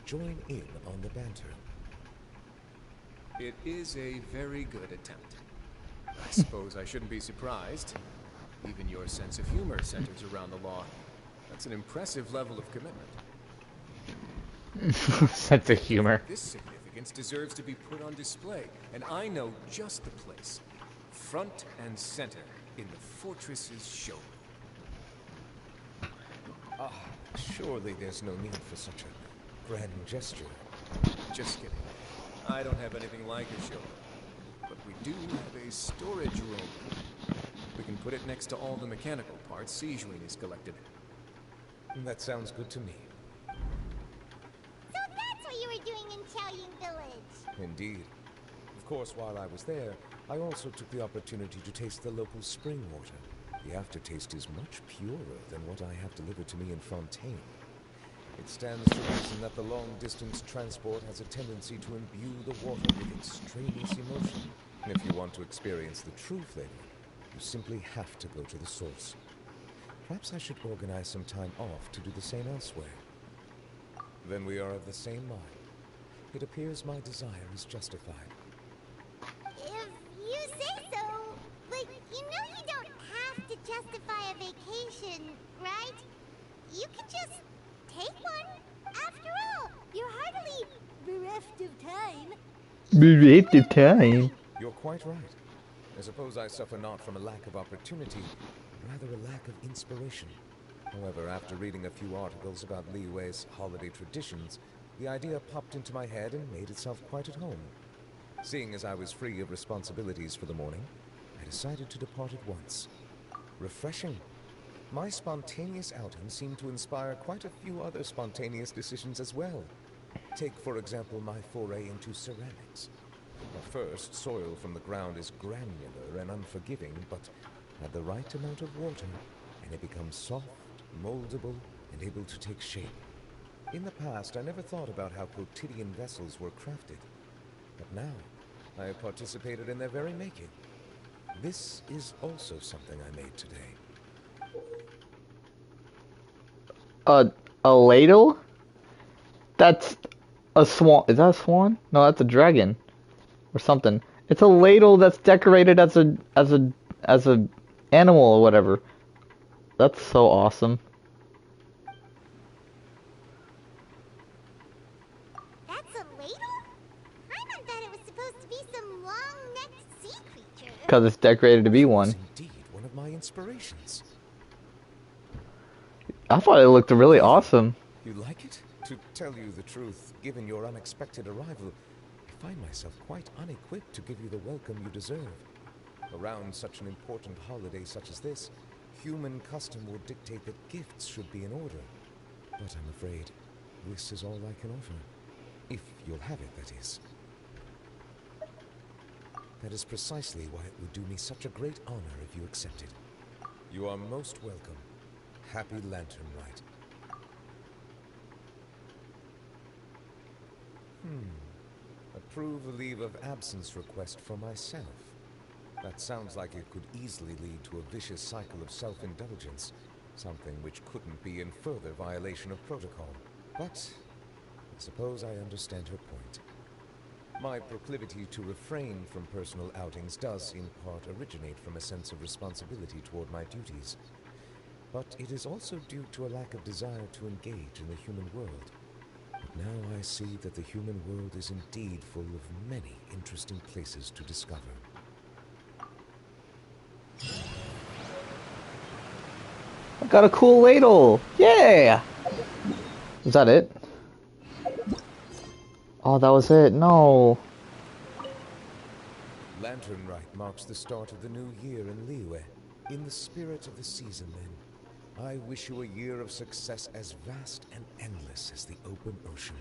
join in on the banter. It is a very good attempt. I suppose I shouldn't be surprised. Even your sense of humor centers around the law. That's an impressive level of commitment. Sense of humor. This significance deserves to be put on display, and I know just the place. Front and center in the fortress's showroom. Surely there's no need for such a grand gesture. Just kidding. I don't have anything like a show, but we do have a storage room. We can put it next to all the mechanical parts Sijuin has collected. That sounds good to me. So that's what you were doing in Qiaoying Village. Indeed. Of course, while I was there, I also took the opportunity to taste the local spring water. The aftertaste is much purer than what I have delivered to me in Fontaine. It stands to reason that the long-distance transport has a tendency to imbue the water with extraneous emotion. And if you want to experience the true flavor, you simply have to go to the source. Perhaps I should organize some time off to do the same elsewhere. Then we are of the same mind. It appears my desire is justified. If you say so, but you know you don't have to justify a vacation, right? You could just take one. After all, you're hardly bereft of time. Bereft of time. You're quite right. I suppose I suffer not from a lack of opportunity, rather a lack of inspiration. However, after reading a few articles about Liyue's holiday traditions, the idea popped into my head and made itself quite at home. Seeing as I was free of responsibilities for the morning, I decided to depart at once. Refreshing. My spontaneous outing seemed to inspire quite a few other spontaneous decisions as well. Take, for example, my foray into ceramics. At first, soil from the ground is granular and unforgiving, but add the right amount of water, and it becomes soft, moldable, and able to take shape. In the past, I never thought about how quotidian vessels were crafted. But now, I have participated in their very making. This is also something I made today. A ladle? That's a swan. Is that a swan? No, that's a dragon. Or something. It's a ladle that's decorated as a animal or whatever. That's so awesome. That's a ladle? I meant that it was supposed to be some long-necked sea creature. Because it's decorated to be one. Indeed, one of my inspirations. I thought it looked really awesome. You like it? To tell you the truth, given your unexpected arrival, I find myself quite unequipped to give you the welcome you deserve. Around such an important holiday such as this, human custom would dictate that gifts should be in order. But I'm afraid this is all I can offer. If you'll have it, that is. That is precisely why it would do me such a great honor if you accepted. You are most welcome. Happy Lantern Rite. Approve a leave of absence request for myself. That sounds like it could easily lead to a vicious cycle of self-indulgence, something which couldn't be in further violation of protocol. But I suppose I understand her point. My proclivity to refrain from personal outings does in part originate from a sense of responsibility toward my duties. But it is also due to a lack of desire to engage in the human world. But now I see that the human world is indeed full of many interesting places to discover. I got a cool ladle! Yeah! Is that it? Oh, that was it. No. Lantern Rite marks the start of the new year in Liyue. In the spirit of the season, then, I wish you a year of success as vast and endless as the open ocean.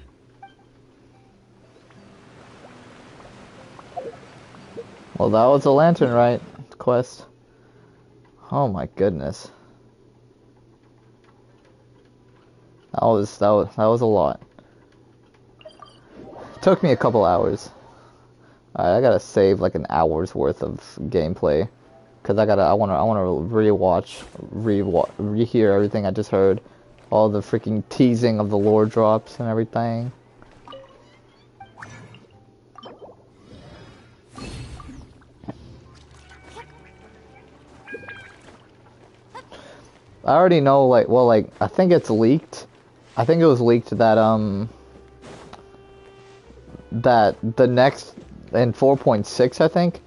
Well, that was a Lantern Rite quest. Oh my goodness. That was a lot. Took me a couple hours. Alright, I gotta save like an hour's worth of gameplay, cause I wanna rehear everything I just heard, all the freaking teasing of the lore drops and everything. I already know, like, well, like, I think it's leaked. I think it was leaked that that the next, in 4.6, I think,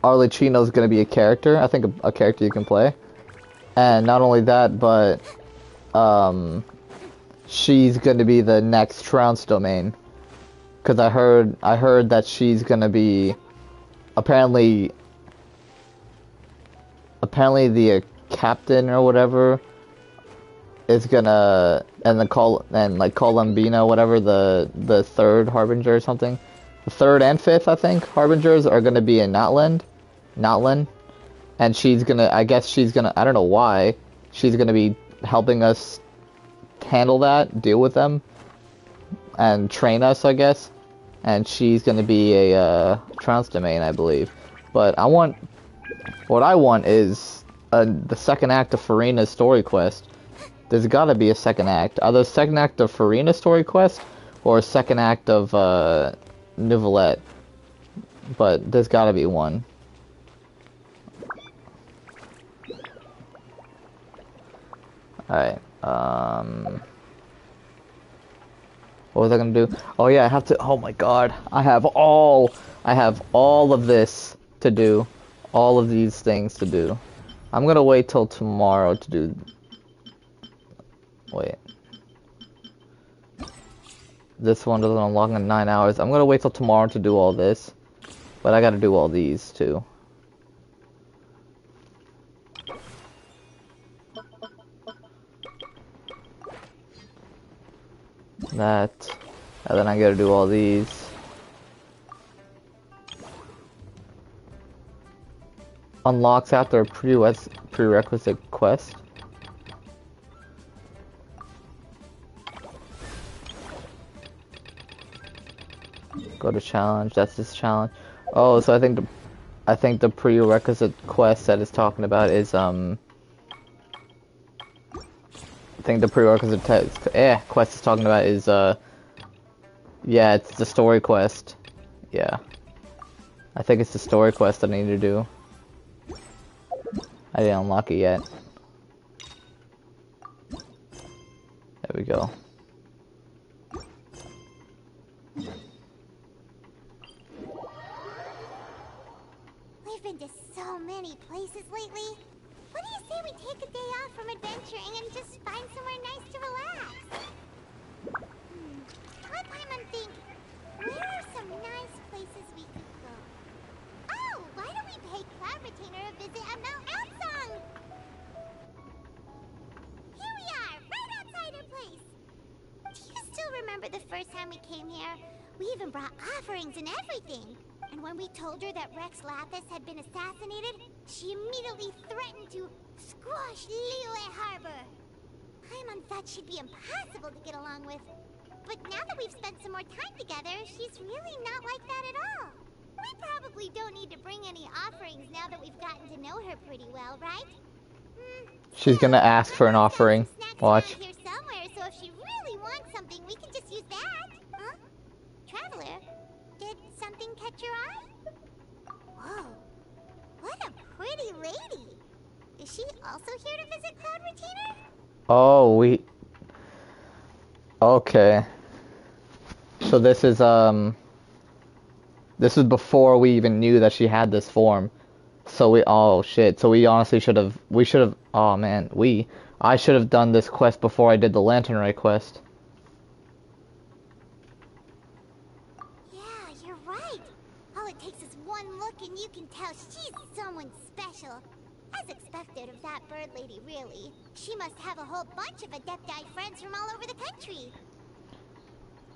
Arlecchino's gonna be a character. I think a character you can play. And not only that, but she's gonna be the next Trounce domain. Because I heard that she's gonna be apparently the captain or whatever is gonna and like Columbina, whatever, the third harbinger or something. The third and fifth, I think, harbingers are gonna be in Notland. And she's gonna, I guess she's gonna, I don't know why, she's gonna be helping us handle that, deal with them, and train us, I guess. And she's gonna be a trans domain, I believe. But what I want is the second act of Farina's story quest. There's gotta be a second act. Either second act of Farina's story quest, or a second act of Nouvellette. But there's gotta be one. Alright, what was I gonna do? Oh yeah, I have to, oh my god, I have all of this to do. All of these things to do. I'm gonna wait till tomorrow to do, wait. This one doesn't unlock in 9 hours. I'm gonna wait till tomorrow to do all this. But I gotta do all these too. That, and then I gotta do all these. Unlocks after a prerequisite quest. Go to challenge. That's this challenge. Oh, so I think the prerequisite quest that it's talking about is I think the prerequisite quest is talking about is yeah, it's the story quest. Yeah. I think it's the story quest that I need to do. I didn't unlock it yet. There we go. We've been to so many places lately. What do you say we take a day off from adventuring and just find somewhere nice to relax? Let Paimon think. Where are some nice places we could go? Oh, why don't we pay Cloud Retainer a visit at Mount Outsong? Here we are, right outside her place. Do you still remember the first time we came here? We even brought offerings and everything. And when we told her that Rex Lapis had been assassinated, she immediately threatened to squash Liyue Harbor. Paimon thought she'd be impossible to get along with. But now that we've spent some more time together, she's really not like that at all. We probably don't need to bring any offerings now that we've gotten to know her pretty well, right? She's gonna ask for an offering. Watch. Here somewhere, so if she really wants something, we can just use that. Huh? Traveler, did something catch your eye? Whoa, what a pretty lady. Is she also here to visit Cloud Retainer? Oh, okay. So this is before we even knew that she had this form. So oh shit. So we honestly oh man, I should have done this quest before I did the Lantern Rite quest. Yeah, you're right. All it takes is one look and you can tell she's someone special. As expected of that bird lady, really. She must have a whole bunch of Adepti friends from all over the country.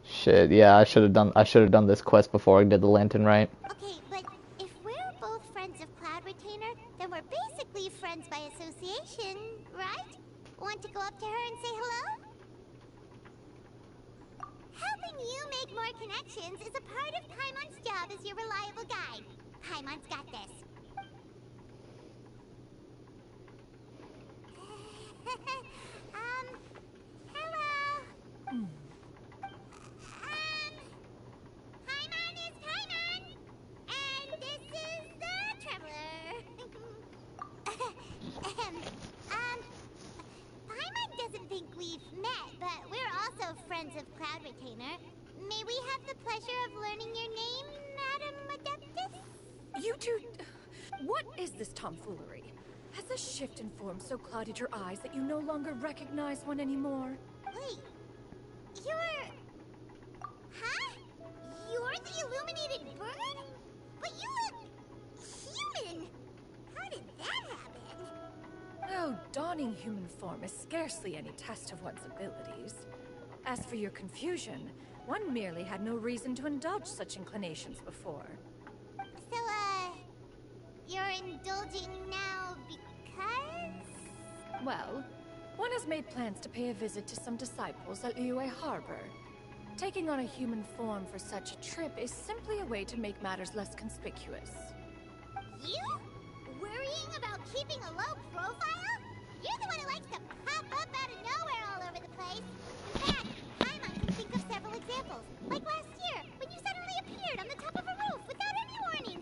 Shit, yeah, I should have done this quest before I did the Lantern Rite. Okay, but if we're both friends of Cloud Retainer, then we're basically friends by association, right? Want to go up to her and say hello? Helping you make more connections is a part of Paimon's job as your reliable guide. Paimon's got this. Hello? Paimon is Paimon! And this is the Traveler. Paimon doesn't think we've met, but we're also friends of Cloud Retainer. May we have the pleasure of learning your name, Madam Adeptus? You two... What is this tomfoolery? Has the shift in form so clouded your eyes that you no longer recognize one anymore? Wait, you're... Huh? Although donning human form is scarcely any test of one's abilities. As for your confusion, one merely had no reason to indulge such inclinations before. So, you're indulging now because? Well, one has made plans to pay a visit to some disciples at Liyue Harbor. Taking on a human form for such a trip is simply a way to make matters less conspicuous. You? Worrying about keeping a low profile? You're the one who likes to pop up out of nowhere all over the place. In fact, Paimon can think of several examples. Like last year, when you suddenly appeared on the top of a roof without any warning.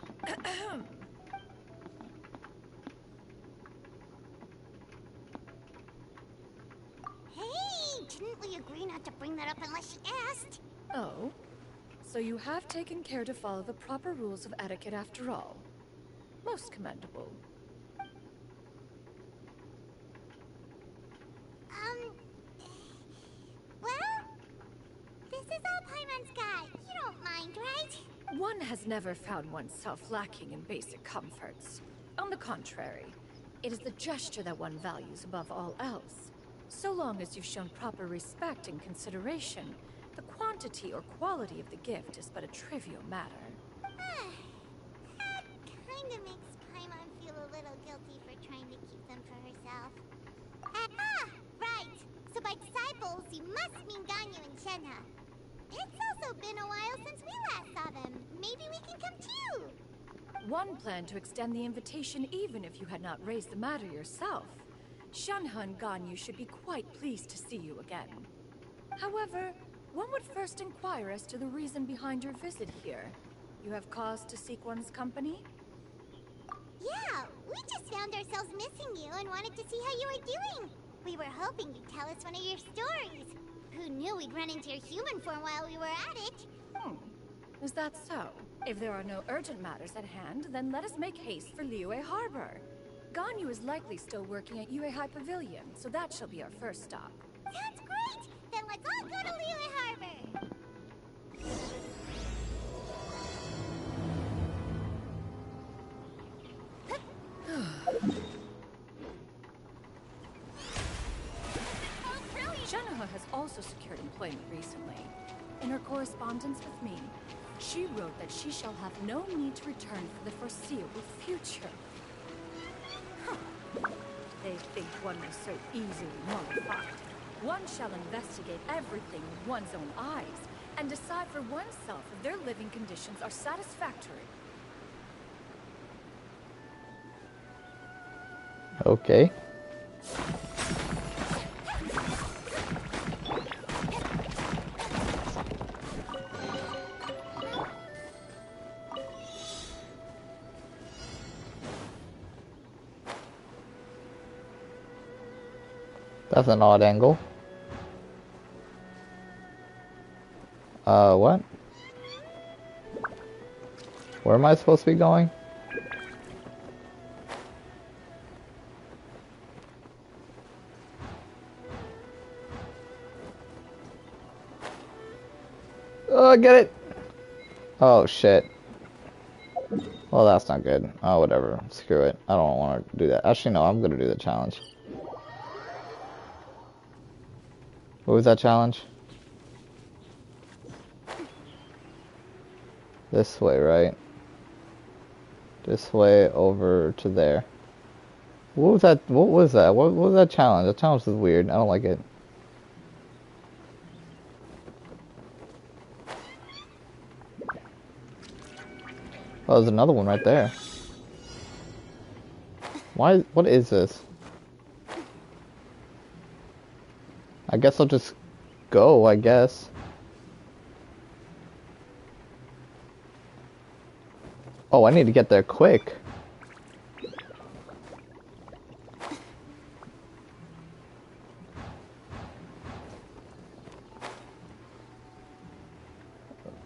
Hey, didn't we agree not to bring that up unless she asked? Oh? So you have taken care to follow the proper rules of etiquette after all. Most commendable. Well, this is all Paimon's got. You don't mind, right? One has never found oneself lacking in basic comforts. On the contrary, it is the gesture that one values above all else. So long as you've shown proper respect and consideration, the quantity or quality of the gift is but a trivial matter. That kinda makes Paimon feel a little guilty for trying to keep them for herself. Right! So by disciples, you must mean Ganyu and Shenhe. It's also been a while since we last saw them. Maybe we can come too! One planned to extend the invitation even if you had not raised the matter yourself. Shenhe and Ganyu should be quite pleased to see you again. However, one would first inquire as to the reason behind your visit here. You have cause to seek one's company? Yeah, we just found ourselves missing you and wanted to see how you were doing. We were hoping you'd tell us one of your stories. Who knew we'd run into your human form while we were at it? Is that so? If there are no urgent matters at hand, then let us make haste for Liyue Harbor. Ganyu is likely still working at Yuehai Pavilion, so that shall be our first stop. Sounds great! Then let's all go to Liyue Harbor! Shenhe has also secured employment recently. In her correspondence with me, she wrote that she shall have no need to return for the foreseeable future. They think one is so easily mollified. One shall investigate everything with one's own eyes and decide for oneself if their living conditions are satisfactory. Okay. That's an odd angle. What? Where am I supposed to be going? Oh, get it! Oh, shit. Well, that's not good. Oh, whatever. Screw it. I don't want to do that. Actually, no, I'm gonna do the challenge. What was that challenge? This way, right? This way over to there. What was that? What was that? What was that challenge? That challenge is weird. I don't like it. Oh, there's another one right there. Why? What is this? I guess I'll just go, I guess. Oh, I need to get there quick.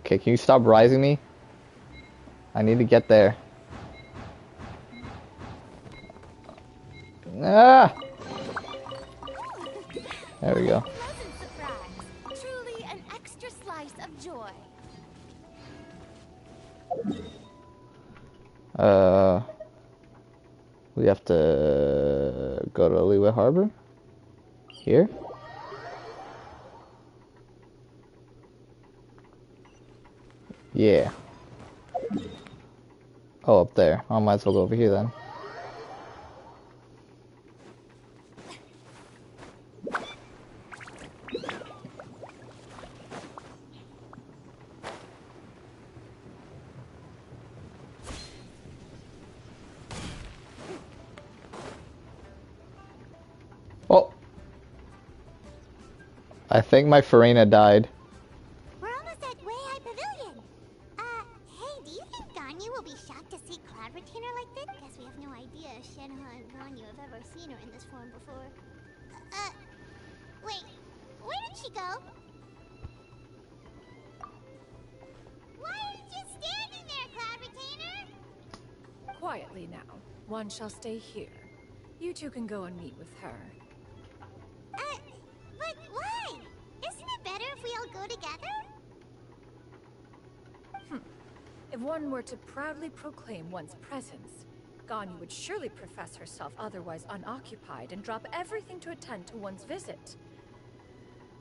Okay, can you stop rising me? I need to get there. Ah! There we go. Pleasant surprise. Truly an extra slice of joy. We have to Go to Leeway Harbor? Here? Yeah. Oh, up there. I might as well go over here then. Oh! I think my Farina died. We're almost at Way High Pavilion. Hey, do you think Ganyu will be shocked to see Cloud Retainer like this? Guess we have no idea if Shenhe and Ganyu have ever seen her in this form before. Wait, where did she go? Why aren't you standing there, Cloud Retainer? Quietly now. One shall stay here. You two can go and meet with her. But why? Isn't it better if we all go together? If one were to proudly proclaim one's presence, Ganyu would surely profess herself otherwise unoccupied and drop everything to attend to one's visit.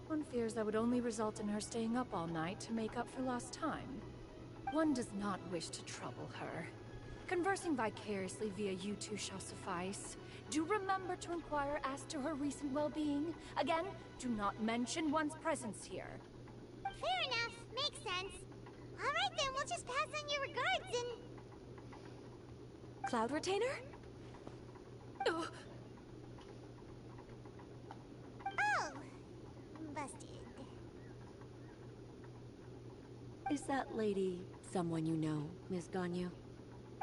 One fears that would only result in her staying up all night to make up for lost time. One does not wish to trouble her. Conversing vicariously via you two shall suffice. Do remember to inquire as to her recent well-being. Again, do not mention one's presence here. Fair enough. Makes sense. Alright then, we'll just pass on your regards and... Cloud Retainer? Oh! Busted. Is that lady someone you know, Miss Ganyu?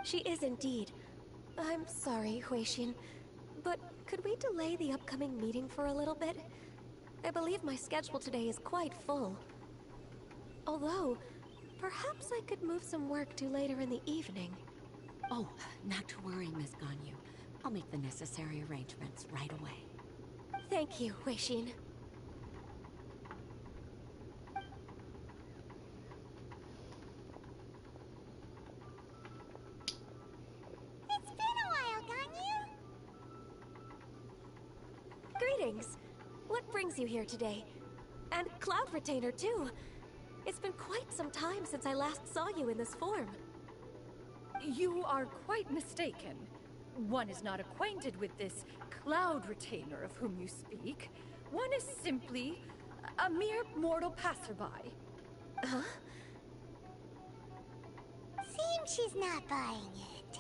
She is indeed. I'm sorry, Huixin, but could we delay the upcoming meeting for a little bit? I believe my schedule today is quite full. Although, perhaps I could move some work to later in the evening. Oh, not to worry, Miss Ganyu. I'll make the necessary arrangements right away. Thank you, Huixin. It's been a while, Ganyu. Greetings. What brings you here today? And Cloud Retainer, too. It's been quite some time since I last saw you in this form. You are quite mistaken. One is not acquainted with this Cloud Retainer of whom you speak. One is simply a mere mortal passerby. Huh? Seems she's not buying it.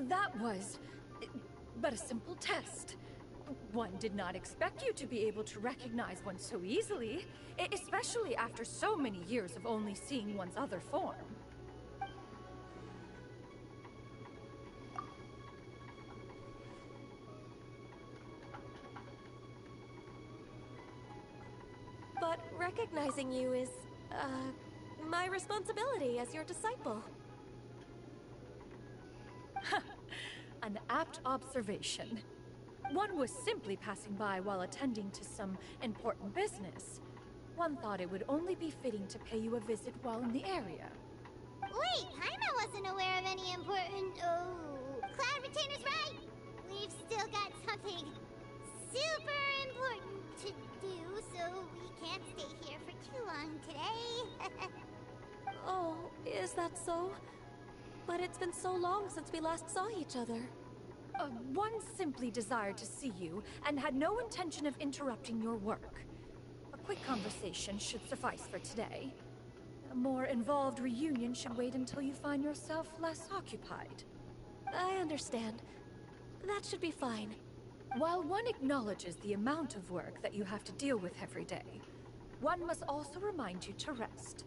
That was but a simple test. One did not expect you to be able to recognize one so easily, especially after so many years of only seeing one's other form. But recognizing you is, my responsibility as your disciple. An apt observation. One was simply passing by while attending to some important business. One thought it would only be fitting to pay you a visit while in the area. Wait, Paimon wasn't aware of any important... Oh, Cloud Retainer's right! We've still got something super important to do, so we can't stay here for too long today. Oh, is that so? But it's been so long since we last saw each other. One simply desired to see you and had no intention of interrupting your work. A quick conversation should suffice for today. A more involved reunion should wait until you find yourself less occupied. I understand. That should be fine. While one acknowledges the amount of work that you have to deal with every day, one must also remind you to rest.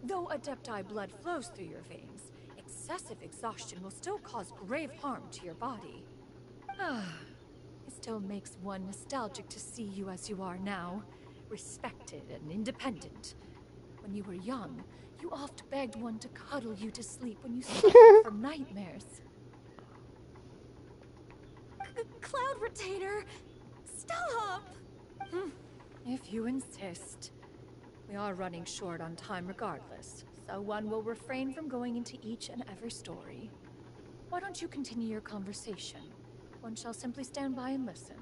Though Adepti blood flows through your veins, excessive exhaustion will still cause grave harm to your body. It still makes one nostalgic to see you as you are now, respected and independent. When you were young, you oft begged one to cuddle you to sleep when you suffered from nightmares. Cloud Retainer! Stop! If you insist. We are running short on time regardless, so one will refrain from going into each and every story. Why don't you continue your conversation? One shall simply stand by and listen.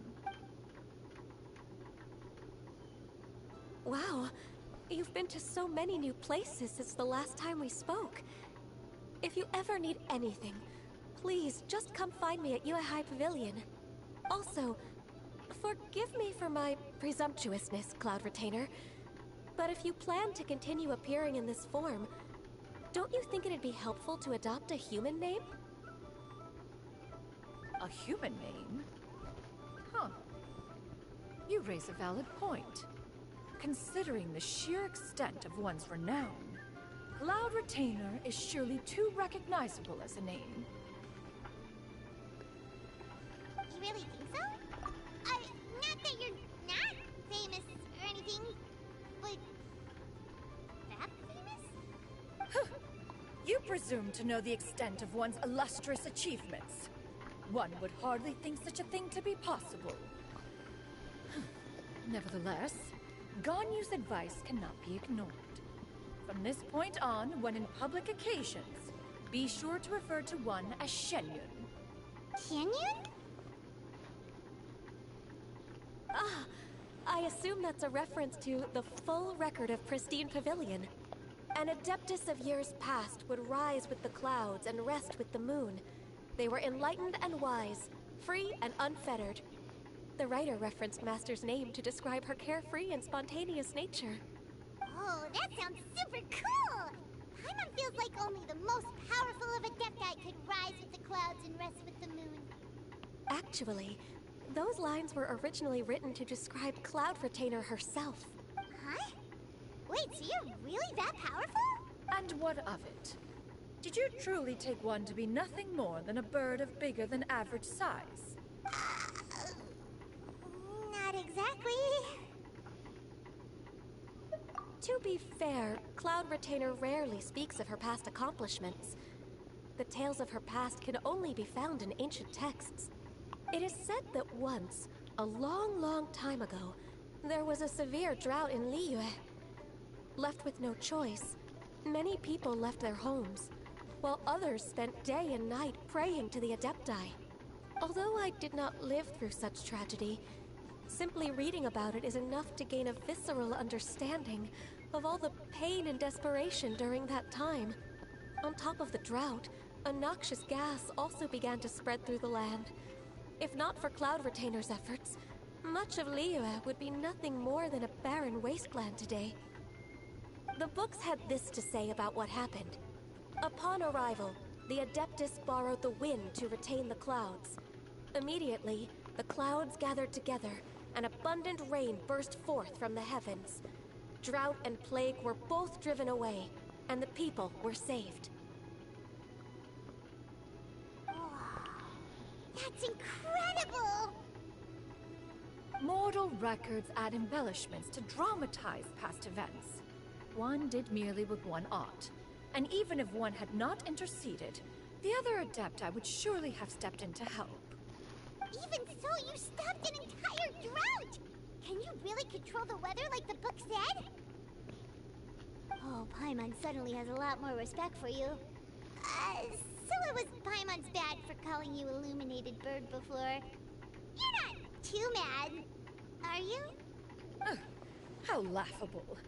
Wow, you've been to so many new places since the last time we spoke. If you ever need anything, please just come find me at Uehai Pavilion. Also, forgive me for my presumptuousness, Cloud Retainer, but if you plan to continue appearing in this form, don't you think it'd be helpful to adopt a human name? A human name? Huh. You raise a valid point. Considering the sheer extent of one's renown, Cloud Retainer is surely too recognizable as a name. You really think so? Not that you're not famous or anything, but that famous? You presume to know the extent of one's illustrious achievements. One would hardly think such a thing to be possible. Nevertheless, Ganyu's advice cannot be ignored. From this point on, when in public occasions, be sure to refer to one as Shenyun. Shenyun? Ah, I assume that's a reference to the full record of Pristine Pavilion. An adeptus of years past would rise with the clouds and rest with the moon. They were enlightened and wise, free and unfettered. The writer referenced Master's name to describe her carefree and spontaneous nature. Oh, that sounds super cool! Paimon feels like only the most powerful of Adepti could rise with the clouds and rest with the moon. Actually, those lines were originally written to describe Cloud Retainer herself. Huh? Wait, so you're really that powerful? And what of it? Did you truly take one to be nothing more than a bird of bigger than average size? Not exactly. To be fair, Cloud Retainer rarely speaks of her past accomplishments. The tales of her past can only be found in ancient texts. It is said that once, a long, long time ago, there was a severe drought in Liyue. Left with no choice, many people left their homes, while others spent day and night praying to the Adepti. Although I did not live through such tragedy, simply reading about it is enough to gain a visceral understanding of all the pain and desperation during that time. On top of the drought, a noxious gas also began to spread through the land. If not for Cloud Retainer's efforts, much of Liyue would be nothing more than a barren wasteland today. The books had this to say about what happened. Upon arrival, the Adeptus borrowed the wind to retain the clouds. Immediately, the clouds gathered together, and abundant rain burst forth from the heavens. Drought and plague were both driven away, and the people were saved. That's incredible! Mortal records add embellishments to dramatize past events. One did merely what one ought, and even if one had not interceded, the other Adepti would surely have stepped in to help. Even so, you stopped an entire drought! Can you really control the weather like the book said? Oh, Paimon suddenly has a lot more respect for you. So it was Paimon's bad for calling you Illuminated Bird before. You're not too mad, are you? How laughable.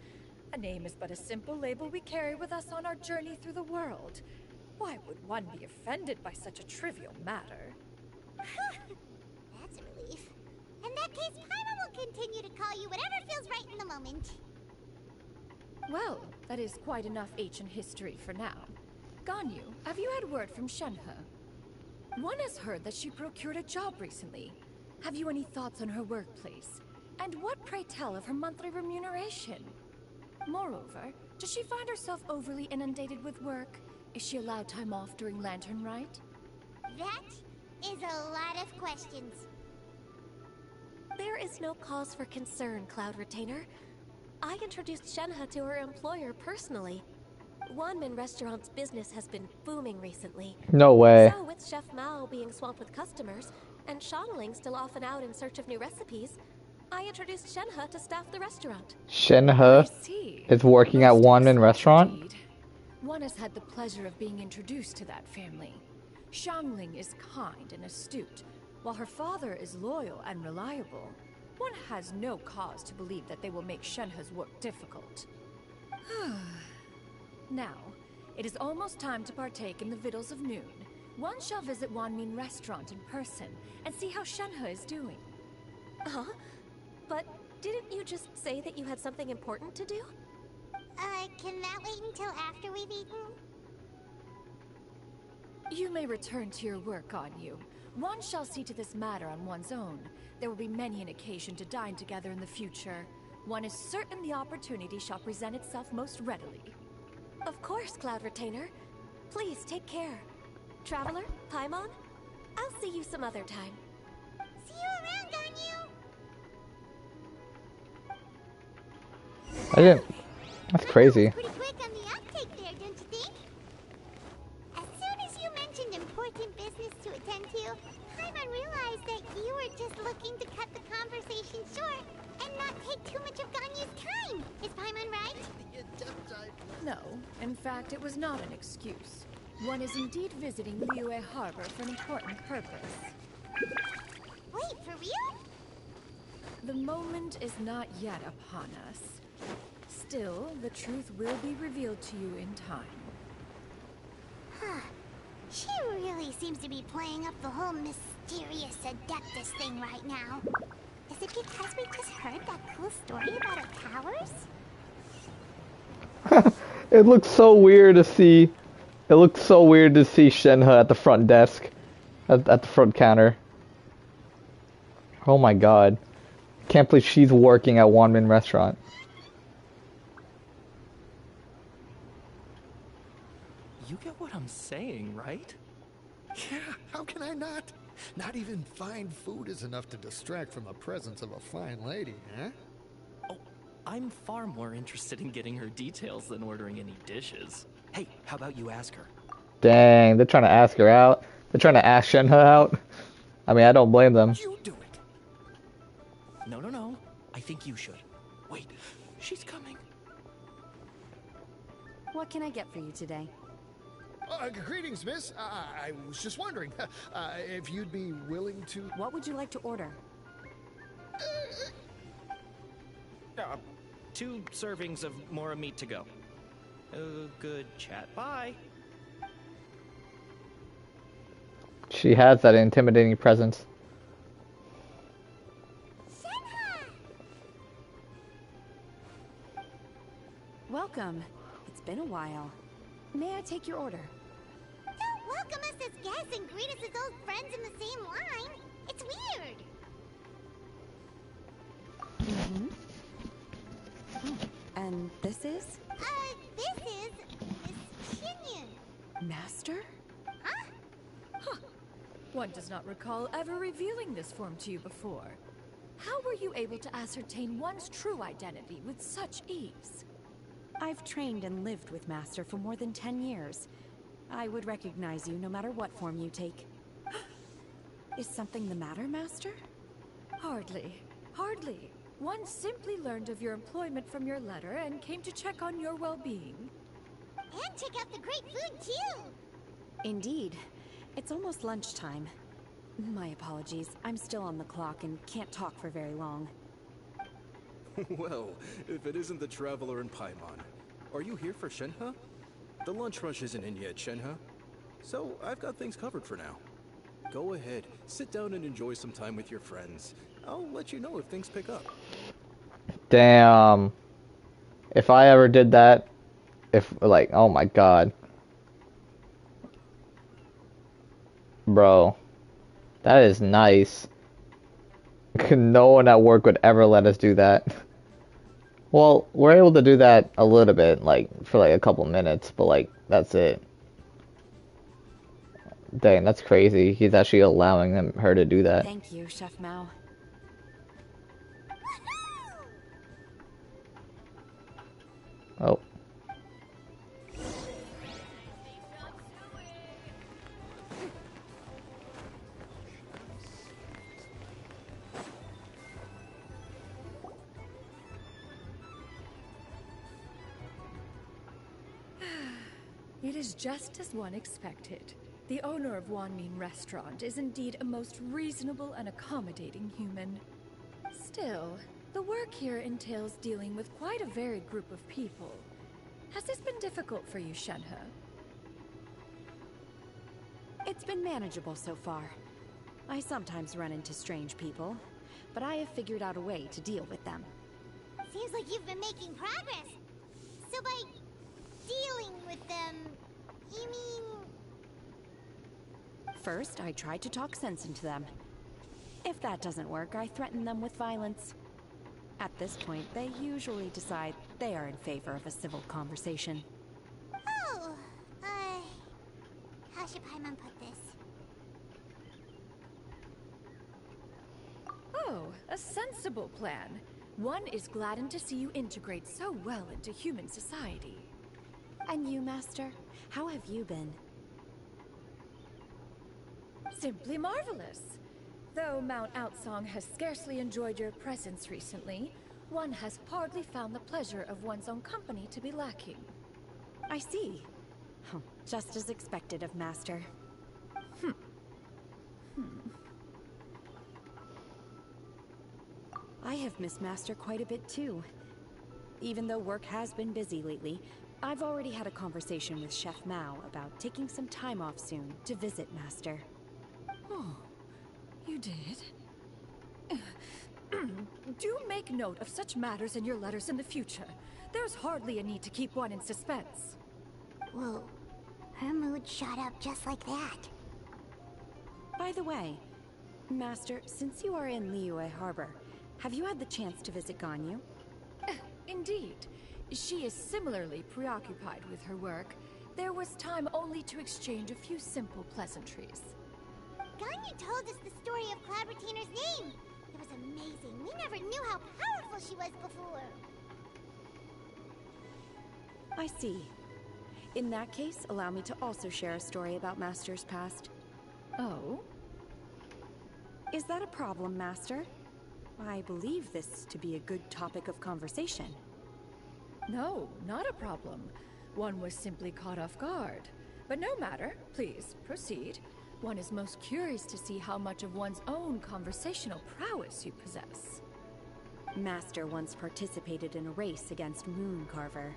A name is but a simple label we carry with us on our journey through the world. Why would one be offended by such a trivial matter? That's a relief. In that case, Paimon will continue to call you whatever feels right in the moment. Well, that is quite enough ancient history for now. Ganyu, have you had word from Shenhe? One has heard that she procured a job recently. Have you any thoughts on her workplace? And what, pray tell, of her monthly remuneration? Moreover, does she find herself overly inundated with work? Is she allowed time off during Lantern Rite? That is a lot of questions. There is no cause for concern, Cloud Retainer. I introduced Shenhe to her employer personally. Wanmin Restaurant's business has been booming recently. No way. So with Chef Mao being swamped with customers, and Shonling still off and out in search of new recipes, I introduced Shenhe to staff the restaurant. Shenhe is working at Wanmin Restaurant? One has had the pleasure of being introduced to that family. Xiangling is kind and astute, while her father is loyal and reliable. One has no cause to believe that they will make Shenhe's work difficult. Now, it is almost time to partake in the victuals of noon. One shall visit Wanmin Restaurant in person and see how Shenhe is doing. Huh? But didn't you just say that you had something important to do? Can that wait until after we've eaten? You may return to your work, Ganyu. One shall see to this matter on one's own. There will be many an occasion to dine together in the future. One is certain the opportunity shall present itself most readily. Of course, Cloud Retainer. Please take care. Traveler, Paimon, I'll see you some other time. See you around, Ganyu! I didn't. That's crazy. Pretty quick on the uptake there, don't you think? As soon as you mentioned important business to attend to, Paimon realized that you were just looking to cut the conversation short and not take too much of Ganyu's time. Is Paimon right? No, in fact, it was not an excuse. One is indeed visiting Liyue Harbor for an important purpose. Wait, for real? The moment is not yet upon us. Still, the truth will be revealed to you in time. Huh. She really seems to be playing up the whole mysterious Adeptus thing right now. Is it because we just heard that cool story about our towers? It looks so weird to see. It looks so weird to see Shenhe at the front desk, at the front counter. Oh my god. Can't believe she's working at Wanmin Restaurant. You get what I'm saying, right? Yeah, how can I not? Not even fine food is enough to distract from the presence of a fine lady, huh? Oh, I'm far more interested in getting her details than ordering any dishes. Hey, how about you ask her? Dang, they're trying to ask her out. They're trying to ask Shenhe out. I mean, I don't blame them. You do it. No. I think you should. Wait, she's coming. What can I get for you today? Greetings, miss. I was just wondering if you'd be willing to... What would you like to order? 2 servings of more meat to go. Good chat. Bye. She has that intimidating presence. Welcome. It's been a while. May I take your order? Don't welcome us as guests and greet us as old friends in the same line. It's weird. Mm-hmm. Oh, and this is? This is Xinyan. Master? Huh. One does not recall ever revealing this form to you before. How were you able to ascertain one's true identity with such ease? I've trained and lived with Master for more than 10 years. I would recognize you no matter what form you take. Is something the matter, Master? Hardly. Hardly. One simply learned of your employment from your letter and came to check on your well-being. And check out the great food, too! Indeed. It's almost lunchtime. My apologies. I'm still on the clock and can't talk for very long. Well, if it isn't the Traveler and Paimon. Are you here for Shenhe? The lunch rush isn't in yet, Shenhe. So, I've got things covered for now. Go ahead, sit down and enjoy some time with your friends. I'll let you know if things pick up. Damn. If I ever did that, oh my god. Bro. That is nice. No one at work would ever let us do that. Well, we're able to do that a little bit, for a couple minutes, but that's it. Dang, that's crazy. He's actually allowing her to do that. Thank you, Chef Mao. Oh. It is just as one expected. The owner of Wanmin Restaurant is indeed a most reasonable and accommodating human. Still, the work here entails dealing with quite a varied group of people. Has this been difficult for you, Shenhe? It's been manageable so far. I sometimes run into strange people, but I have figured out a way to deal with them. Seems like you've been making progress. So by dealing with them, you mean... First, I try to talk sense into them. If that doesn't work, I threaten them with violence. At this point, they usually decide they are in favor of a civil conversation. Oh, how should Paimon put this? Oh, a sensible plan. One is gladdened to see you integrate so well into human society. And you, Master? How have you been? Simply marvelous. Though Mount Outsong has scarcely enjoyed your presence recently, one has hardly found the pleasure of one's own company to be lacking. I see. Oh, just as expected of Master. I have missed Master quite a bit too. Even though work has been busy lately, I've already had a conversation with Chef Mao about taking some time off soon to visit Master. Oh, you did? Do make note of such matters in your letters in the future. There's hardly a need to keep one in suspense. Whoa, her mood shot up just like that. By the way, Master, since you are in Liyue Harbor, have you had the chance to visit Ganyu? Indeed. She is similarly preoccupied with her work. There was time only to exchange a few simple pleasantries. Ganyu told us the story of Cloud Retainer's name. It was amazing. We never knew how powerful she was before. I see. In that case, allow me to also share a story about Master's past. Oh? Is that a problem, Master? I believe this to be a good topic of conversation. No, not a problem. One was simply caught off guard. But no matter. Please, proceed. One is most curious to see how much of one's own conversational prowess you possess. Master once participated in a race against Mooncarver.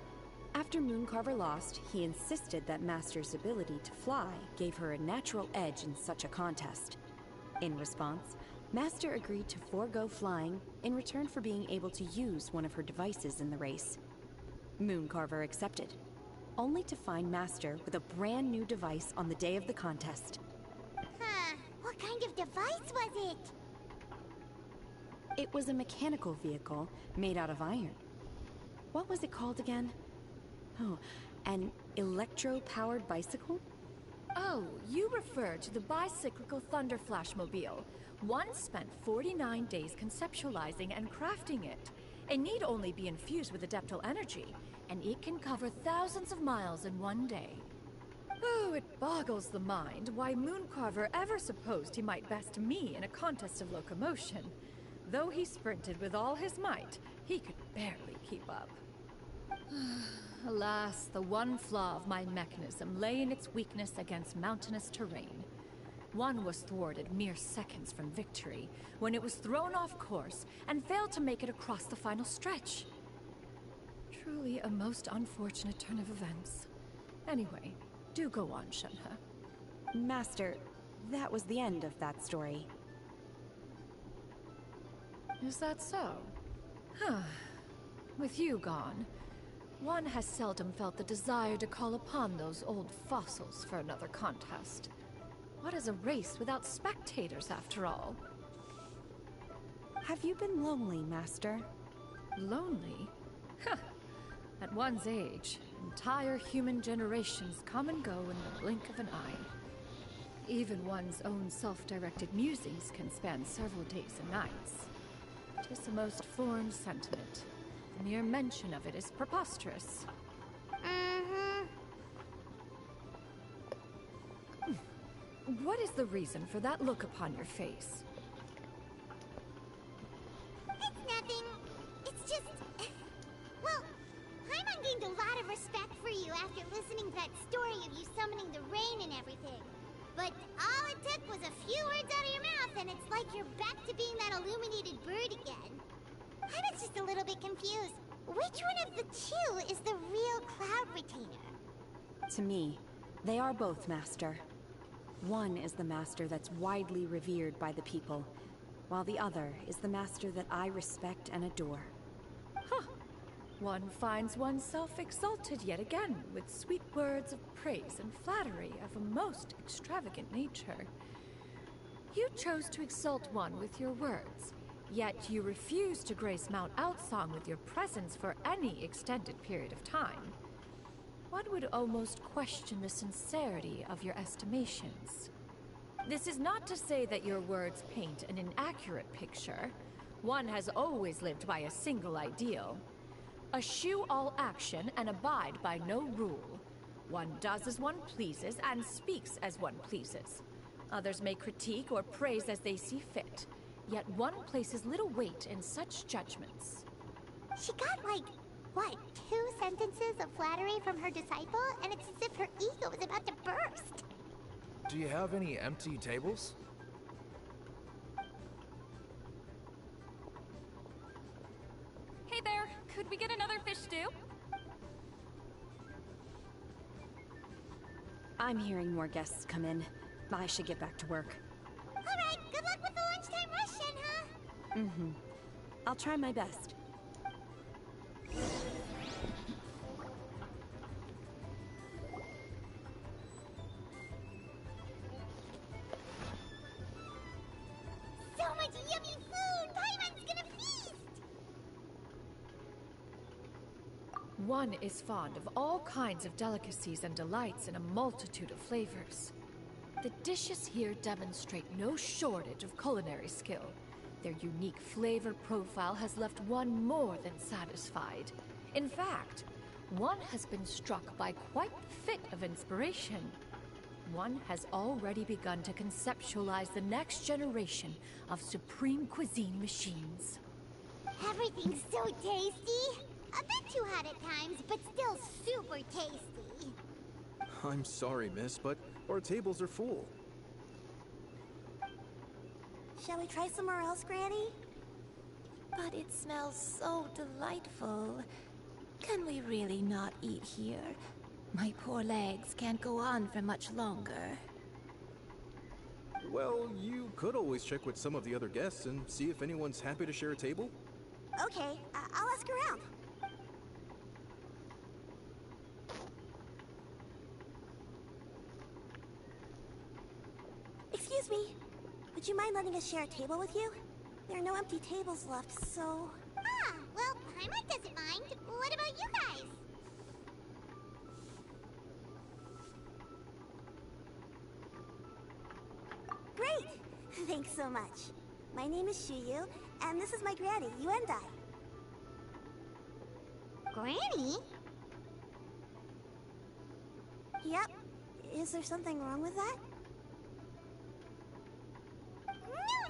After Mooncarver lost, he insisted that Master's ability to fly gave her a natural edge in such a contest. In response, Master agreed to forego flying in return for being able to use one of her devices in the race. Mooncarver accepted, only to find Master with a brand new device on the day of the contest. Huh, what kind of device was it? It was a mechanical vehicle made out of iron. What was it called again? Oh, an electro-powered bicycle? Oh, you refer to the bicyclical Thunder Flashmobile. One spent 49 days conceptualizing and crafting it. It need only be infused with adeptal energy, and it can cover thousands of miles in one day. Oh, it boggles the mind why Mooncarver ever supposed he might best me in a contest of locomotion. Though he sprinted with all his might, he could barely keep up. Alas, the one flaw of my mechanism lay in its weakness against mountainous terrain. One was thwarted mere seconds from victory, when it was thrown off course and failed to make it across the final stretch. Truly a most unfortunate turn of events. Anyway, do go on, Shenhe. Master, that was the end of that story. Is that so? Huh. With you gone, one has seldom felt the desire to call upon those old fossils for another contest. What is a race without spectators, after all? Have you been lonely, Master? Lonely? Huh. At one's age, entire human generations come and go in the blink of an eye. Even one's own self-directed musings can span several days and nights. 'Tis a most foreign sentiment. The mere mention of it is preposterous. What is the reason for that look upon your face? It's nothing. It's just... Well, Paimon gained a lot of respect for you after listening to that story of you summoning the rain and everything. but all it took was a few words out of your mouth and it's like you're back to being that illuminated bird again. I was just a little bit confused. Which one of the two is the real Cloud Retainer? To me, they are both, Master. One is the Master that's widely revered by the people, while the other is the Master that I respect and adore. Huh. One finds oneself exalted yet again with sweet words of praise and flattery of a most extravagant nature. You chose to exalt one with your words, yet you refuse to grace Mount Outsong with your presence for any extended period of time. One would almost question the sincerity of your estimations. This is not to say that your words paint an inaccurate picture. One has always lived by a single ideal. Eschew all action and abide by no rule. One does as one pleases and speaks as one pleases. Others may critique or praise as they see fit, yet one places little weight in such judgments. She got like, what, 2 sentences of flattery from her disciple, and it's as if her ego was about to burst. Do you have any empty tables? Hey there, could we get another fish stew? I'm hearing more guests come in. I should get back to work. Alright, good luck with the lunchtime rush, Shenhe. Mm-hmm. I'll try my best. So much yummy food! Paimon's gonna feast! One is fond of all kinds of delicacies and delights in a multitude of flavors. The dishes here demonstrate no shortage of culinary skill. Their unique flavor profile has left one more than satisfied. In fact, one has been struck by quite the fit of inspiration. One has already begun to conceptualize the next generation of supreme cuisine machines. Everything's so tasty! A bit too hot at times, but still super tasty. I'm sorry, miss, but our tables are full. Shall we try somewhere else, Granny? But it smells so delightful. Can we really not eat here? My poor legs can't go on for much longer. Well, you could always check with some of the other guests and see if anyone's happy to share a table. Okay, I'll ask around. Excuse me. Would you mind letting us share a table with you? There are no empty tables left, so... Ah, well, Paimon doesn't mind. What about you guys? Great! Thanks so much. My name is Shuyu, and this is my granny, Yuendai. Granny? Yep. Is there something wrong with that?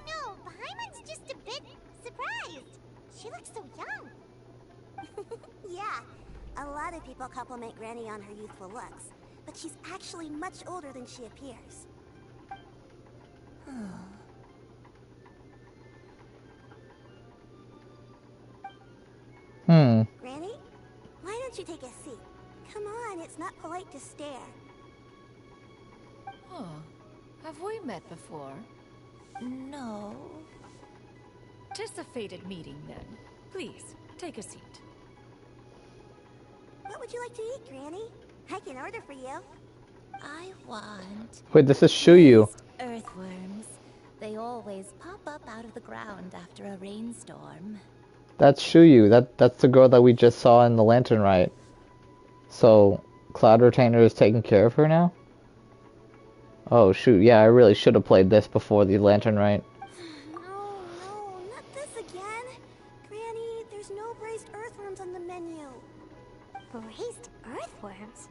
No, Paimon's just a bit surprised. She looks so young. Yeah. A lot of people compliment Granny on her youthful looks, but she's actually much older than she appears. Granny? Why don't you take a seat? Come on, it's not polite to stare. Huh. Have we met before? No. 'Tis a fated meeting, then. Please, take a seat. What would you like to eat, Granny? I can order for you. I want... Wait, this is Shuyu. earthworms. They always pop up out of the ground after a rainstorm. That's Shuyu. That's the girl that we just saw in the Lantern Rite. So, Cloud Retainer is taking care of her now? Oh shoot, yeah, I really should have played this before the Lantern Rite. No, not this again. Granny, there's no braised earthworms on the menu. Braised earthworms?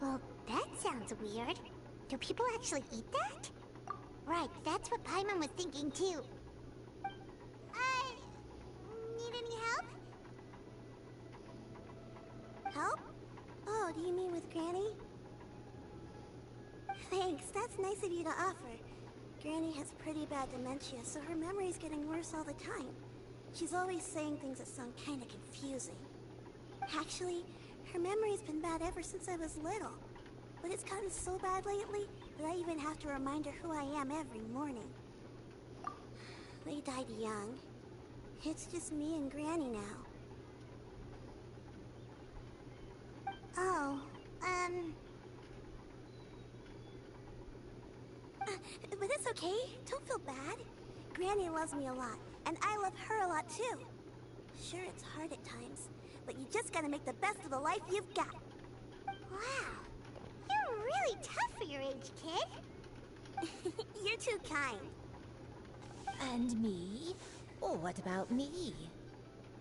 Well, that sounds weird. Do people actually eat that? Right, that's what Paimon was thinking too. Need any help? Help? Oh, do you mean with Granny? Thanks, that's nice of you to offer. Granny has pretty bad dementia, so her memory's getting worse all the time. She's always saying things that sound kinda confusing. Actually, her memory's been bad ever since I was little. But it's gotten so bad lately that I even have to remind her who I am every morning. They died young. It's just me and Granny now. Oh, but it's okay. Don't feel bad. Granny loves me a lot, and I love her a lot too. Sure, it's hard at times, but you just gotta make the best of the life you've got. Wow, you're really tough for your age, kid. You're too kind. And me? Oh, what about me?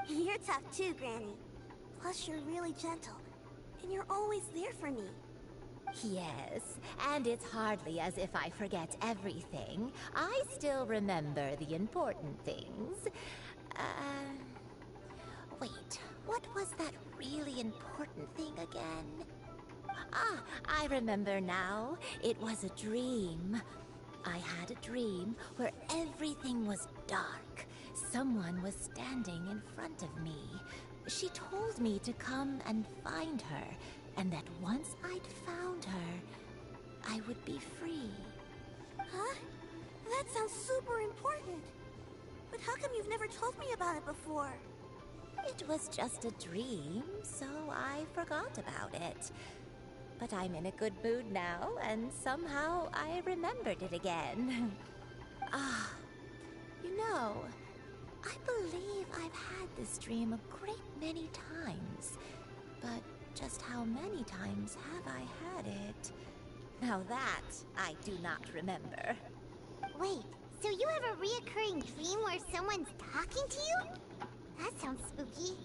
You're tough too, Granny. Plus, you're really gentle, and you're always there for me. Yes, and it's hardly as if I forget everything. I still remember the important things. Wait, what was that really important thing again? Ah, I remember now. It was a dream. I had a dream where everything was dark. Someone was standing in front of me. She told me to come and find her, and that once I'd found her, I would be free. Huh? That sounds super important. But how come you've never told me about it before? It was just a dream, so I forgot about it. But I'm in a good mood now, and somehow I remembered it again. You know, I believe I've had this dream a great many times. But just how many times have I had it? Now that I do not remember. Wait, so you have a reoccurring dream where someone's talking to you? That sounds spooky.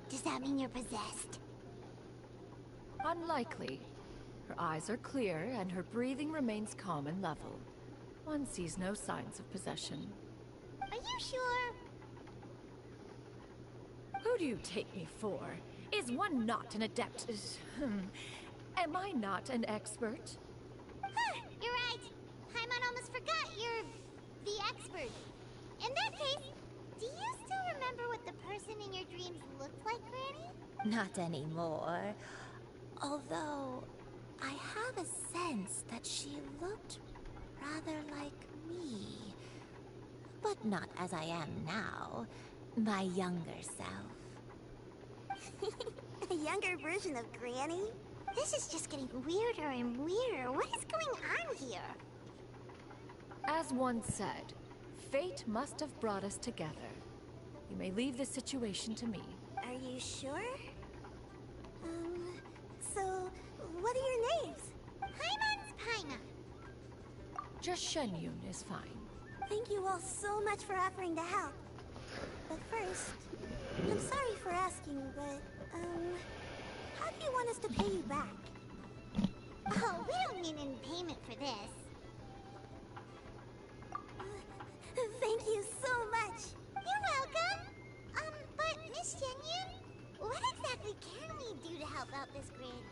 Does that mean you're possessed? Unlikely. Her eyes are clear and her breathing remains calm and level. One sees no signs of possession. Are you sure? Who do you take me for? Is one not an adept? Am I not an expert? Huh, you're right. Paimon almost forgot you're the expert. In that case, do you still remember what the person in your dreams looked like, Granny? Not anymore. Although, I have a sense that she looked rather like me. But not as I am now. My younger self. A younger version of Granny? This is just getting weirder and weirder. What is going on here? As one said, fate must have brought us together. You may leave this situation to me. Are you sure? So, what are your names? Paimon's Paimon. Just Shenyun is fine. Thank you all so much for offering to help. But first, I'm sorry for asking, but, how do you want us to pay you back? Oh, we don't need any payment for this. Thank you so much. You're welcome. But Miss Shenyun, what exactly can we do to help out this grid?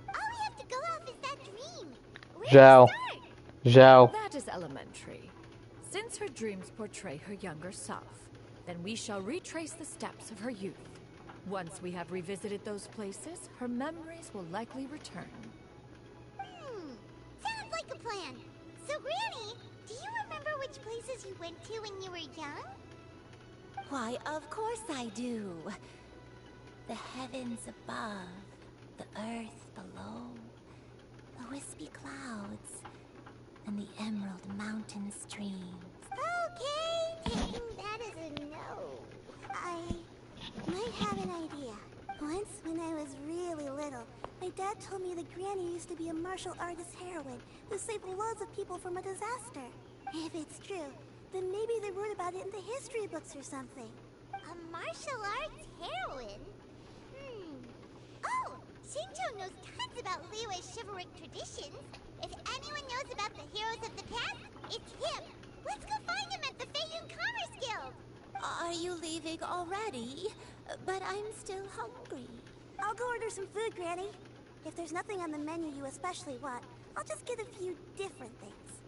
All we have to go off is that dream. Where Zhao. do we start? Zhao. That is elementary. Since her dreams portray her younger self, then we shall retrace the steps of her youth. Once we have revisited those places, her memories will likely return. Sounds like a plan. So, Granny, do you remember which places you went to when you were young? Why, of course I do. The heavens above, the earth below, the wispy clouds, and the emerald mountain streams. Okay, taking that as a no. I might have an idea. Once, when I was really little, my dad told me that Granny used to be a martial artist heroine who saved loads of people from a disaster. If it's true, then maybe they wrote about it in the history books or something. A martial arts heroine? Oh, Shinto knows tons about Liyue's chivalric traditions. If anyone knows about the heroes of the past, it's him. Let's go find him at the Feiyun Commerce Guild. Are you leaving already? But I'm still hungry. I'll go order some food, Granny. If there's nothing on the menu you especially want, I'll just get a few different things.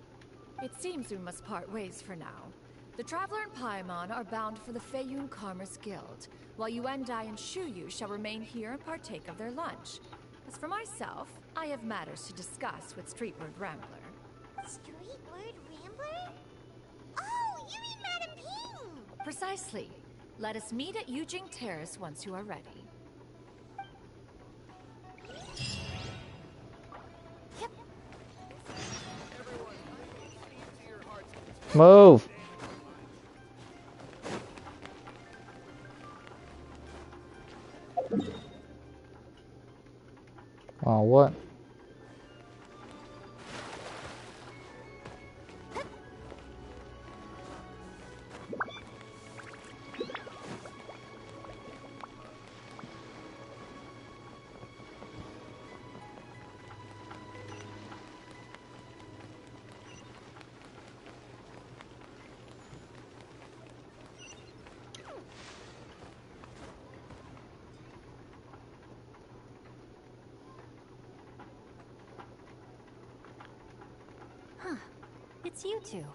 It seems we must part ways for now. The Traveler and Paimon are bound for the Feiyun Commerce Guild, while Yuendai and Shuyu shall remain here and partake of their lunch. As for myself, I have matters to discuss with Streetward Rambler. Streetward Rambler? Oh, you mean Madam Ping! Precisely. Let us meet at Yujing Terrace once you are ready. Move! Oh, what? It's you two.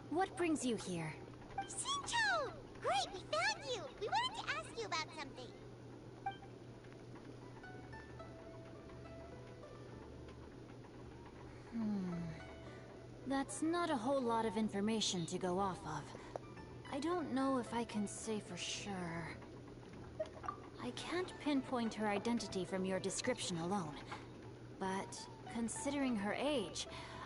What brings you here? Shincho! Great, we found you! We wanted to ask you about something. That's not a whole lot of information to go off of. I don't know if I can say for sure. I can't pinpoint her identity from your description alone. But considering her age,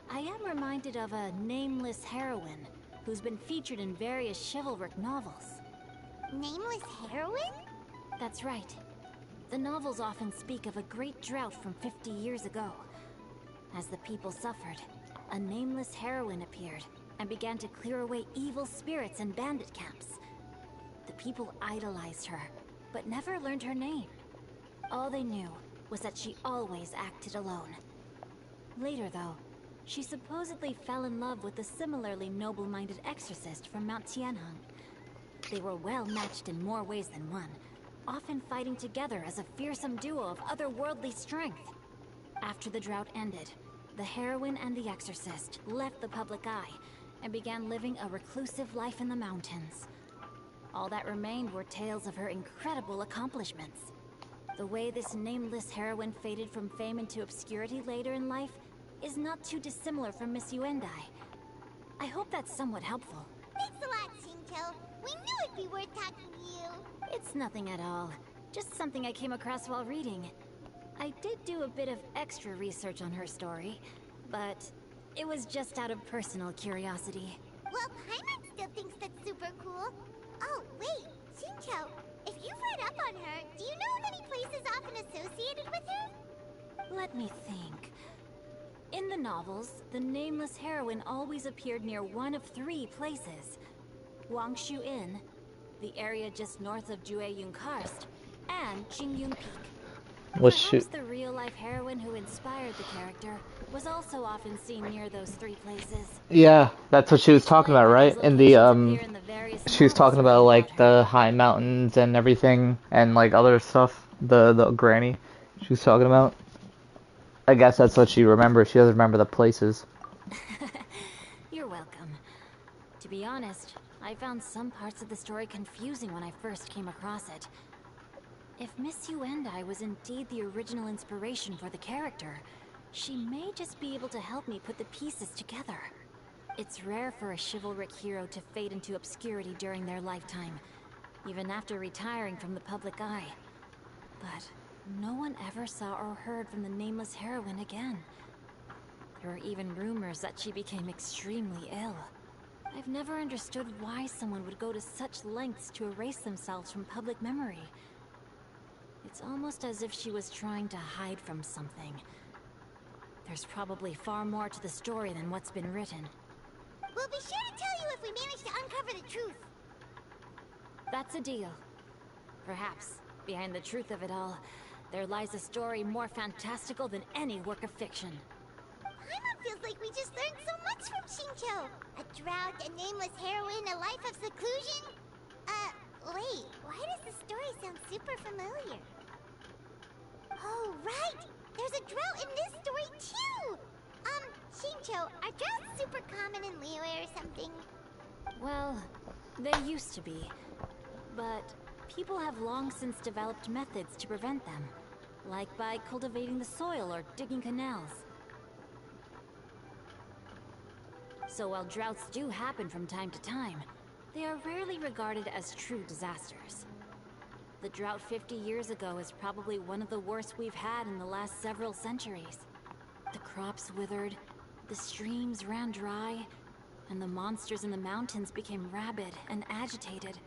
I am reminded of a nameless heroine who's been featured in various chivalric novels. Nameless heroine? That's right. The novels often speak of a great drought from 50 years ago. As the people suffered, a nameless heroine appeared and began to clear away evil spirits in bandit camps. The people idolized her, but never learned her name. All they knew was that she always acted alone. Later, though, she supposedly fell in love with a similarly noble-minded exorcist from Mount Tianheng. They were well matched in more ways than one, often fighting together as a fearsome duo of otherworldly strength. After the drought ended, the heroine and the exorcist left the public eye and began living a reclusive life in the mountains. All that remained were tales of her incredible accomplishments. The way this nameless heroine faded from fame into obscurity later in life is not too dissimilar from Miss Yuendai. I hope that's somewhat helpful. Thanks a lot, Shincho. We knew it'd be worth talking to you. It's nothing at all. Just something I came across while reading. I did do a bit of extra research on her story, but it was just out of personal curiosity. Well, Paimon still thinks that's super cool. Oh, wait, Shincho, if you've read up on her, do you know of any places often associated with her? Let me think. In the novels, the nameless heroine always appeared near one of 3 places. Wangshu Inn, the area just north of Jueyun Karst, and Jingyun Peak. Perhaps the real-life heroine who inspired the character was also often seen near those 3 places. Yeah, that's what she was talking about, right? In the, she was talking about, like, the high mountains and everything, and, like, other stuff, the granny she was talking about. I guess that's what she remembers. She doesn't remember the places. You're welcome. To be honest, I found some parts of the story confusing when I first came across it. If Miss Yuendai was indeed the original inspiration for the character, she may just be able to help me put the pieces together. It's rare for a chivalric hero to fade into obscurity during their lifetime, even after retiring from the public eye. But no one ever saw or heard from the nameless heroine again. There were even rumors that she became extremely ill. I've never understood why someone would go to such lengths to erase themselves from public memory. It's almost as if she was trying to hide from something. There's probably far more to the story than what's been written. We'll be sure to tell you if we manage to uncover the truth. That's a deal. Perhaps, behind the truth of it all, there lies a story more fantastical than any work of fiction. Paimon feels like we just learned so much from Shincho. A drought, a nameless heroine, a life of seclusion. Wait, why does the story sound super familiar? Oh, right! There's a drought in this story too! Shincho, are droughts super common in Liyue or something? Well, they used to be. But people have long since developed methods to prevent them. Like by cultivating the soil or digging canals. So while droughts do happen from time to time, they are rarely regarded as true disasters. The drought 50 years ago is probably one of the worst we've had in the last several centuries. The crops withered, the streams ran dry, and the monsters in the mountains became rabid and agitated.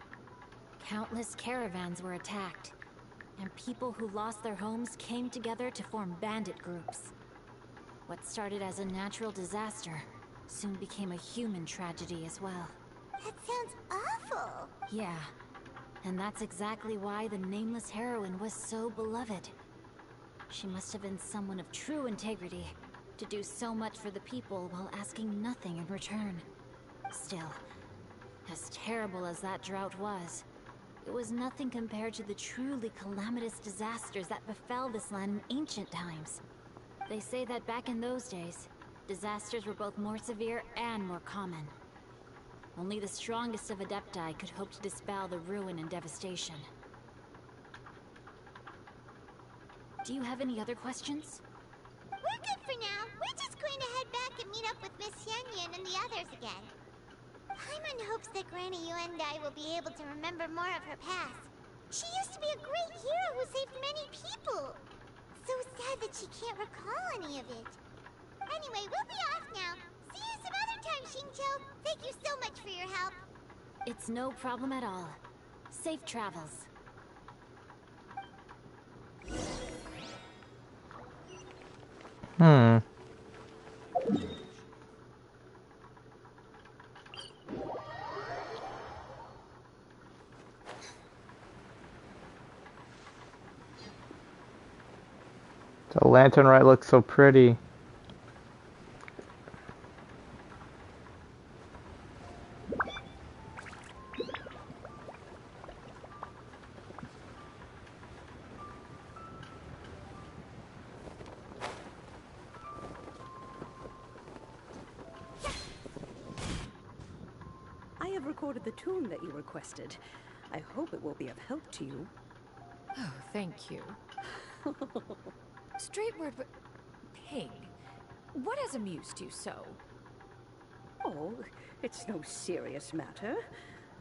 Countless caravans were attacked, and people who lost their homes came together to form bandit groups. What started as a natural disaster soon became a human tragedy as well. That sounds awful! Yeah, and that's exactly why the nameless heroine was so beloved. She must have been someone of true integrity, to do so much for the people while asking nothing in return. Still, as terrible as that drought was, it was nothing compared to the truly calamitous disasters that befell this land in ancient times. They say that back in those days, disasters were both more severe and more common. Only the strongest of Adepti could hope to dispel the ruin and devastation. Do you have any other questions? We're good for now. We're just going to head back and meet up with Miss Yanyan and the others again. Paimon hopes that Granny Yuendai will be able to remember more of her past. She used to be a great hero who saved many people. So sad that she can't recall any of it. Anyway, we'll be off now. See you some other time, Xingqiu. Thank you so much for your help. It's no problem at all. Safe travels. The lantern rite looks so pretty. I have recorded the tune that you requested. I hope it will be of help to you. Oh, thank you. Straight word, but... Ping, what has amused you so? Oh, it's no serious matter.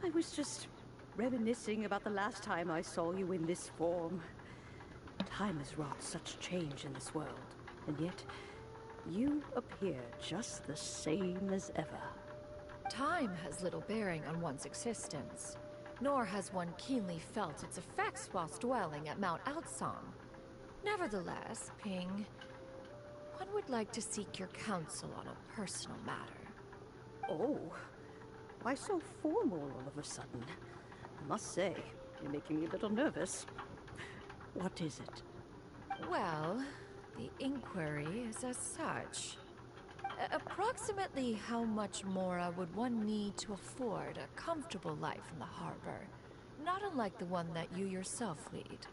I was just reminiscing about the last time I saw you in this form. Time has wrought such change in this world, and yet you appear just the same as ever. Time has little bearing on one's existence, nor has one keenly felt its effects whilst dwelling at Mount Outsong. Nevertheless, Ping, one would like to seek your counsel on a personal matter. Oh, why so formal all of a sudden? I must say, you're making me a little nervous. What is it? Well, the inquiry is as such. Approximately how much mora would one need to afford a comfortable life in the harbor, not unlike the one that you yourself lead?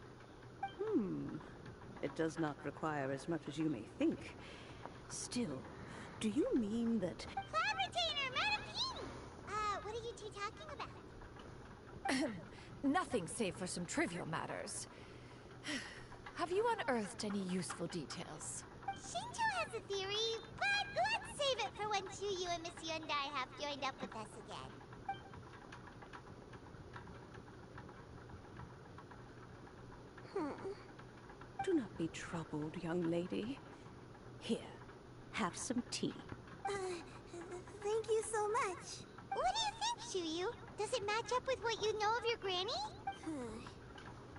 It does not require as much as you may think. Still, do you mean that... Cloud Retainer, Madam Ping! What are you two talking about? Nothing save for some trivial matters. Have you unearthed any useful details? Xingqiu has a theory, but let's save it for when Chuyu and Miss Yuendai have joined up with us again. Do not be troubled, young lady. Here, have some tea. Thank you so much. What do you think, Chuyu? Does it match up with what you know of your granny?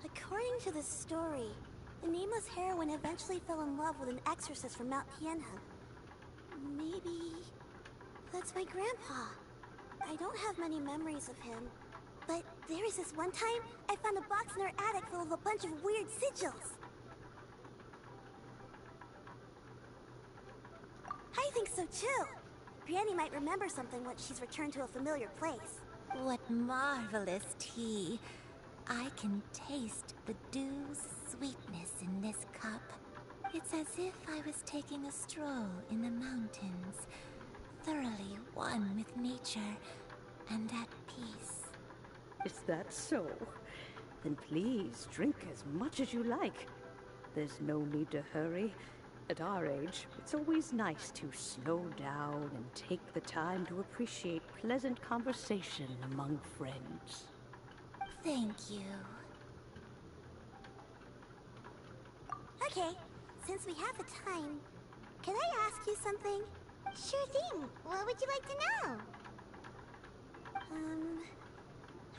According to the story, the nameless heroine eventually fell in love with an exorcist from Mount Tianhe. Maybe that's my grandpa. I don't have many memories of him, but there was this one time I found a box in our attic full of a bunch of weird sigils. I think so too. Granny might remember something once she's returned to a familiar place. What marvelous tea. I can taste the dew's sweetness in this cup. It's as if I was taking a stroll in the mountains, thoroughly one with nature and at peace. Is that so? Then please drink as much as you like. There's no need to hurry. At our age, it's always nice to slow down and take the time to appreciate pleasant conversation among friends. Thank you. Okay, since we have the time, can I ask you something? Sure thing. What would you like to know?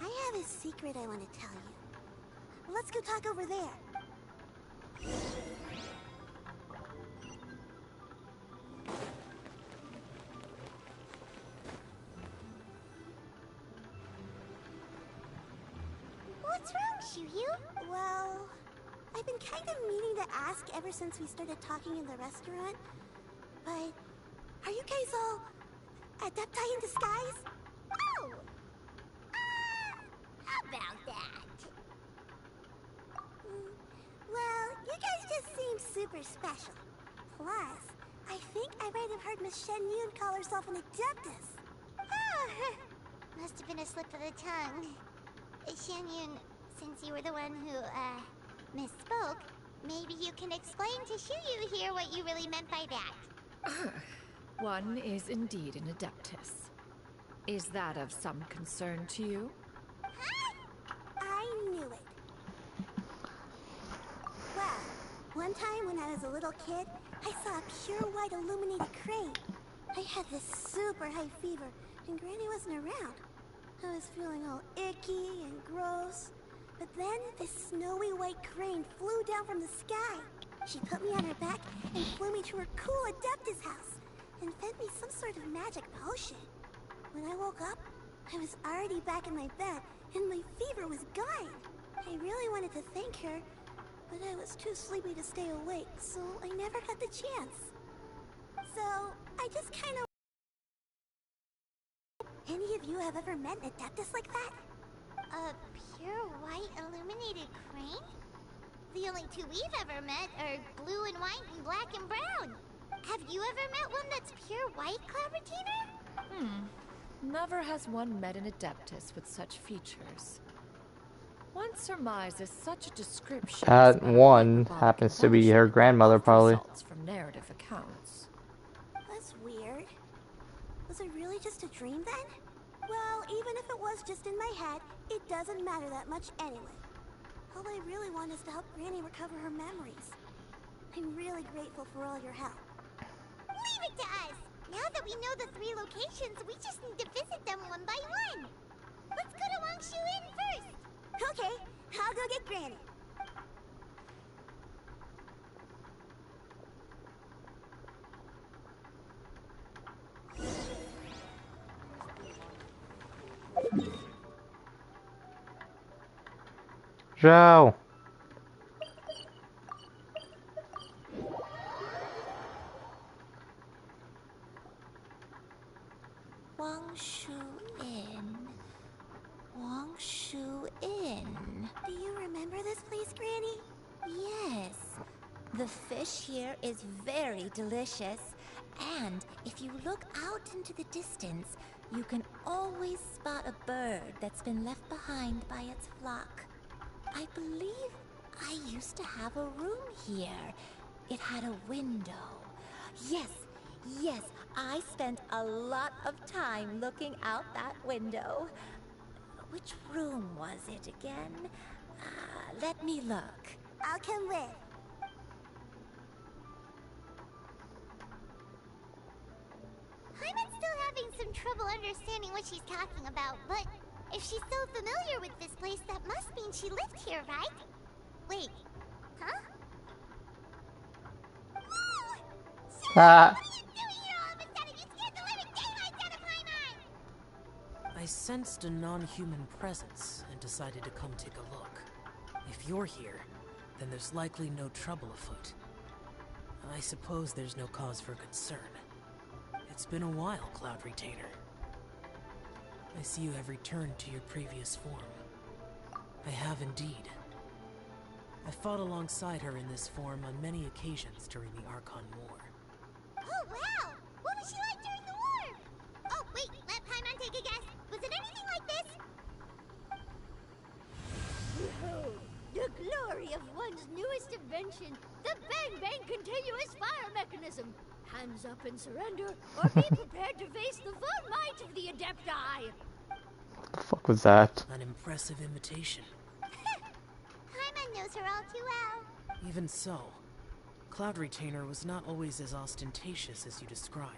I have a secret I want to tell you. Let's go talk over there. What's wrong, Shiryu? Well, I've been kind of meaning to ask ever since we started talking in the restaurant, but are you guys all adepti in disguise? Oh! How about that? Well, you guys just seem super special. Plus, I think I might have heard Miss Shen Yun call herself an adeptus. Oh, must have been a slip of the tongue. Shen Yun, since you were the one who, misspoke, maybe you can explain to Shiryu here what you really meant by that. One is indeed an adeptus. Is that of some concern to you? Huh? I knew it. Well, one time when I was a little kid, I saw a pure white illuminated crane. I had this super high fever, and Granny wasn't around. I was feeling all icky and gross. But then this snowy white crane flew down from the sky. She put me on her back and flew me to her cool adeptus house and fed me some sort of magic potion. When I woke up, I was already back in my bed and my fever was gone. I really wanted to thank her, but I was too sleepy to stay awake, so I never got the chance. So, I just kind of... Any of you have ever met an adeptus like that? A pure white illuminated crane? The only two we've ever met are blue and white and black and brown. Have you ever met one that's pure white, Clovertina? Never has one met an adeptus with such features. One surmises such a description. That one happens to be her grandmother, probably. Results from narrative accounts. That's weird. Was it really just a dream then? Well, even if it was just in my head, it doesn't matter that much anyway. All I really want is to help Granny recover her memories. I'm really grateful for all your help. Leave it to us! Now that we know the 3 locations, we just need to visit them one by one. Let's go to Wangshu Inn first. Okay, I'll go get Granny. Zhao. Wangshu Inn. Wangshu Inn. Do you remember this place, Granny? Yes. The fish here is very delicious. And if you look out into the distance, you can always spot a bird that's been left behind by its flock. I believe I used to have a room here. It had a window. Yes, I spent a lot of time looking out that window. Which room was it again? Let me look. I'll come with. Hyman's still having some trouble understanding what she's talking about, but if she's so familiar with this place, that must mean she lived here, right? Wait, huh? Ah. I sensed a non-human presence and decided to come take a look. If you're here, then there's likely no trouble afoot. I suppose there's no cause for concern. It's been a while, Cloud Retainer. I see you have returned to your previous form. I have indeed. I fought alongside her in this form on many occasions during the Archon War. Oh, wow! What was she like during the war? Oh, wait, let Paimon take a guess. Was it anything like this? Behold, the glory of one's newest invention, the Bang Bang Continuous Fire Mechanism. Hands up and surrender, or be prepared to face the full might of the Adepti. What the fuck was that? An impressive imitation. Paimon knows her all too well. Even so, Cloud Retainer was not always as ostentatious as you describe.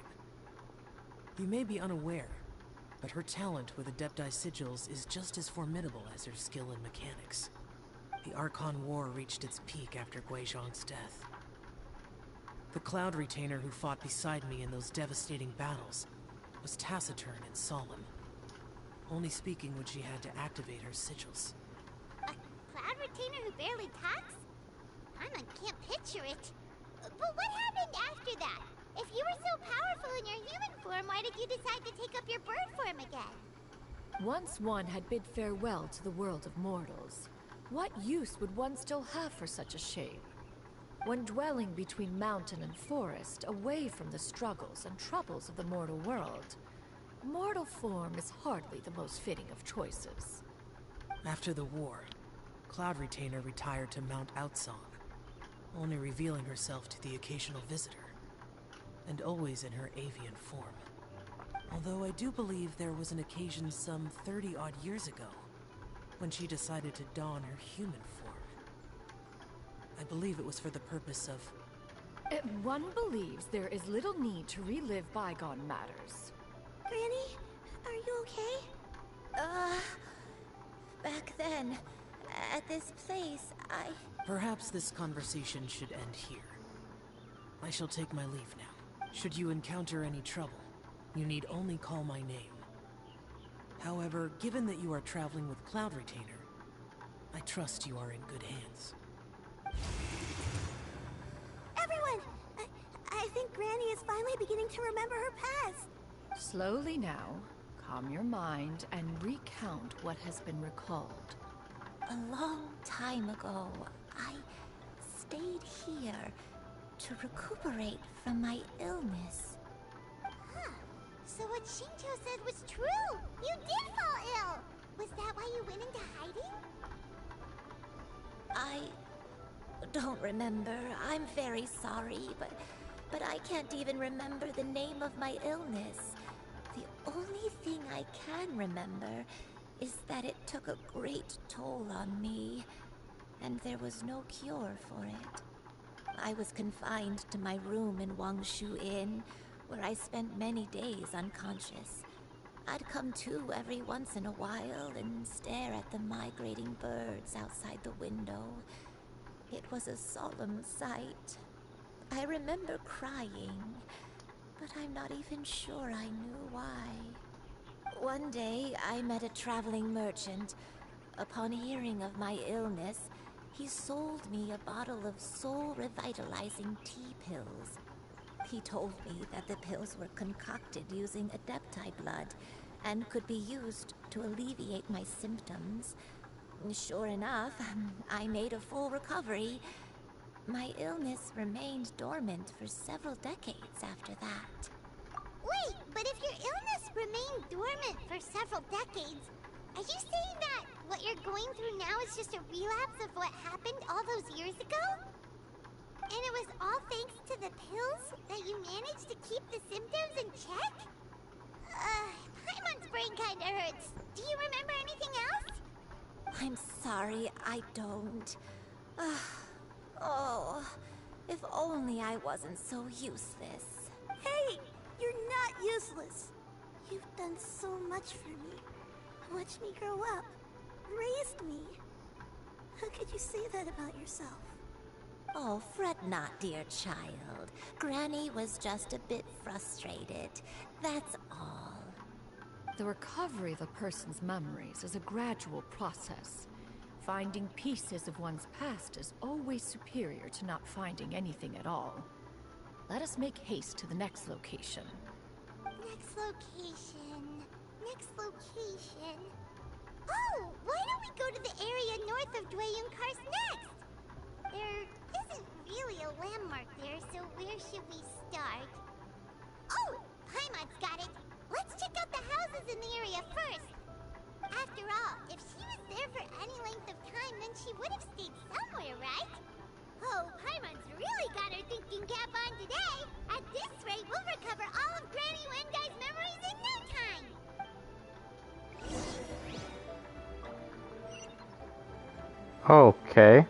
You may be unaware, but her talent with Adepti sigils is just as formidable as her skill in mechanics. The Archon War reached its peak after Guizhong's death. The Cloud Retainer who fought beside me in those devastating battles was taciturn and solemn, only speaking when she had to activate her sigils. A Cloud Retainer who barely talks? Paimon can't picture it. But what happened after that? If you were so powerful in your human form, why did you decide to take up your bird form again? Once one had bid farewell to the world of mortals, what use would one still have for such a shape? When dwelling between mountain and forest, away from the struggles and troubles of the mortal world, mortal form is hardly the most fitting of choices. After the war, Cloud Retainer retired to Mount Outsong, only revealing herself to the occasional visitor, and always in her avian form. Although I do believe there was an occasion some 30-odd years ago when she decided to don her human form. I believe it was for the purpose of... One believes there is little need to relive bygone matters. Granny, are you okay? Back then, at this place, Perhaps this conversation should end here. I shall take my leave now. Should you encounter any trouble, you need only call my name. However, given that you are traveling with Cloud Retainer, I trust you are in good hands. Everyone! I think Granny is finally beginning to remember her past. Slowly now, calm your mind and recount what has been recalled. A long time ago, I stayed here to recuperate from my illness. Huh. So what Shinto said was true! You did fall ill! Was that why you went into hiding? I don't remember. I'm very sorry, but I can't even remember the name of my illness. The only thing I can remember is that it took a great toll on me, and there was no cure for it. I was confined to my room in Wangshu Inn, where I spent many days unconscious. I'd come to every once in a while and stare at the migrating birds outside the window. It was a solemn sight. I remember crying, but I'm not even sure I knew why. One day, I met a traveling merchant. Upon hearing of my illness, he sold me a bottle of soul-revitalizing tea pills. He told me that the pills were concocted using Adepti blood and could be used to alleviate my symptoms. Sure enough, I made a full recovery. My illness remained dormant for several decades after that. Wait, but if your illness remained dormant for several decades, are you saying that what you're going through now is just a relapse of what happened all those years ago? And it was all thanks to the pills that you managed to keep the symptoms in check? Paimon's brain kinda hurts. Do you remember anything else? I'm sorry, I don't. Oh, if only I wasn't so useless. Hey, you're not useless. You've done so much for me. Watched me grow up. Raised me. How could you say that about yourself? Oh, fret not, dear child. Granny was just a bit frustrated. That's all. The recovery of a person's memories is a gradual process. Finding pieces of one's past is always superior to not finding anything at all. Let us make haste to the next location. Next location. Next location. Oh, why don't we go to the area north of Dwayun Karst next? There isn't really a landmark there, so where should we start? Oh! Paimon's got it! Let's check out the houses in the area first! After all, if she was there for any length of time, then she would have stayed somewhere, right? Oh, Paimon's really got her thinking cap on today! At this rate, we'll recover all of Granny Wendai's memories in no time! Okay.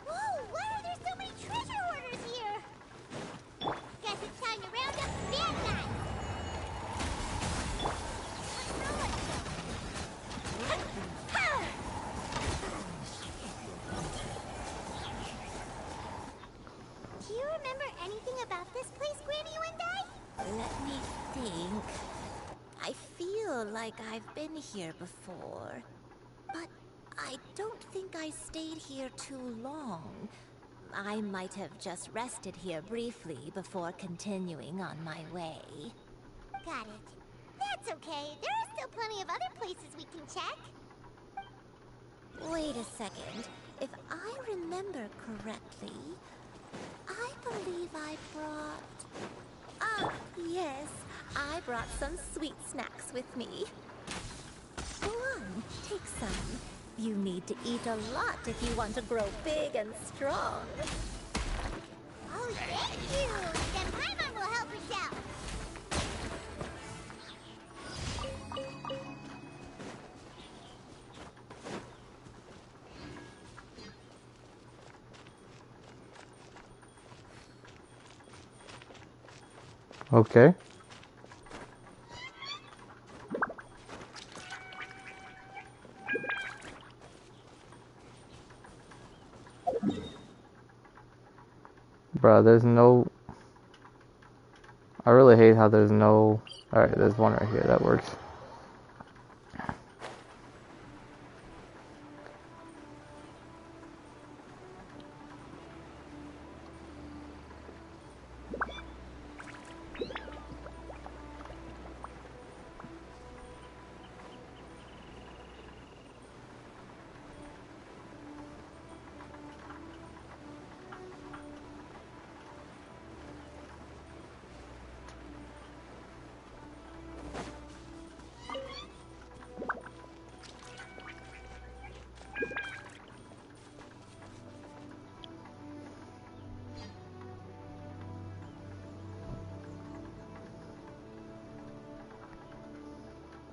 Whoa, why are there so many treasure hoarders here? Guess it's time to round up the bad guys. Do you remember anything about this place, Granny Wendai? Let me think. I feel like I've been here before, but I don't think I stayed here too long. I might have just rested here briefly before continuing on my way. Got it. That's okay. There are still plenty of other places we can check. Wait a second. If I remember correctly, I believe I brought... Ah, yes. I brought some sweet snacks with me. Go on, take some. You need to eat a lot if you want to grow big and strong. Oh, thank you! Then Paimon will help herself. Okay. Bruh, there's no... I really hate how there's no... Alright, there's one right here, that works.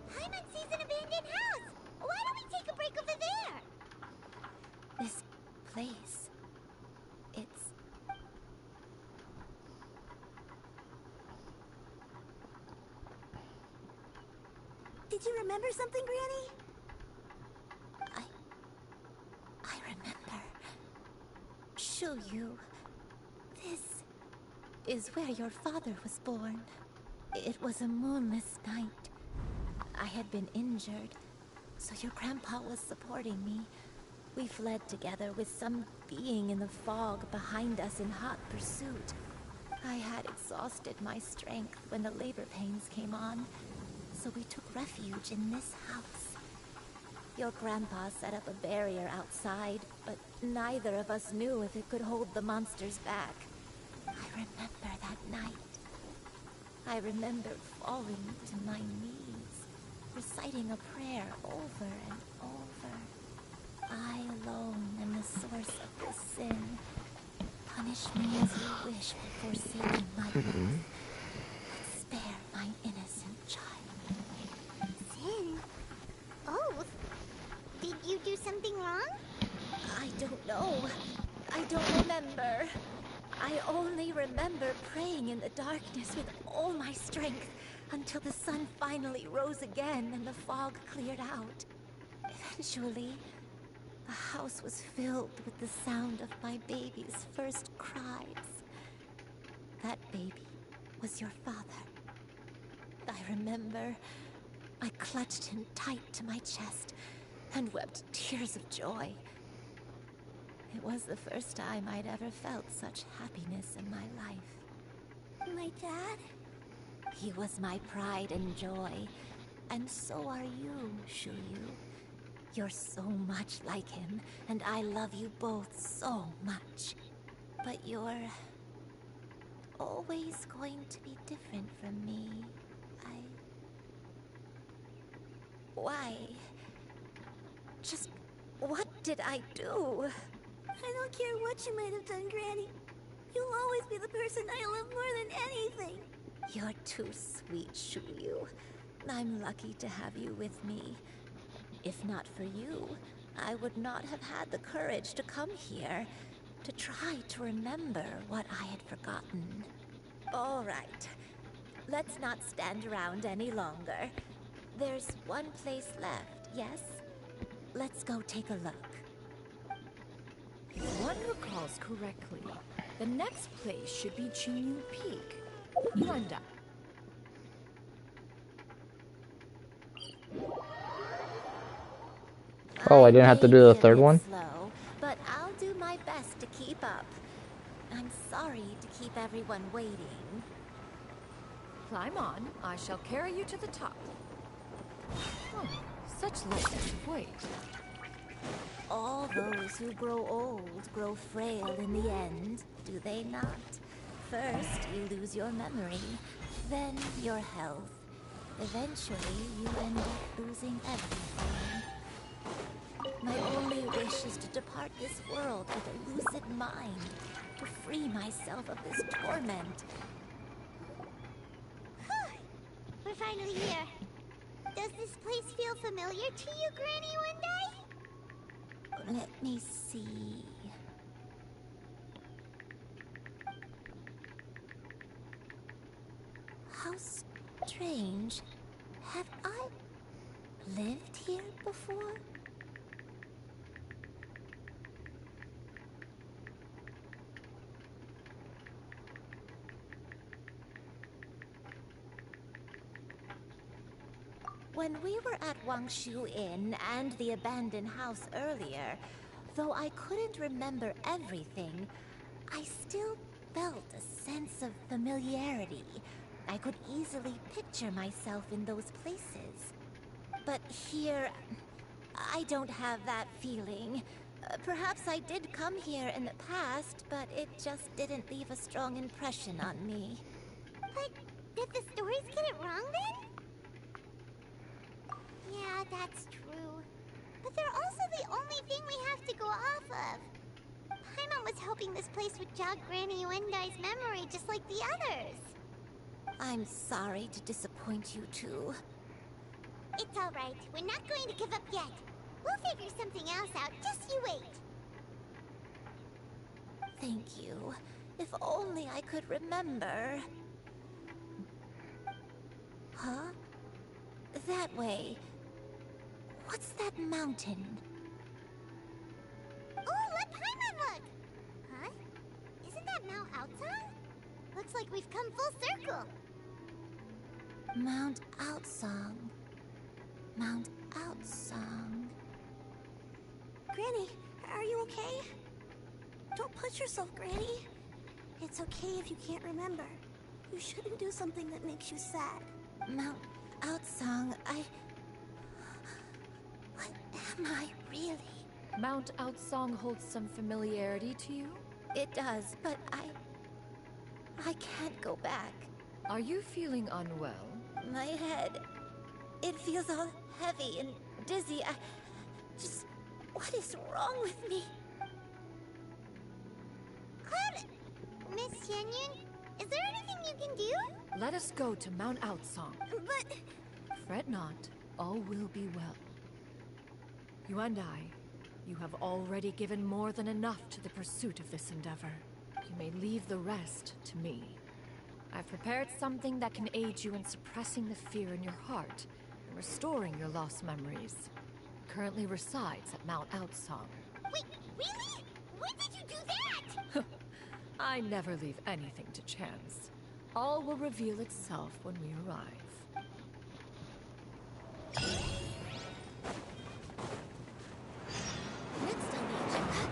Paimon sees an abandoned house. Why don't we take a break over there? This place... it's... Did you remember something, Granny? I remember. Shouyu. This is where your father was born. It was a moonless night. I had been injured, so your grandpa was supporting me. We fled together with some being in the fog behind us in hot pursuit. I had exhausted my strength when the labor pains came on, so we took refuge in this house. Your grandpa set up a barrier outside, but neither of us knew if it could hold the monsters back. I remember that night. I remember falling to my knees, reciting a prayer over and over. I alone am the source of this sin. Punish me as you wish before sealing my blood. Spare my innocent child. Sin? Oath? Did you do something wrong? I don't know. I don't remember. I only remember praying in the darkness with all my strength until the sun finally rose again and the fog cleared out. Eventually, the house was filled with the sound of my baby's first cries. That baby was your father. I remember I clutched him tight to my chest and wept tears of joy. It was the first time I'd ever felt such happiness in my life. My dad? He was my pride and joy, and so are you, Shuyu. You're so much like him, and I love you both so much. But you're always going to be different from me. Why? Just what did I do? I don't care what you might have done, Granny. You'll always be the person I love more than anything. You're too sweet, Shuyu. I'm lucky to have you with me. If not for you, I would not have had the courage to come here, to try to remember what I had forgotten. All right. Let's not stand around any longer. There's one place left, yes? Let's go take a look. If one recalls correctly, the next place should be Chinyu Peak. Yuanda. Oh, I didn't have to do the third one? Slow, but I'll do my best to keep up. I'm sorry to keep everyone waiting. Climb on. I shall carry you to the top. Oh, such lightness of weight. All those who grow old grow frail in the end, do they not? First, you lose your memory, then your health. Eventually, you end up losing everything. My only wish is to depart this world with a lucid mind, to free myself of this torment. We're finally here. Does this place feel familiar to you, Granny One Day? Let me see. How strange. Have I lived here before? When we were at Wangshu Inn and the abandoned house earlier, though I couldn't remember everything, I still felt a sense of familiarity. I could easily picture myself in those places. But here, I don't have that feeling. Perhaps I did come here in the past, but it just didn't leave a strong impression on me. But did the stories get it wrong then? Yeah, that's true. But they're also the only thing we have to go off of. Paimon was hoping this place would jog Granny Wendi's memory just like the others. I'm sorry to disappoint you two. It's alright. We're not going to give up yet. We'll figure something else out. Just you wait. Thank you. If only I could remember. Huh? That way. What's that mountain? Oh, let Paimon look! Huh? Isn't that Mount Outsong? Looks like we've come full circle. Mount Outsong. Mount Outsong. Granny, are you okay? Don't push yourself, Granny. It's okay if you can't remember. You shouldn't do something that makes you sad. Mount Outsong, What am I really? Mount Outsong holds some familiarity to you? It does, but I can't go back. Are you feeling unwell? My head, it feels all heavy and dizzy. What is wrong with me? Cloud, Miss Yenyun, is there anything you can do? Let us go to Mount Outsong. But... Fret not, all will be well. You and I, you have already given more than enough to the pursuit of this endeavor. You may leave the rest to me. I've prepared something that can aid you in suppressing the fear in your heart and restoring your lost memories. currently resides at Mount Outsong. Wait, really? When did you do that? I never leave anything to chance. All will reveal itself when we arrive. Next on the agenda.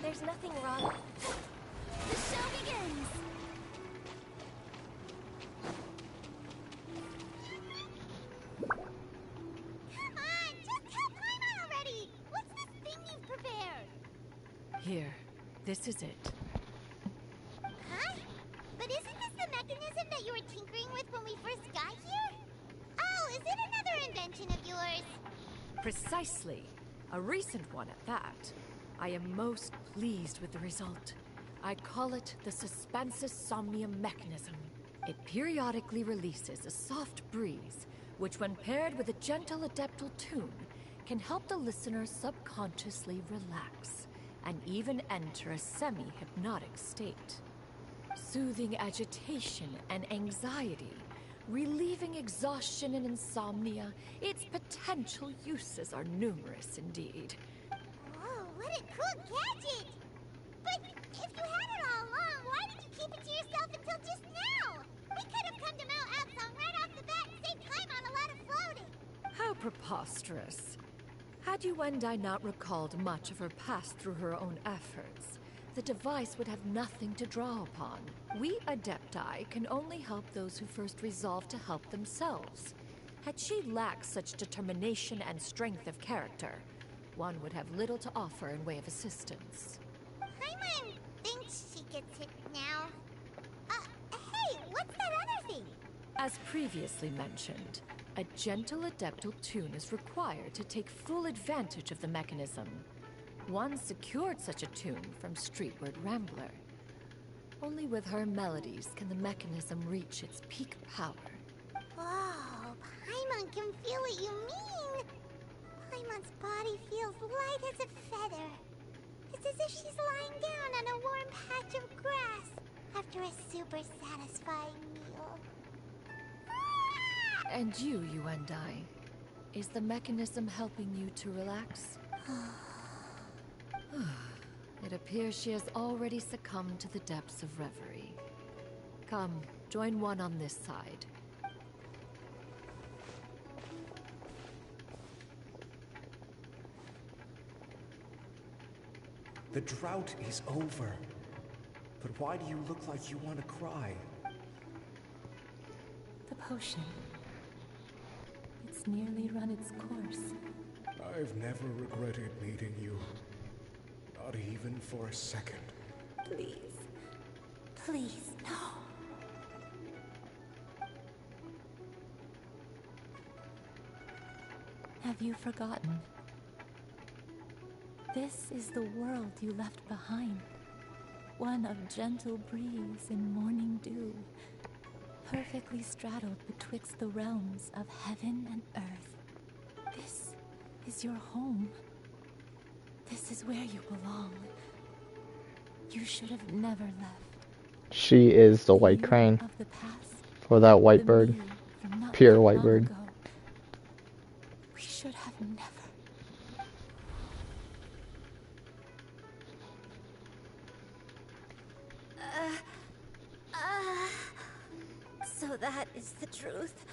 There's nothing wrong. The show begins. Come on, just tell Paimon already. What's this thing you've prepared? Here, this is it. Huh? But isn't this the mechanism that you were tinkering with when we first got here? Oh, is it another invention of yours? Precisely. A recent one at that. I am most pleased with the result. I call it the Suspensus Somnium mechanism. It periodically releases a soft breeze, which when paired with a gentle adeptal tune, can help the listener subconsciously relax and even enter a semi-hypnotic state. Soothing agitation and anxiety, relieving exhaustion and insomnia, its potential uses are numerous indeed. Whoa, what a cool gadget! But if you had it all along, why did you keep it to yourself until just now? We could have come to Mount Outsong right off the bat and saved time on a lot of floating. How preposterous. Had Yuendai not recalled much of her past through her own efforts, the device would have nothing to draw upon. We Adepti can only help those who first resolve to help themselves. Had she lacked such determination and strength of character, one would have little to offer in way of assistance. Paimon thinks she gets it now. Hey, what's that other thing? As previously mentioned, a gentle adeptal tune is required to take full advantage of the mechanism. One secured such a tune from Streetward Rambler. Only with her melodies can the mechanism reach its peak power. Whoa, Paimon can feel what you mean. Paimon's body feels light as a feather. It's as if she's lying down on a warm patch of grass after a super satisfying meal. And you, Yuendai, is the mechanism helping you to relax? It appears she has already succumbed to the depths of reverie. Come, join one on this side. The drought is over. But why do you look like you want to cry? The potion. It's nearly run its course. I've never regretted meeting you. Not even for a second. Please. Please, no. Have you forgotten? This is the world you left behind. One of gentle breeze and morning dew, perfectly straddled betwixt the realms of heaven and earth. This is your home. This is where you belong. You should have never left. She is the white crane. Of the past, For that white bird. me from not Pure that white long bird. ago. We should have never. So that is the truth.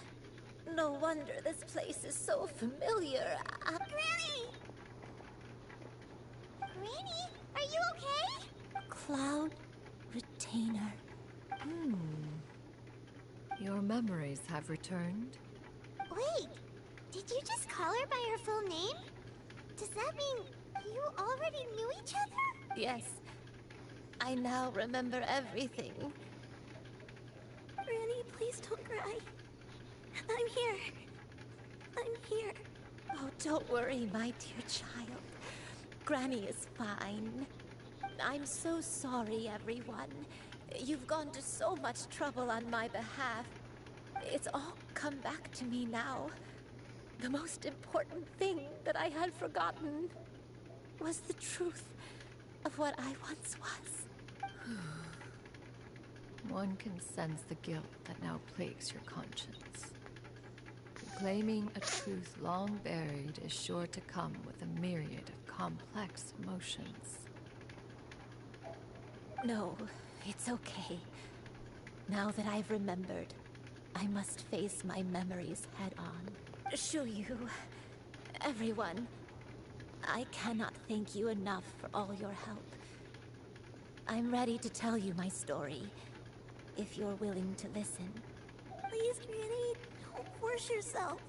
No wonder this place is so familiar. Granny! Granny, are you okay? Cloud Retainer. Your memories have returned? Wait, did you just call her by her full name? Does that mean you already knew each other? Yes. I now remember everything. Granny, please don't cry. I'm here. I'm here. Oh, don't worry, my dear child. Granny is fine. I'm so sorry, everyone. You've gone to so much trouble on my behalf. It's all come back to me now. The most important thing that I had forgotten was the truth of what I once was. One can sense the guilt that now plagues your conscience. Reclaiming a truth long buried is sure to come with a myriad of complex emotions. No, it's okay. Now that I've remembered, I must face my memories head on. Shuyu, everyone, I cannot thank you enough for all your help. I'm ready to tell you my story, if you're willing to listen. Please, Granny, don't force yourself.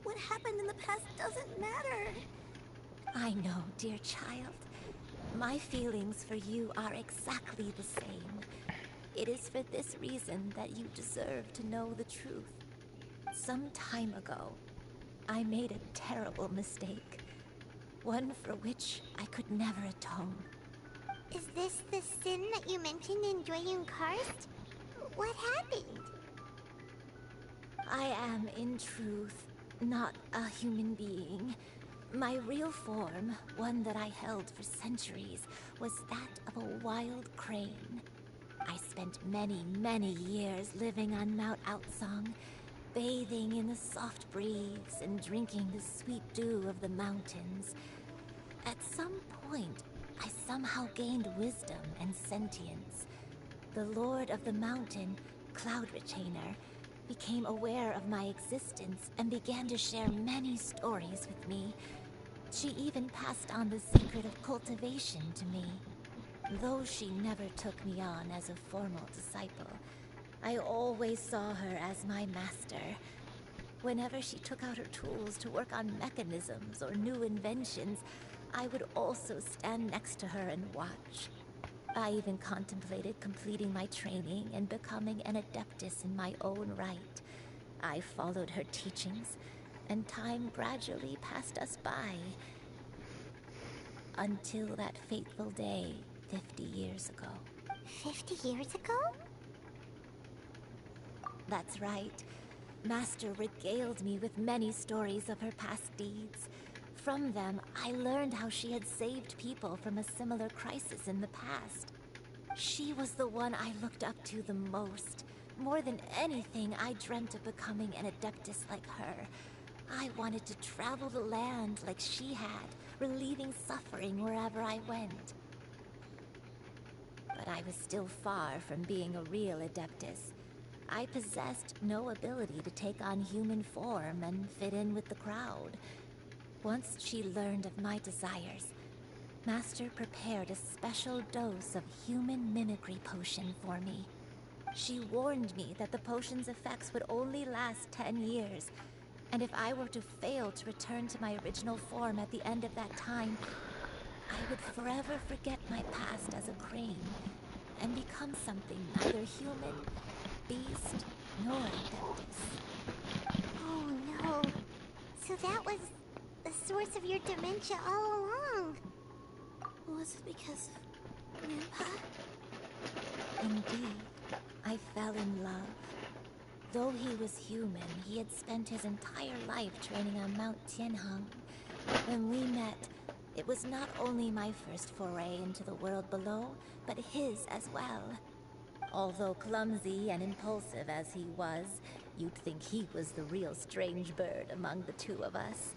What happened in the past doesn't matter. I know, dear child. My feelings for you are exactly the same. It is for this reason that you deserve to know the truth. Some time ago, I made a terrible mistake. One for which I could never atone. Is this the sin that you mentioned in Joyun Karst? What happened? I am, in truth, not a human being. My real form, one that I held for centuries, was that of a wild crane. I spent many, many years living on Mount Outsong, bathing in the soft breeze and drinking the sweet dew of the mountains. At some point, I somehow gained wisdom and sentience. The Lord of the Mountain, Cloud Retainer, became aware of my existence and began to share many stories with me. She even passed on the secret of cultivation to me. Though she never took me on as a formal disciple, I always saw her as my master. Whenever she took out her tools to work on mechanisms or new inventions, I would also stand next to her and watch. I even contemplated completing my training and becoming an adeptus in my own right. I followed her teachings, and time gradually passed us by. Until that fateful day 50 years ago. 50 years ago? That's right. Master regaled me with many stories of her past deeds. From them, I learned how she had saved people from a similar crisis in the past. She was the one I looked up to the most. More than anything, I dreamt of becoming an adeptus like her. I wanted to travel the land like she had, relieving suffering wherever I went. But I was still far from being a real adeptus. I possessed no ability to take on human form and fit in with the crowd. Once she learned of my desires, Master prepared a special dose of human mimicry potion for me. She warned me that the potion's effects would only last 10 years, and if I were to fail to return to my original form at the end of that time, I would forever forget my past as a crane and become something neither human, beast, nor adeptus. Oh no. So that was the source of your dementia all along. Was it because of Grandpa? Indeed, I fell in love. Though he was human, he had spent his entire life training on Mount Tianheng. When we met, it was not only my first foray into the world below, but his as well. Although clumsy and impulsive as he was, you'd think he was the real strange bird among the two of us.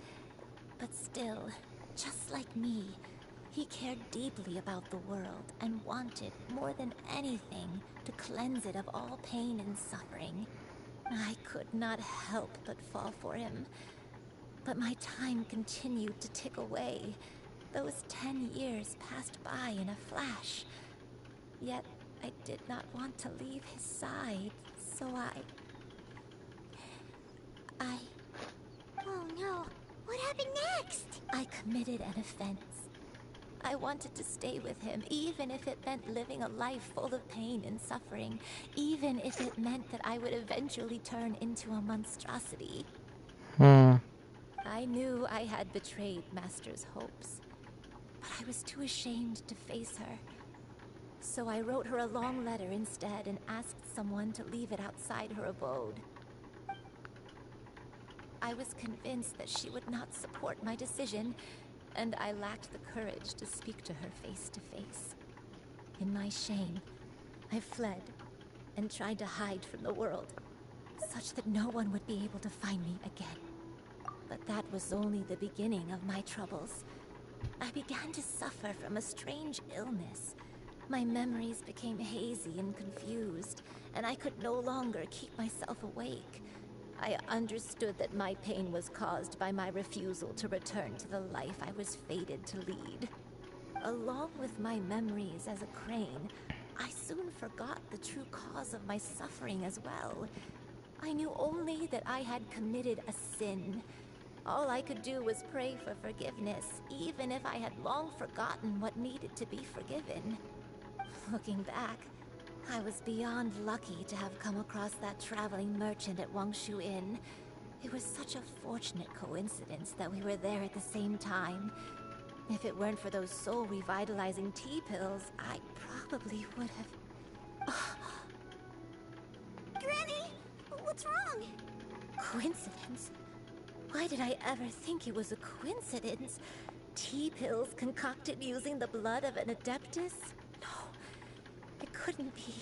But still, just like me, he cared deeply about the world and wanted, more than anything, to cleanse it of all pain and suffering. I could not help but fall for him. But my time continued to tick away. Those 10 years passed by in a flash. Yet I did not want to leave his side, so Oh no, what happened next? I committed an offense. I wanted to stay with him, even if it meant living a life full of pain and suffering, even if it meant that I would eventually turn into a monstrosity. I knew I had betrayed Master's hopes. but I was too ashamed to face her. So I wrote her a long letter instead and asked someone to leave it outside her abode. I was convinced that she would not support my decision, and I lacked the courage to speak to her face to face. In my shame, I fled and tried to hide from the world, such that no one would be able to find me again. But that was only the beginning of my troubles. I began to suffer from a strange illness. My memories became hazy and confused, and I could no longer keep myself awake. I understood that my pain was caused by my refusal to return to the life I was fated to lead. Along with my memories as a crane, I soon forgot the true cause of my suffering as well. I knew only that I had committed a sin. All I could do was pray for forgiveness, even if I had long forgotten what needed to be forgiven. Looking back, I was beyond lucky to have come across that traveling merchant at Wangshu Inn. It was such a fortunate coincidence that we were there at the same time. If it weren't for those soul-revitalizing tea pills, I probably would have... Granny! What's wrong? Coincidence? Why did I ever think it was a coincidence? Tea pills concocted using the blood of an adeptus? No, it couldn't be.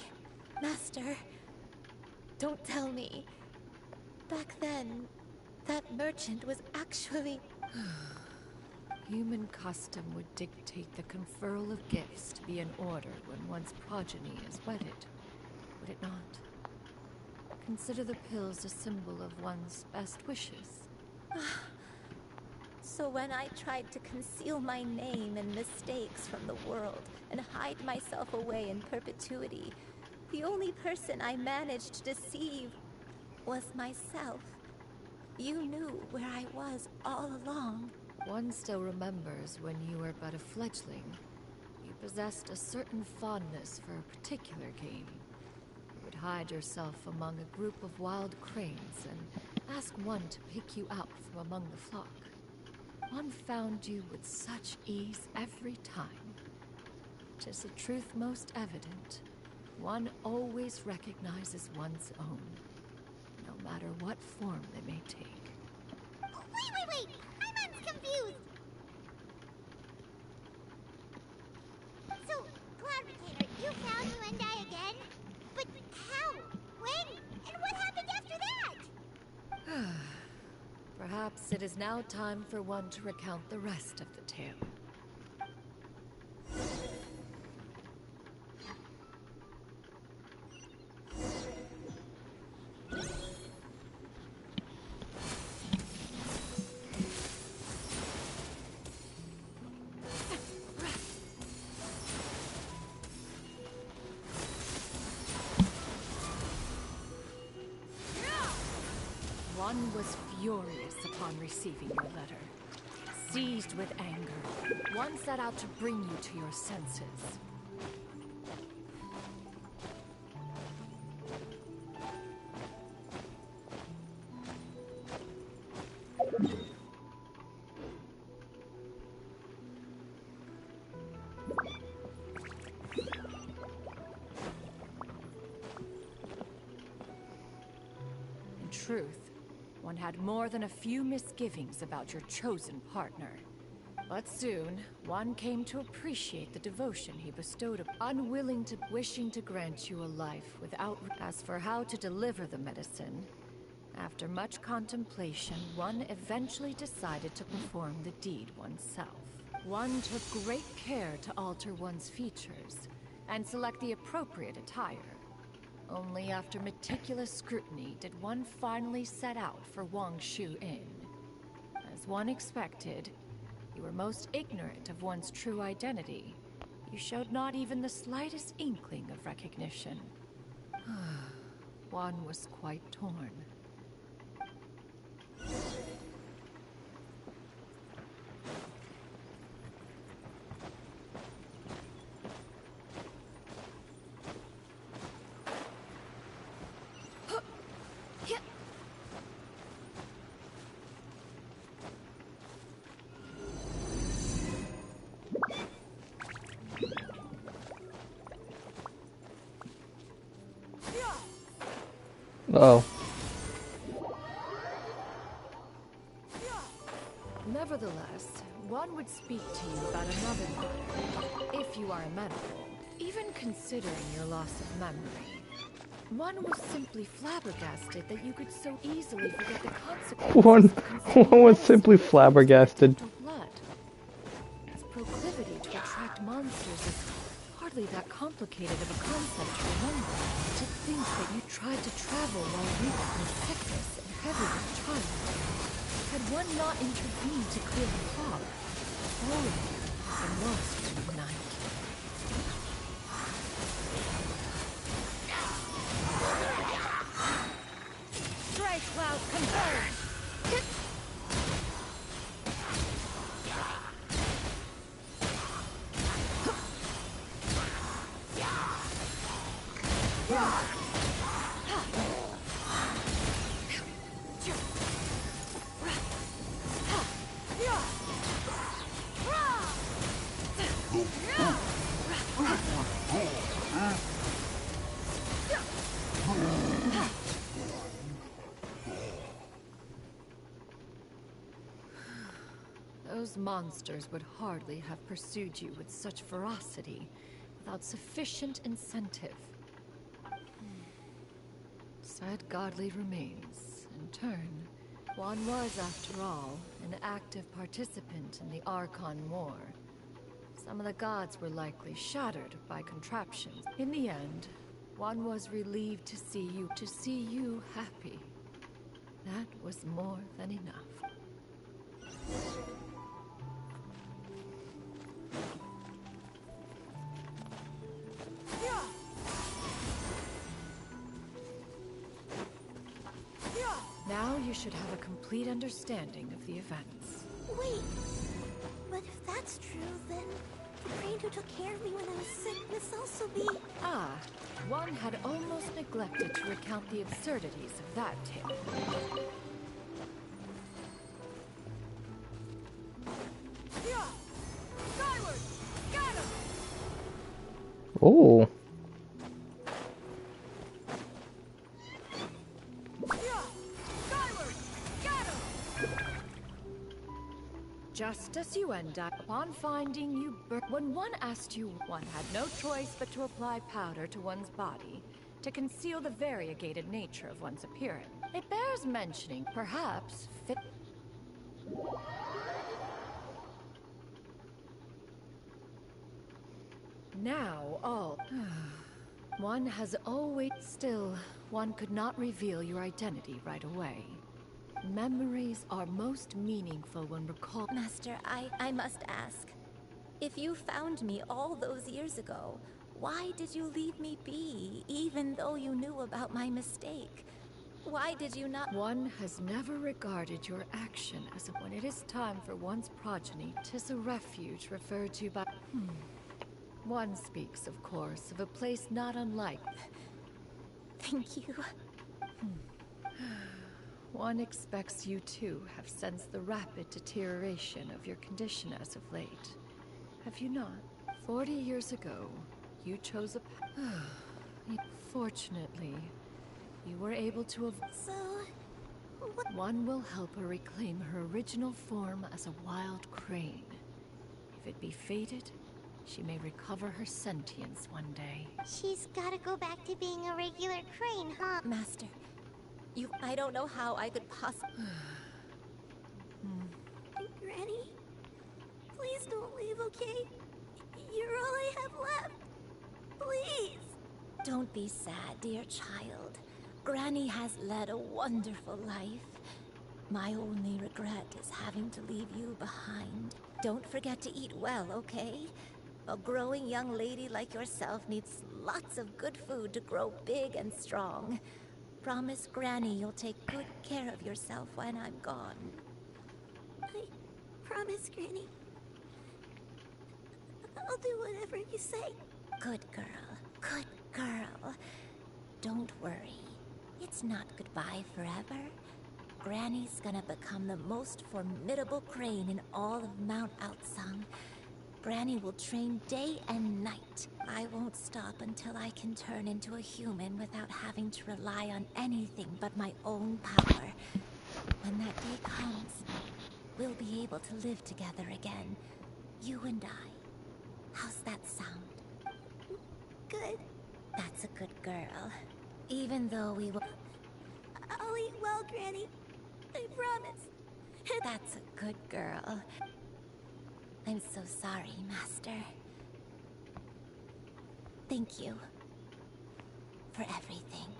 Master, don't tell me. Back then, that merchant was actually... Human custom would dictate the conferral of gifts to be in order when one's progeny is wedded, would it not? Consider the pills a symbol of one's best wishes. So when I tried to conceal my name and mistakes from the world and hide myself away in perpetuity, the only person I managed to deceive was myself. You knew where I was all along. One still remembers when you were but a fledgling. You possessed a certain fondness for a particular game. You would hide yourself among a group of wild cranes and ask one to pick you out from among the flock. One found you with such ease every time. 'Tis a truth most evident. One always recognizes one's own, no matter what form they may take. Wait! I'm confused! So, Cloud Retainer, you found Muendai again? But how? When? And what happened after that? Perhaps it is now time for one to recount the rest of the tale. One was furious upon receiving your letter. Seized with anger, one set out to bring you to your senses. In truth, one had more than a few misgivings about your chosen partner. But soon, one came to appreciate the devotion he bestowed upon, unwilling to wishing to grant you a life without... As for how to deliver the medicine, after much contemplation, one eventually decided to perform the deed oneself. One took great care to alter one's features and select the appropriate attire. Only after meticulous scrutiny did one finally set out for Wangshu Inn. As one expected, you were most ignorant of one's true identity. You showed not even the slightest inkling of recognition. One was quite torn. Oh. Nevertheless, one would speak to you about another matter, if you are amenable. Even considering your loss of memory, one was simply flabbergasted that you could so easily forget the consequences One was simply flabbergasted. blood. Its proclivity to attract monsters is hardly that complicated of a concept to remember. To think that you tried to travel while weak with sickness and heavy with child. Had one not intervened to clear the fog, all of you have been lost in the night. Strike cloud confirmed! Those monsters would hardly have pursued you with such ferocity without sufficient incentive. Said godly remains, in turn, one was, after all, an active participant in the Archon War. Some of the gods were likely shattered by contraptions. In the end, one was relieved to see you happy. That was more than enough. Now you should have a complete understanding of the events. Wait, but if that's true, then the crane who took care of me when I was sick must also be... Ah, one had almost neglected to recount the absurdities of that tale. Skyward! Got him! Oh. Just as you end up, upon finding you when one asked you, one had no choice but to apply powder to one's body to conceal the variegated nature of one's appearance. It bears mentioning, perhaps, fit... Now, all... One has always... Still, one could not reveal your identity right away. Memories are most meaningful when recalled. Master, I must ask. If you found me all those years ago, why did you leave me be, even though you knew about my mistake? Why did you not— One has never regarded your action as when it is time for one's progeny, 'tis a refuge referred to by... One speaks, of course, of a place not unlike... Thank you. One expects you too have sensed the rapid deterioration of your condition as of late. Have you not? 40 years ago, you chose a path. Fortunately, you were able to avoid... So... One will help her reclaim her original form as a wild crane. If it be fated, she may recover her sentience one day. She's gotta go back to being a regular crane, huh? Master, I don't know how I could possibly... Granny, please don't leave, okay? You're all I have left. Please. Don't be sad, dear child. Granny has led a wonderful life. My only regret is having to leave you behind. Don't forget to eat well, okay? A growing young lady like yourself needs lots of good food to grow big and strong. Promise Granny you'll take good care of yourself when I'm gone. I promise, Granny. I'll do whatever you say. Good girl. Good girl. Don't worry. It's not goodbye forever. Granny's gonna become the most formidable crane in all of Mount Outsung. Granny will train day and night. I won't stop until I can turn into a human without having to rely on anything but my own power. When that day comes, we'll be able to live together again. You and I. How's that sound? Good. That's a good girl. Even though we will... I'll eat well, Granny. I promise. That's a good girl. I'm so sorry, Master. Thank you for everything.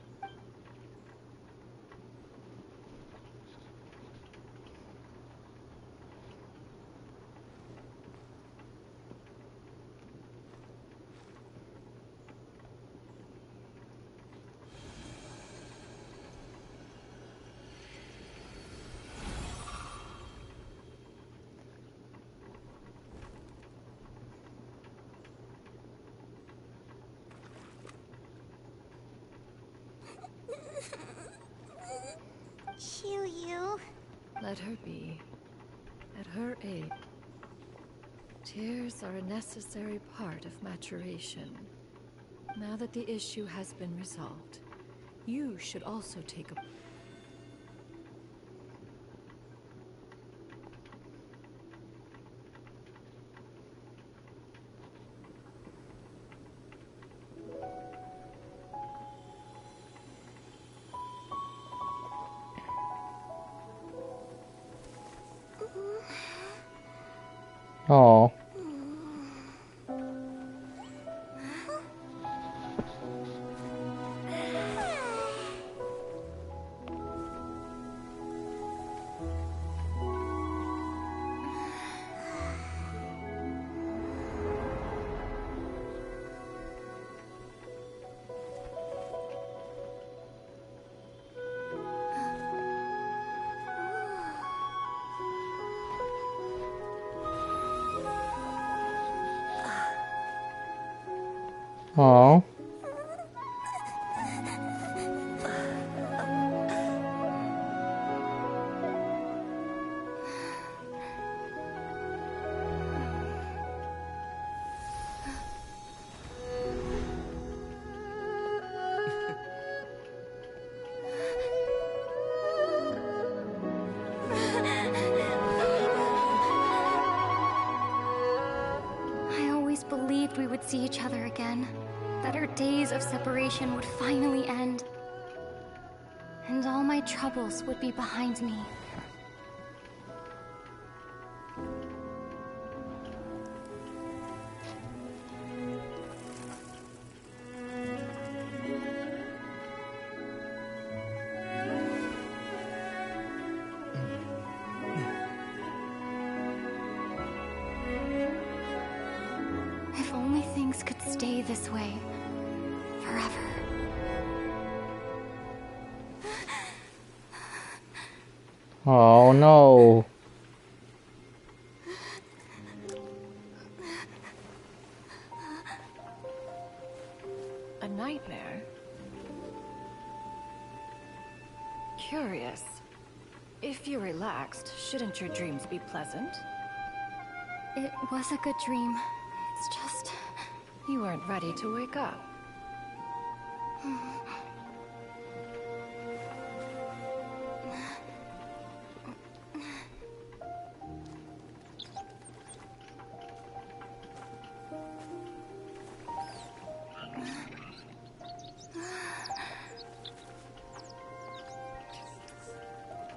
Shoo-you. Let her be. At her age, tears are a necessary part of maturation. Now that the issue has been resolved, you should also take a... Oh. Oh. I always believed we would see each other again. That our days of separation would finally end. And all my troubles would be behind me. If only things could stay this way. Forever. Oh no. A nightmare? Curious. If you're relaxed, shouldn't your dreams be pleasant? It was a good dream. It's just... You weren't ready to wake up.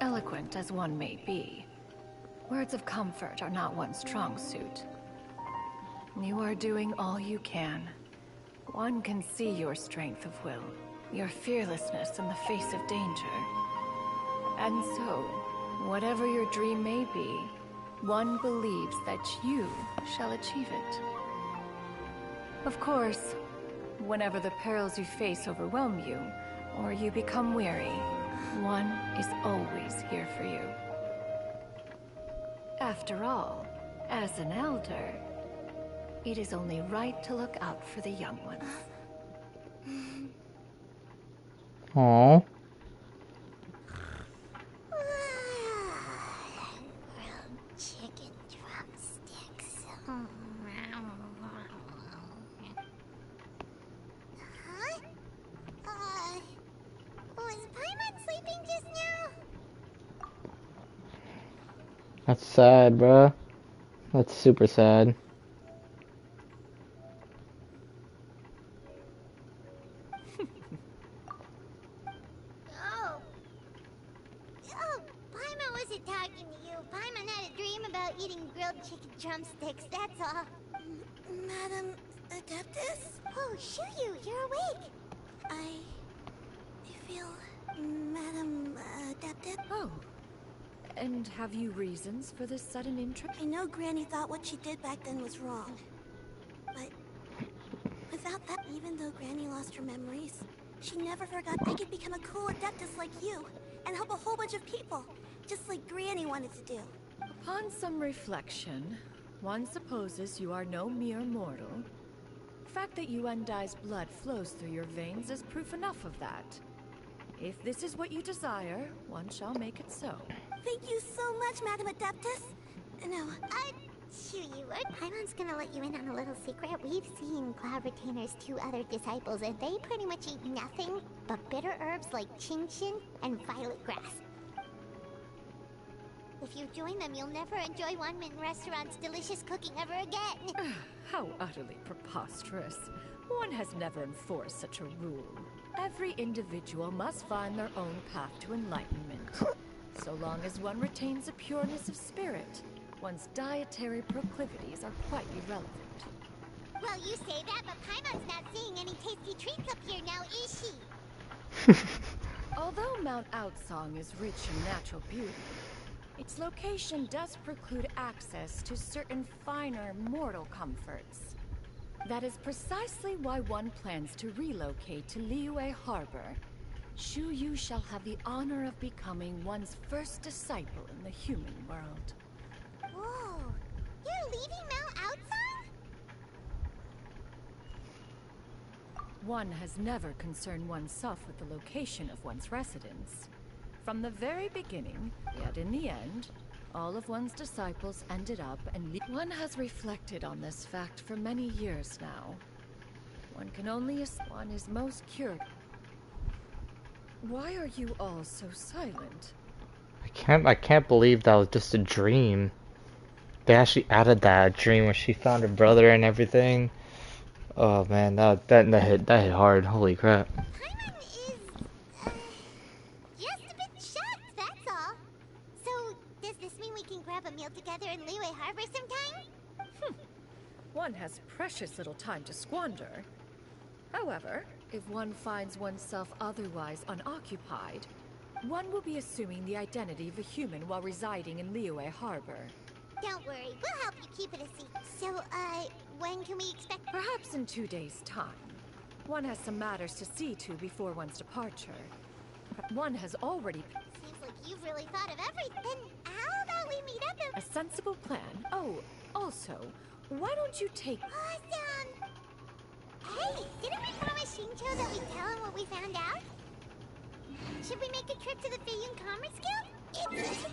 Eloquent as one may be, words of comfort are not one's strong suit. You are doing all you can. One can see your strength of will, your fearlessness in the face of danger. And so, whatever your dream may be, one believes that you shall achieve it. Of course, whenever the perils you face overwhelm you, or you become weary, one is always here for you. After all, as an elder, it is only right to look out for the young ones. Oh. Chicken drumsticks. That's sad, bruh. That's super sad. Oh, Paimon wasn't talking to you. Paimon had a dream about eating grilled chicken drumsticks, that's all. Madam Adeptus? Oh, Shuyu, you're awake. I feel, Madam Adeptus. Oh. And have you reasons for this sudden interest? I know Granny thought what she did back then was wrong. But without that, even though Granny lost her memories, she never forgot I could become a cool Adeptus like you and help a whole bunch of people, just like Granny wanted to do. Upon some reflection, one supposes you are no mere mortal. The fact that Yuandai's blood flows through your veins is proof enough of that. If this is what you desire, one shall make it so. Thank you so much, Madam Adeptus. No, Shuyu, Paimon's gonna let you in on a little secret. We've seen Cloud Retainer's 2 other disciples, and they pretty much eat nothing but bitter herbs like chin-chin and violet grass. If you join them, you'll never enjoy One Min Restaurant's delicious cooking ever again. How utterly preposterous. One has never enforced such a rule. Every individual must find their own path to enlightenment. So long as one retains a pureness of spirit, one's dietary proclivities are quite irrelevant. Well, you say that, but Paimon's not seeing any tasty treats up here now, is she? Although Mount Outsong is rich in natural beauty, its location does preclude access to certain finer mortal comforts. That is precisely why one plans to relocate to Liyue Harbor. Shuyu shall have the honor of becoming one's first disciple in the human world. Whoa, you're leaving Mount Outsong? One has never concerned oneself with the location of one's residence. From the very beginning, yet in the end, all of one's disciples ended up and one has reflected on this fact for many years now. One can only assume one is most curious. Why are you all so silent? I can't believe that was just a dream. They actually added that dream where she found her brother and everything. Oh man, that hit hard. Holy crap. Paimon is, just a bit shocked, that's all. So, does this mean we can grab a meal together in Liyue Harbor sometime? One has precious little time to squander. However, if one finds oneself otherwise unoccupied, one will be assuming the identity of a human while residing in Liyue Harbor. Don't worry, we'll help you keep it a secret. So, when can we expect? Perhaps in 2 days' time. One has some matters to see to before one's departure. One has already... Seems like you've really thought of everything. Then how about we meet up and... A sensible plan. Oh, also, why don't you take... Awesome! Hey, didn't we promise Shincho that we'd tell him what we found out? Should we make a trip to the Feiyun Commerce Guild? It's...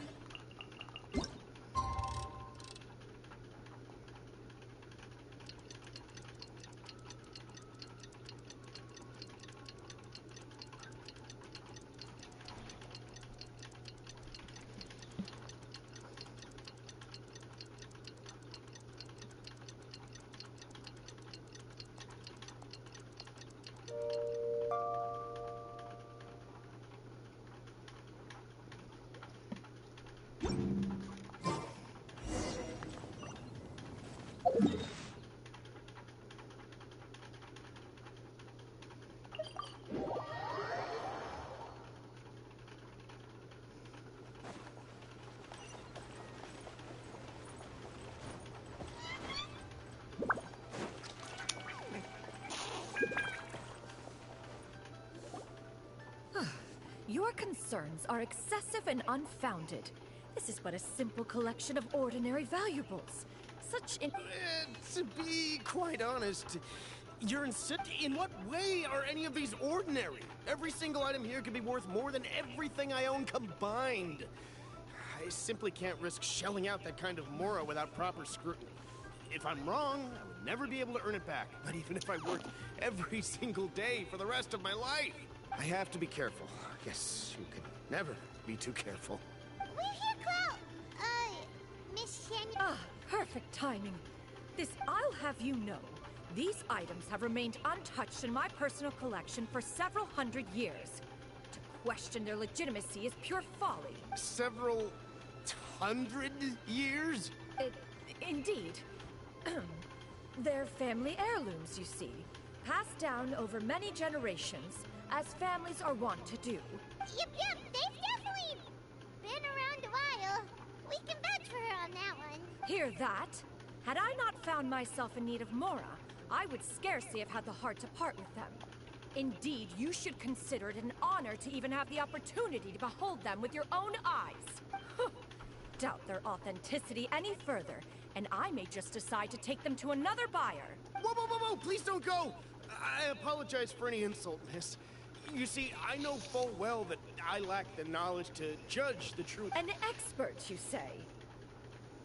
Your concerns are excessive and unfounded. This is but a simple collection of ordinary valuables. Such in... To be quite honest, you're in what way are any of these ordinary? Every single item here could be worth more than everything I own combined. I simply can't risk shelling out that kind of mora without proper scrutiny. If I'm wrong, I would never be able to earn it back, not even if I worked every single day for the rest of my life. I have to be careful. Yes, you can never be too careful. We're here, Cloud! Shen... Ah, perfect timing. I'll have you know, these items have remained untouched in my personal collection for several hundred years. To question their legitimacy is pure folly. Several hundred years? Indeed. They're family heirlooms, you see. Passed down over many generations, as families are wont to do. Yep, they've definitely been around a while. We can vouch for her on that one. Hear that? Had I not found myself in need of Mora, I would scarcely have had the heart to part with them. Indeed, you should consider it an honor to even have the opportunity to behold them with your own eyes. Doubt their authenticity any further, and I may just decide to take them to another buyer. Whoa! Please don't go! I apologize for any insult, miss. You see, I know full well that I lack the knowledge to judge the truth. An expert, you say?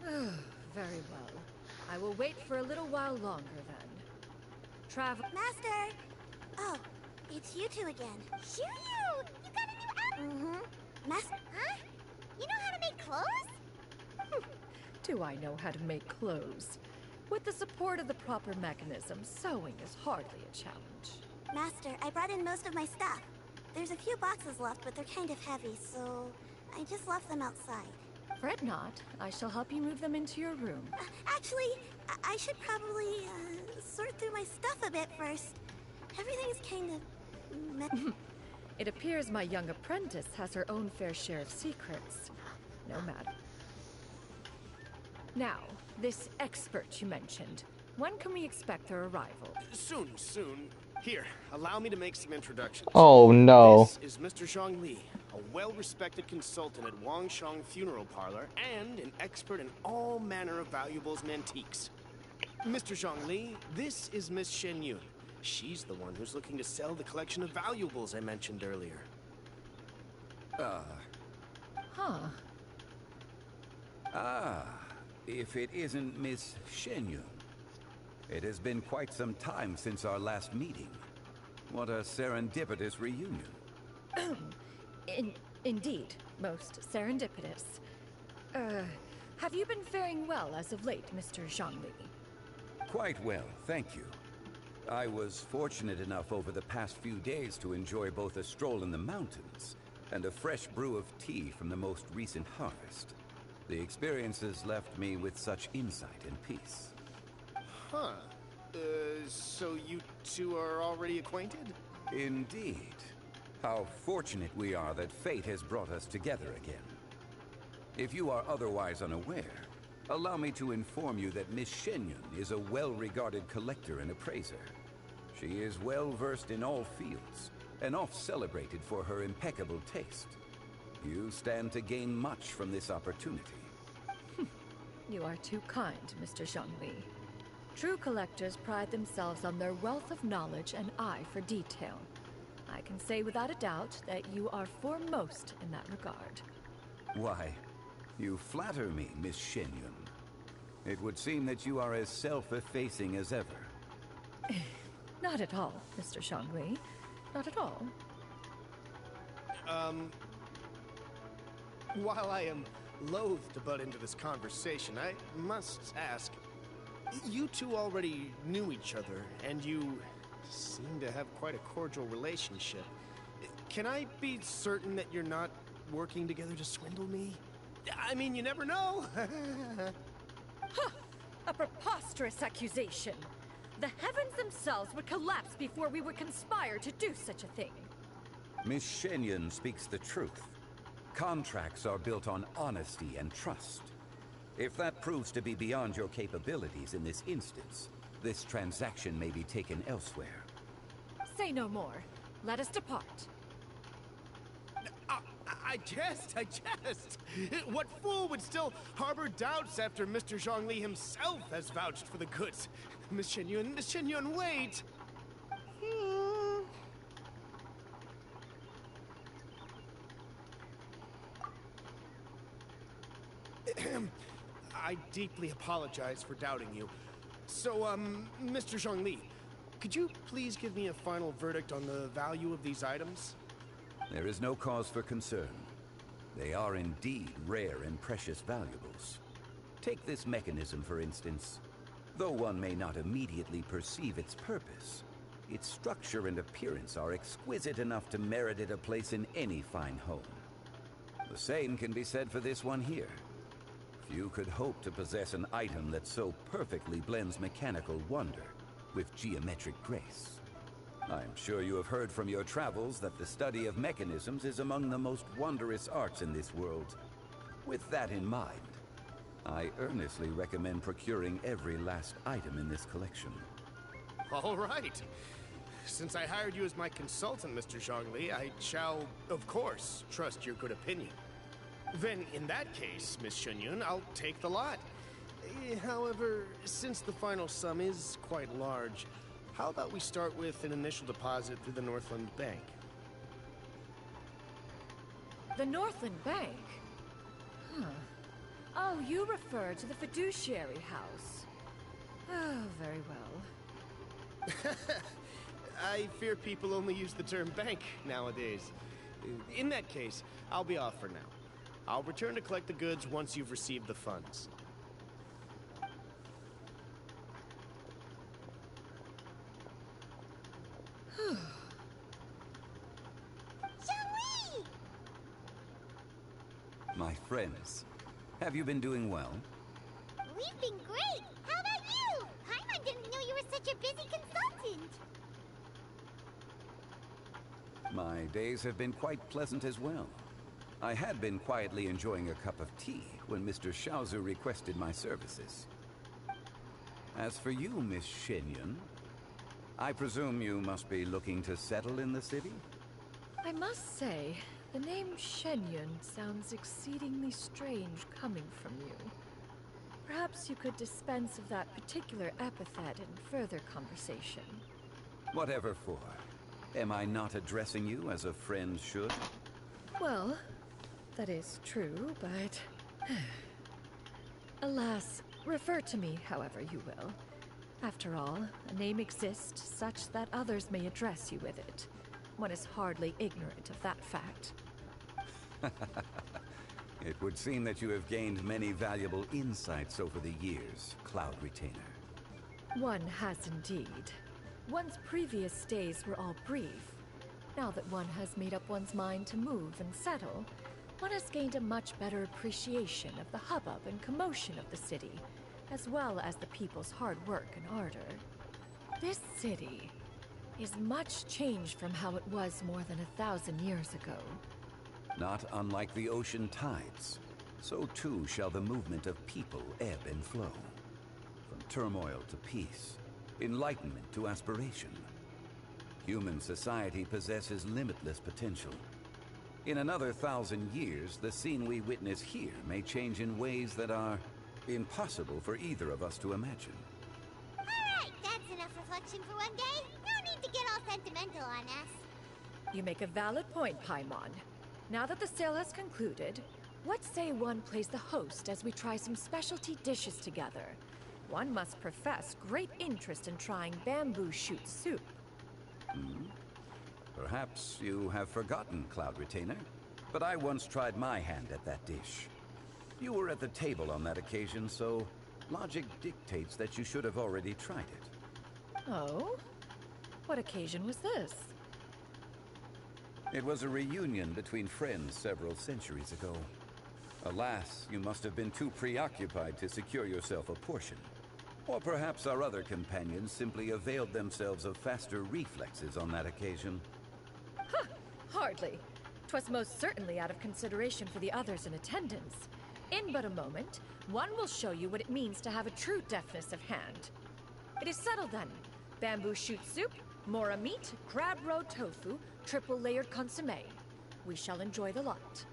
Very well. I will wait for a little while longer, then. Master! Oh, it's you two again. Shoo! You got a new outfit! Mm-hmm. Master... Huh? You know how to make clothes? Do I know how to make clothes? With the support of the proper mechanism, sewing is hardly a challenge. Master, I brought in most of my stuff. There's a few boxes left, but they're kind of heavy, so I just left them outside. Fret not. I shall help you move them into your room. Actually, I should probably sort through my stuff a bit first. Everything's kind of... It appears my young apprentice has her own fair share of secrets. No matter. Now, this expert you mentioned. When can we expect their arrival? Soon. Here, allow me to make some introductions. Oh no. This is Mr. Zhongli, a well-respected consultant at Wangshang Funeral Parlor and an expert in all manner of valuables and antiques. Mr. Zhongli, this is Miss Shen Yun. She's the one who's looking to sell the collection of valuables I mentioned earlier. If it isn't Miss Shen Yun. It has been quite some time since our last meeting. What a serendipitous reunion. Indeed, most serendipitous. Have you been faring well as of late, Mr. Zhongli? Quite well, thank you. I was fortunate enough over the past few days to enjoy both a stroll in the mountains and a fresh brew of tea from the most recent harvest. The experiences left me with such insight and peace. Huh. So you two are already acquainted? Indeed. How fortunate we are that fate has brought us together again. If you are otherwise unaware, allow me to inform you that Miss Shen Yun is a well-regarded collector and appraiser. She is well-versed in all fields, and oft-celebrated for her impeccable taste. You stand to gain much from this opportunity. You are too kind, Mr. Zhongli. True collectors pride themselves on their wealth of knowledge and eye for detail. I can say without a doubt that you are foremost in that regard. Why, you flatter me, Miss Shen Yun. It would seem that you are as self-effacing as ever. Not at all, Mr. Zhongli. Not at all. While I am loath to butt into this conversation, I must ask, you two already knew each other, and you seem to have quite a cordial relationship. Can I be certain that you're not working together to swindle me? I mean, you never know. A preposterous accusation. The heavens themselves would collapse before we would conspire to do such a thing. Miss Shen Yun speaks the truth. Contracts are built on honesty and trust. If that proves to be beyond your capabilities in this instance, this transaction may be taken elsewhere. Say no more. Let us depart. I jest. What fool would still harbor doubts after Mr. Zhongli himself has vouched for the goods? Miss Shen Yun, wait! I deeply apologize for doubting you. So, Mr. Zhongli, could you please give me a final verdict on the value of these items? There is no cause for concern. They are indeed rare and precious valuables. Take this mechanism, for instance. Though one may not immediately perceive its purpose, its structure and appearance are exquisite enough to merit it a place in any fine home. The same can be said for this one here. Few could hope to possess an item that so perfectly blends mechanical wonder with geometric grace. I'm sure you have heard from your travels that the study of mechanisms is among the most wondrous arts in this world. With that in mind, I earnestly recommend procuring every last item in this collection. All right. Since I hired you as my consultant, Mr. Zhongli, I shall, of course, trust your good opinion. Then, in that case, Miss Shenyun, I'll take the lot. However, since the final sum is quite large, how about we start with an initial deposit through the Northland Bank? The Northland Bank? Huh. Oh, you refer to the fiduciary house. Oh, very well. I fear people only use the term bank nowadays. In that case, I'll be off for now. I'll return to collect the goods once you've received the funds. My friends, have you been doing well? We've been great! How about you? Paimon didn't know you were such a busy consultant! My days have been quite pleasant as well. I had been quietly enjoying a cup of tea when Mr. Xiaozu requested my services. As for you, Miss Shenyun, I presume you must be looking to settle in the city? I must say, the name Shenyun sounds exceedingly strange coming from you. Perhaps you could dispense of that particular epithet in further conversation. Whatever for. Am I not addressing you as a friend should? Well, that is true, but... Alas, refer to me however you will. After all, a name exists such that others may address you with it. One is hardly ignorant of that fact. It would seem that you have gained many valuable insights over the years, Cloud Retainer. One has indeed. One's previous stays were all brief. Now that one has made up one's mind to move and settle, one has gained a much better appreciation of the hubbub and commotion of the city, as well as the people's hard work and ardor. This city is much changed from how it was more than 1,000 years ago. Not unlike the ocean tides, so too shall the movement of people ebb and flow. From turmoil to peace, enlightenment to aspiration. Human society possesses limitless potential. In another 1,000 years, the scene we witness here may change in ways that are impossible for either of us to imagine. Alright, that's enough reflection for one day. No need to get all sentimental on us. You make a valid point, Paimon. Now that the sale has concluded, what say one plays the host as we try some specialty dishes together? One must profess great interest in trying bamboo shoot soup. Perhaps you have forgotten, Cloud Retainer, but I once tried my hand at that dish. You were at the table on that occasion, so logic dictates that you should have already tried it. Oh? What occasion was this? It was a reunion between friends several centuries ago. Alas, you must have been too preoccupied to secure yourself a portion. Or perhaps our other companions simply availed themselves of faster reflexes on that occasion. Huh, hardly. 'Twas most certainly out of consideration for the others in attendance. In but a moment, one will show you what it means to have a true deftness of hand. It is settled then. Bamboo shoot soup, mora meat, crab roe tofu, triple-layered consommé. We shall enjoy the lot.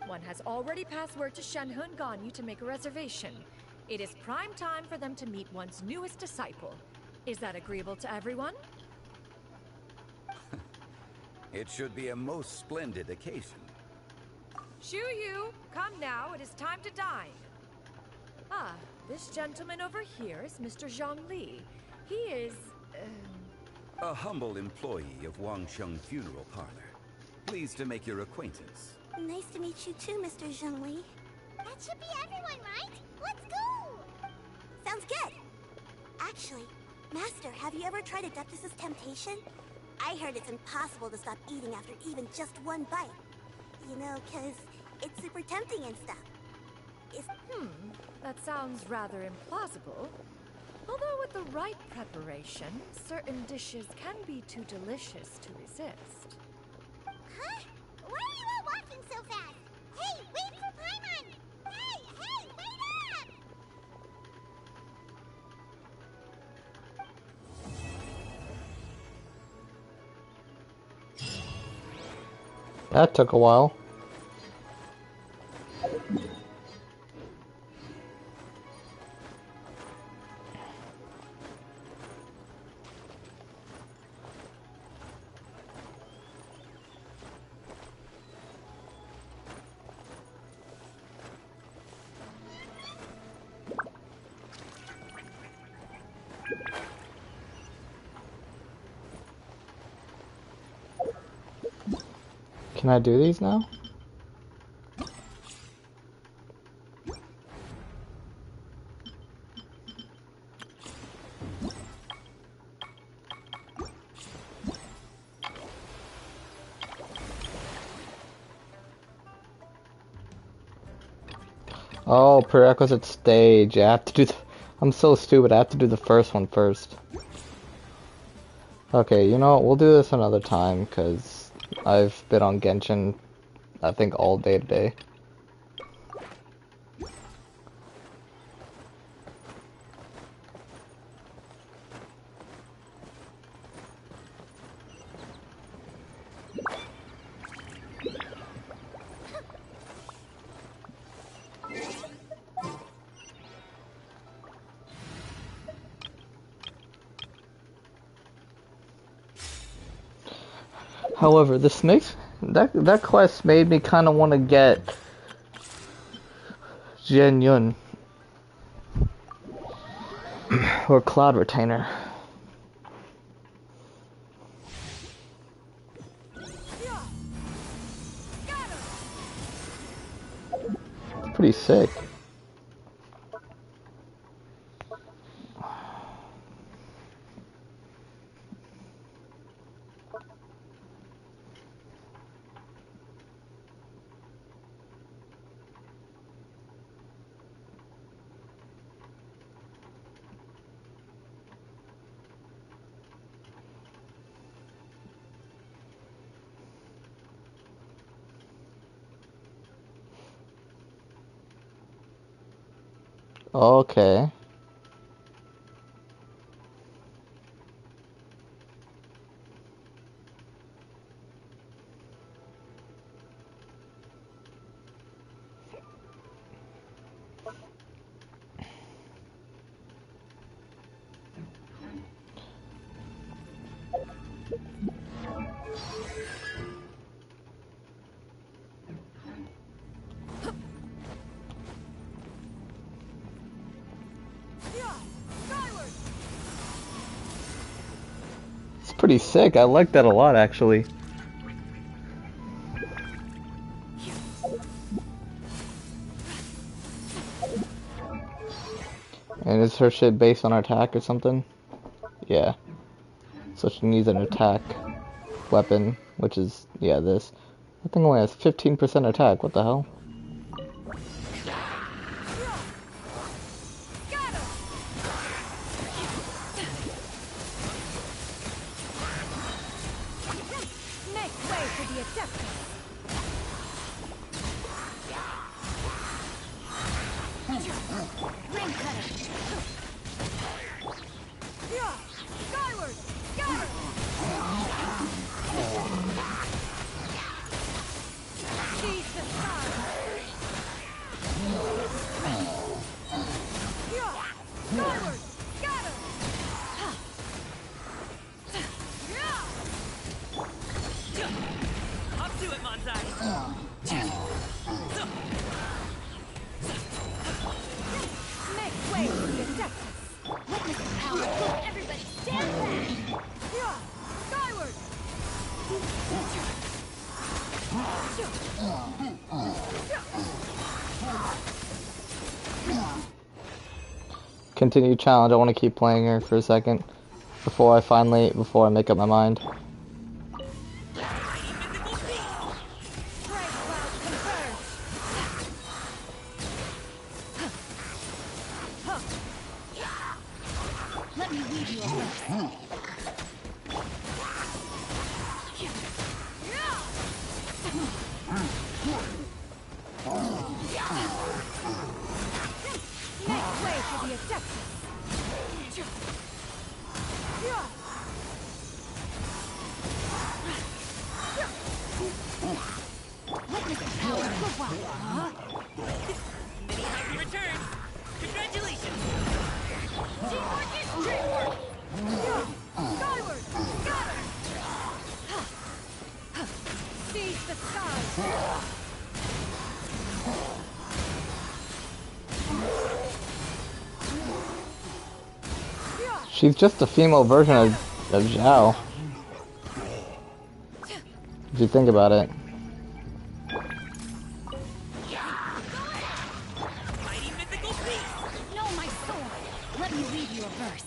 One has already passed word to Shenhe and Ganyu to make a reservation. It is prime time for them to meet one's newest disciple. Is that agreeable to everyone? It should be a most splendid occasion. Shu Yu, come now, it is time to dine. Ah, this gentleman over here is Mr. Zhongli. He is, A humble employee of Wangsheng Funeral Parlor. Pleased to make your acquaintance. Nice to meet you too, Mr. Zhongli. That should be everyone, right? Let's go! Sounds good. Actually, Master, have you ever tried Adeptus' temptation? I heard it's impossible to stop eating after even just one bite. You know, 'cause it's super tempting and stuff. That sounds rather implausible. Although with the right preparation, certain dishes can be too delicious to resist. Huh? Why are you all walking so fast? Hey, wait for Paimon! Hey, wait up! That took a while. Can I do these now? Oh, prerequisite stage. I have to do the... I'm so stupid. I have to do the first one first. Okay, you know what? We'll do this another time, because I've been on Genshin, I think, all day today. However, this makes that quest made me kind of want to get Jian Yun or Cloud Retainer. It's pretty sick. Okay. It's pretty sick. I like that a lot, actually. And is her shit based on her attack or something? Yeah. So she needs an attack weapon, which is, yeah, this. That thing only has 15% attack. What the hell? Up to Continue challenge. I want to keep playing her for a second before I make up my mind. Let me lead you over. Make way for the Adeptus. Witness the power of Goodwill, huh? Many happy returns! Congratulations! Teamwork is dreamwork! Skyward! Scatter! Seize the sky! She's just a female version of Zhao. If you think about it. Know my sword! Let me read you a verse.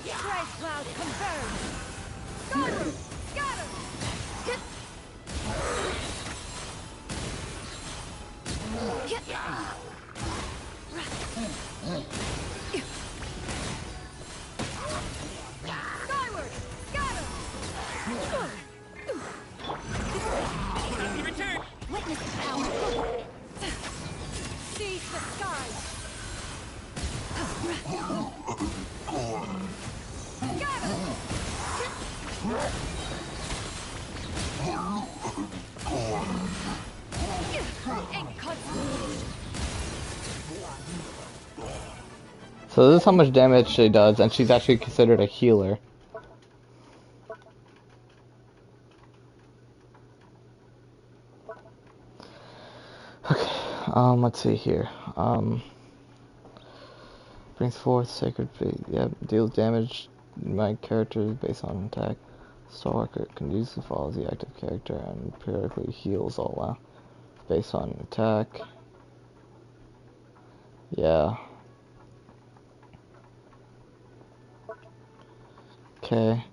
Strike cloud converge! Skyward! Scatter! Skyward! Scatter! Happy return! Witness the power! Seize the skies! So this is how much damage she does, and she's actually considered a healer. Okay, let's see here. Brings forth sacred faith. Yeah, deals damage. My character is based on attack. Stalker can use to follow the active character and periodically heals all out. Based on attack. Yeah. Okay.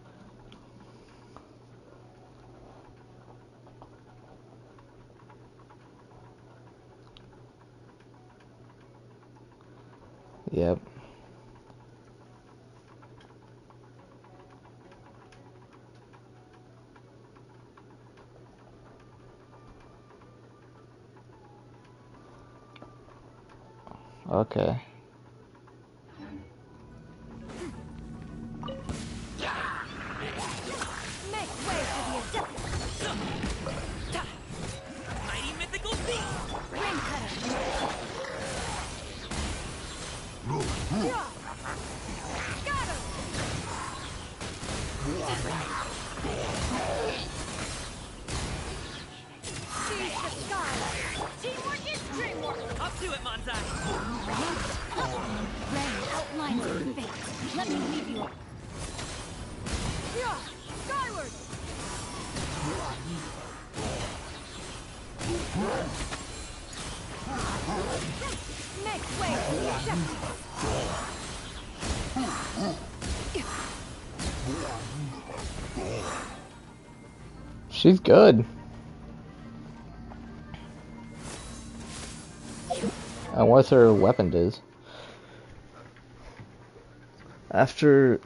Yep. Okay. Make way for the Adeptus! Mighty mythical beast! Ring cutter! Scatter! Seize the sky! Teamwork is dreamwork! Up to it, Manzai! Rain outlines your fate. Let me leave you. Skyward! Make way for the Adeptus! She's good. And what's her weapon does? After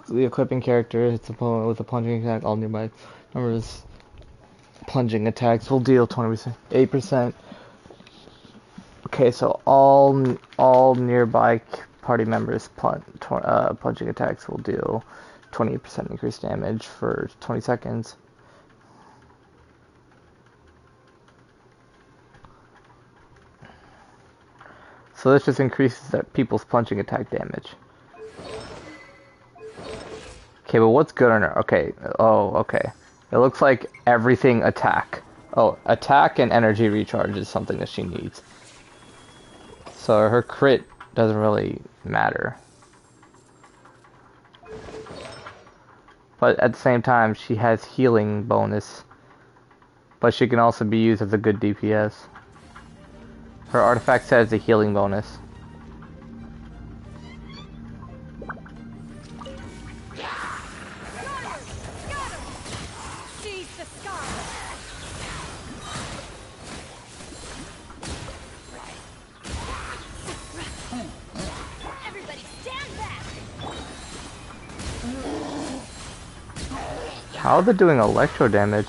the equipping character hits opponent with a plunging attack, all nearby numbers plunging attacks will deal 20%, 8%. Okay, so all nearby party members plunging attacks will deal 28% increased damage for 20 seconds. So this just increases that people's plunging attack damage. Okay, but what's good on her? Okay, oh, okay. It looks like everything attack. Oh, attack and energy recharge is something that she needs. So her crit doesn't really matter. But at the same time, she has healing bonus. But she can also be used as a good DPS. Her artifact says a healing bonus. How are they doing electro damage?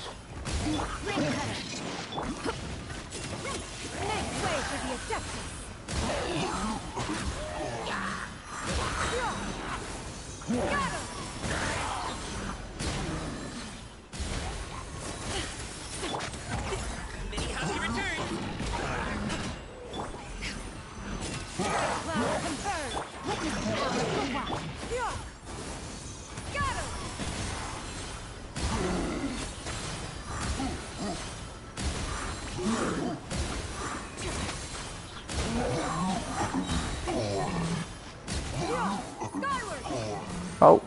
Oh.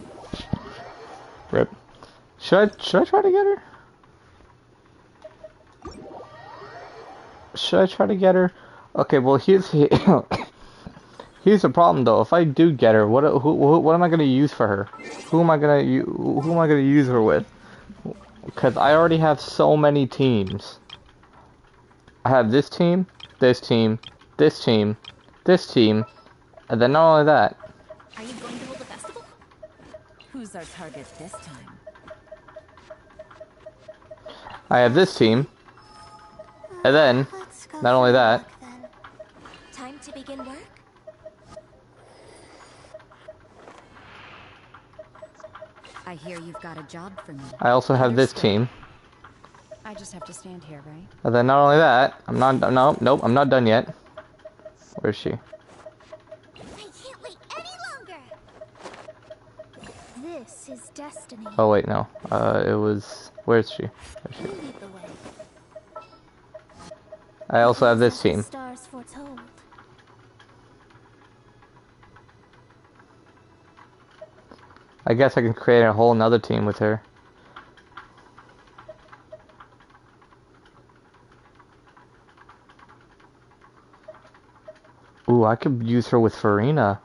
Rip. Should I try to get her? Should I try to get her? Okay, well here's here's the problem though. If I do get her, what am I gonna use for her? Who am I gonna use her with? Because I already have so many teams. I have this team, this team, this team, this team, and then not only that. Are you going to hold a festival? Who's our target this time? I have this team, and then not only that. Time to begin work? I hear you've got a job for me. I also have this team. I just have to stand here, right? And then not only that, I'm not, no, nope, I'm not done yet. Where is she? I can't wait any longer. This is destiny. Oh wait, no. It was, where is she? Where is she? You lead the way. I also have this team. Stars foretold. I guess I can create a whole nother team with her. Ooh, I could use her with Farina.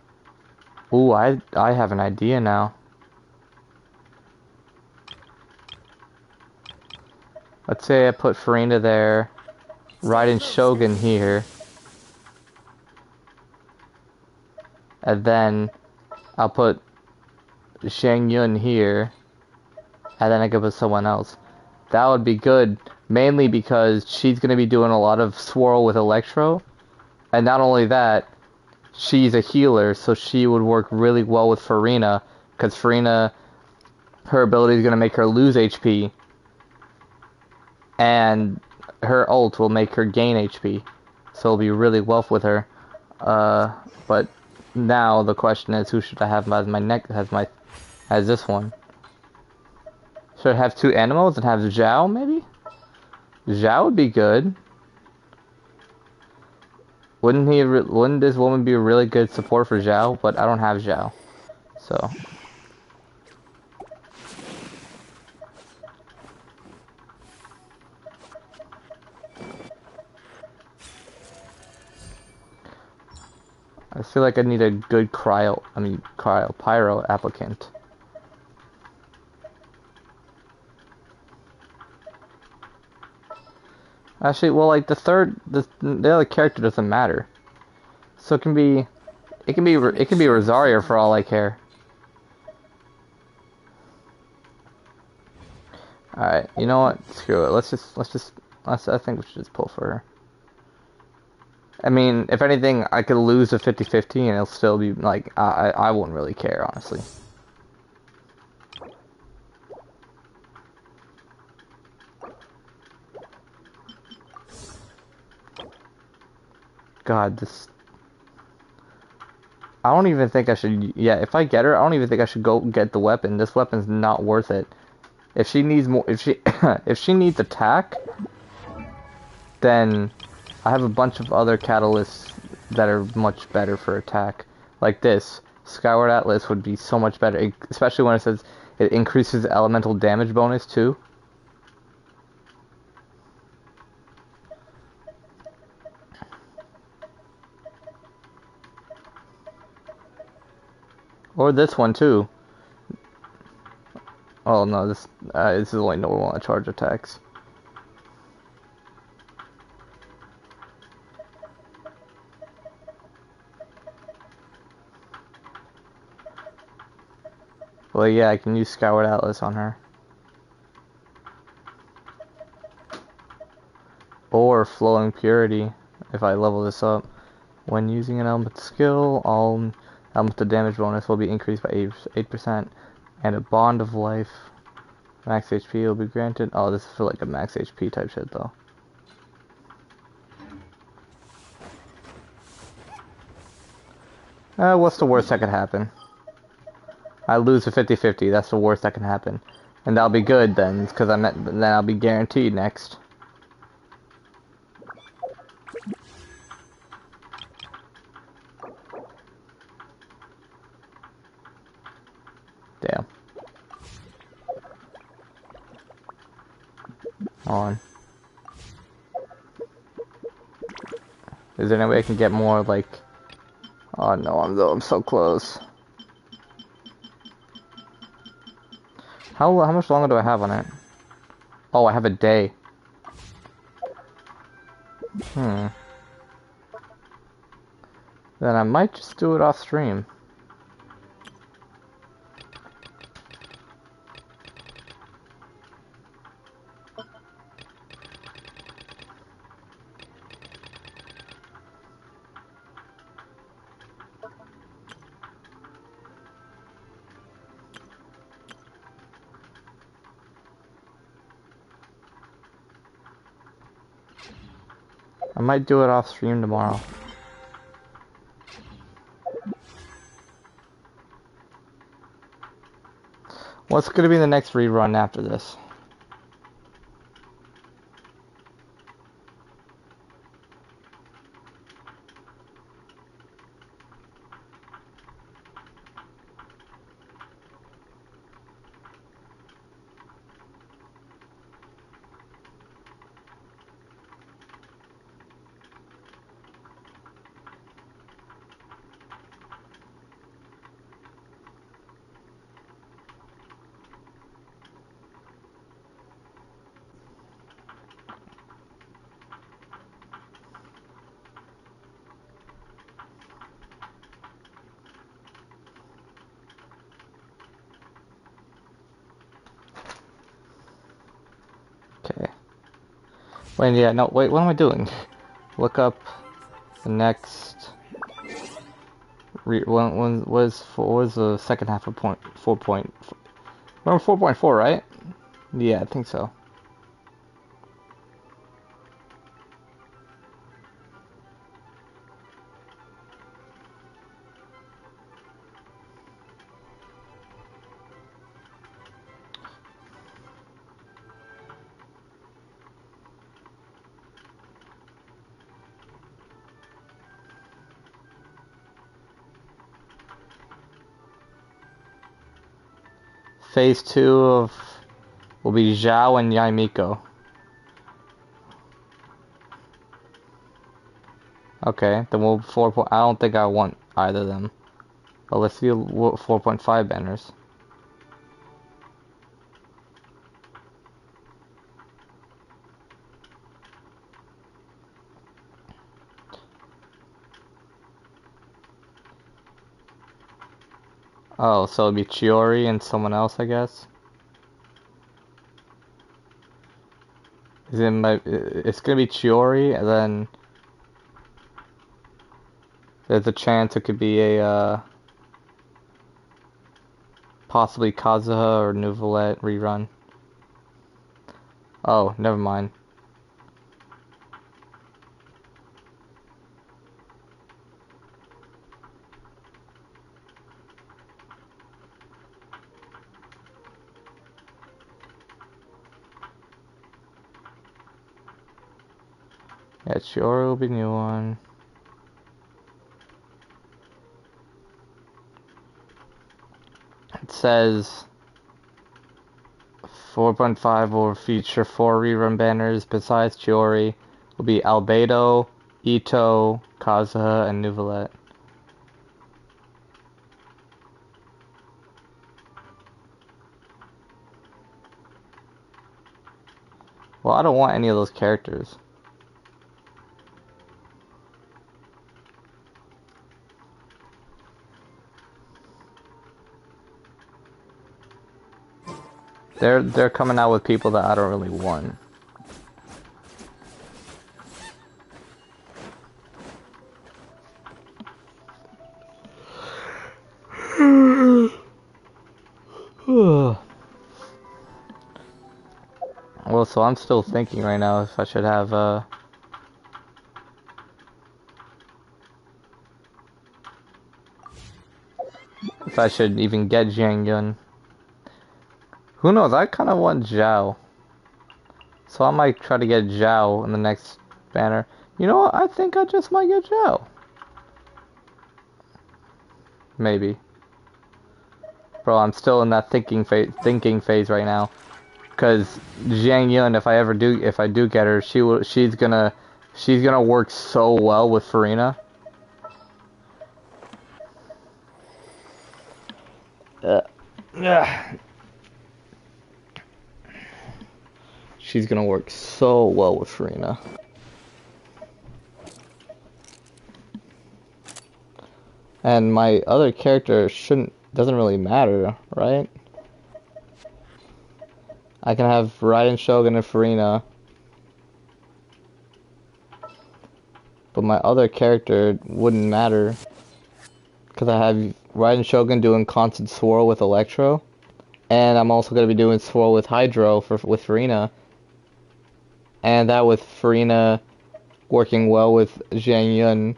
Ooh, I have an idea now. Let's say I put Farina there, Raiden Shogun here, and then I'll put Shang Yun here, and then I could put someone else. That would be good, mainly because she's going to be doing a lot of swirl with Electro, and not only that, she's a healer, so she would work really well with Farina, because Farina, her ability is going to make her lose HP, and her ult will make her gain HP, so it'll be really well with her. But now the question is, who should I have as my as this one? Should I have two animals and have Zhao, maybe? Zhao would be good. Wouldn't this woman be a really good support for Zhao? But I don't have Zhao, so. I feel like I need a good pyro applicant. Actually, well, like the other character doesn't matter, so it can be Rosario for all I care. All right, you know what? Screw it. I think we should just pull for her. I mean, if anything, I could lose a 50-50 and it'll still be like I won't really care, honestly. God, this... I don't even think I should... Yeah, if I get her, I don't even think I should go get the weapon. This weapon's not worth it. If she needs more... If she... if she needs attack, then I have a bunch of other catalysts that are much better for attack. Like this. Skyward Atlas would be so much better. Especially when it says it increases elemental damage bonus, too. Or this one too. Oh no, this is only normal on charge attacks. Well, yeah, I can use Skyward Atlas on her. flowing purity if I level this up. When using an element skill, all elements of damage bonus will be increased by 8%, and a bond of life max HP will be granted. Oh, this is for like a max HP type shit though. What's the worst that could happen? I lose a 50-50. That's the worst that can happen, and that'll be good then, because then I'll be guaranteed next. Damn. On. Is there any way I can get more like? Oh no, I'm so close. How much longer do I have on it? Oh, I have a day. Then I might just do it off stream. I might do it off stream tomorrow. What's gonna be the next rerun after this? Okay. Wait, yeah, no, wait, what am I doing? Look up the next. When was the second half of 4.4? We're on 4.4, right? Yeah, I think so. Phase 2 of will be Zhao and Yaimiko. Okay, then we'll 4. I don't think I want either of them. But let's see 4.5 banners. Oh, so it'll be Chiori and someone else, I guess. It's gonna be Chiori, and then there's a chance it could be a possibly Kazuha or Nouvellette rerun. Oh, never mind. Yeah, Chiori will be new one. It says 4.5 will feature 4 rerun banners besides Chiori. Will be Albedo, Ito, Kazuha, and Nouvellette. Well, I don't want any of those characters. They're coming out with people that I don't really want. Well, so I'm still thinking right now if I should have, if I should even get Jiang Yun. Who knows, I kind of want Zhao. So I might try to get Zhao in the next banner. You know what, I think I just might get Zhao. Maybe. Bro, I'm still in that thinking phase right now. Cause Jiang Yun, if I do get her, she's gonna work so well with Farina. She's gonna work so well with Farina. And my other character doesn't really matter, right? I can have Raiden, Shogun, and Farina. But my other character wouldn't matter. Because I have Raiden Shogun doing constant swirl with Electro. And I'm also going to be doing swirl with Hydro with Farina. And that with Farina working well with Jiang Yun.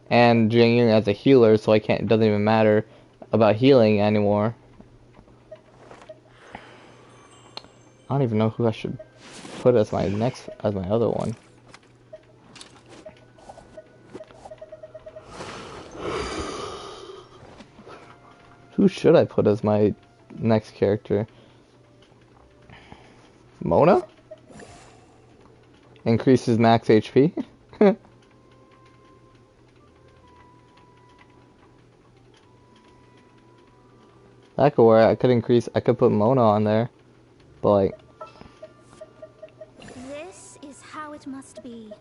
And Jiang Yun as a healer, so it doesn't even matter about healing anymore. I don't even know who I should put as my other one. Who should I put as my next character? Mona? Increases max HP? That could work. I could put Mona on there. But like, this is how it must be.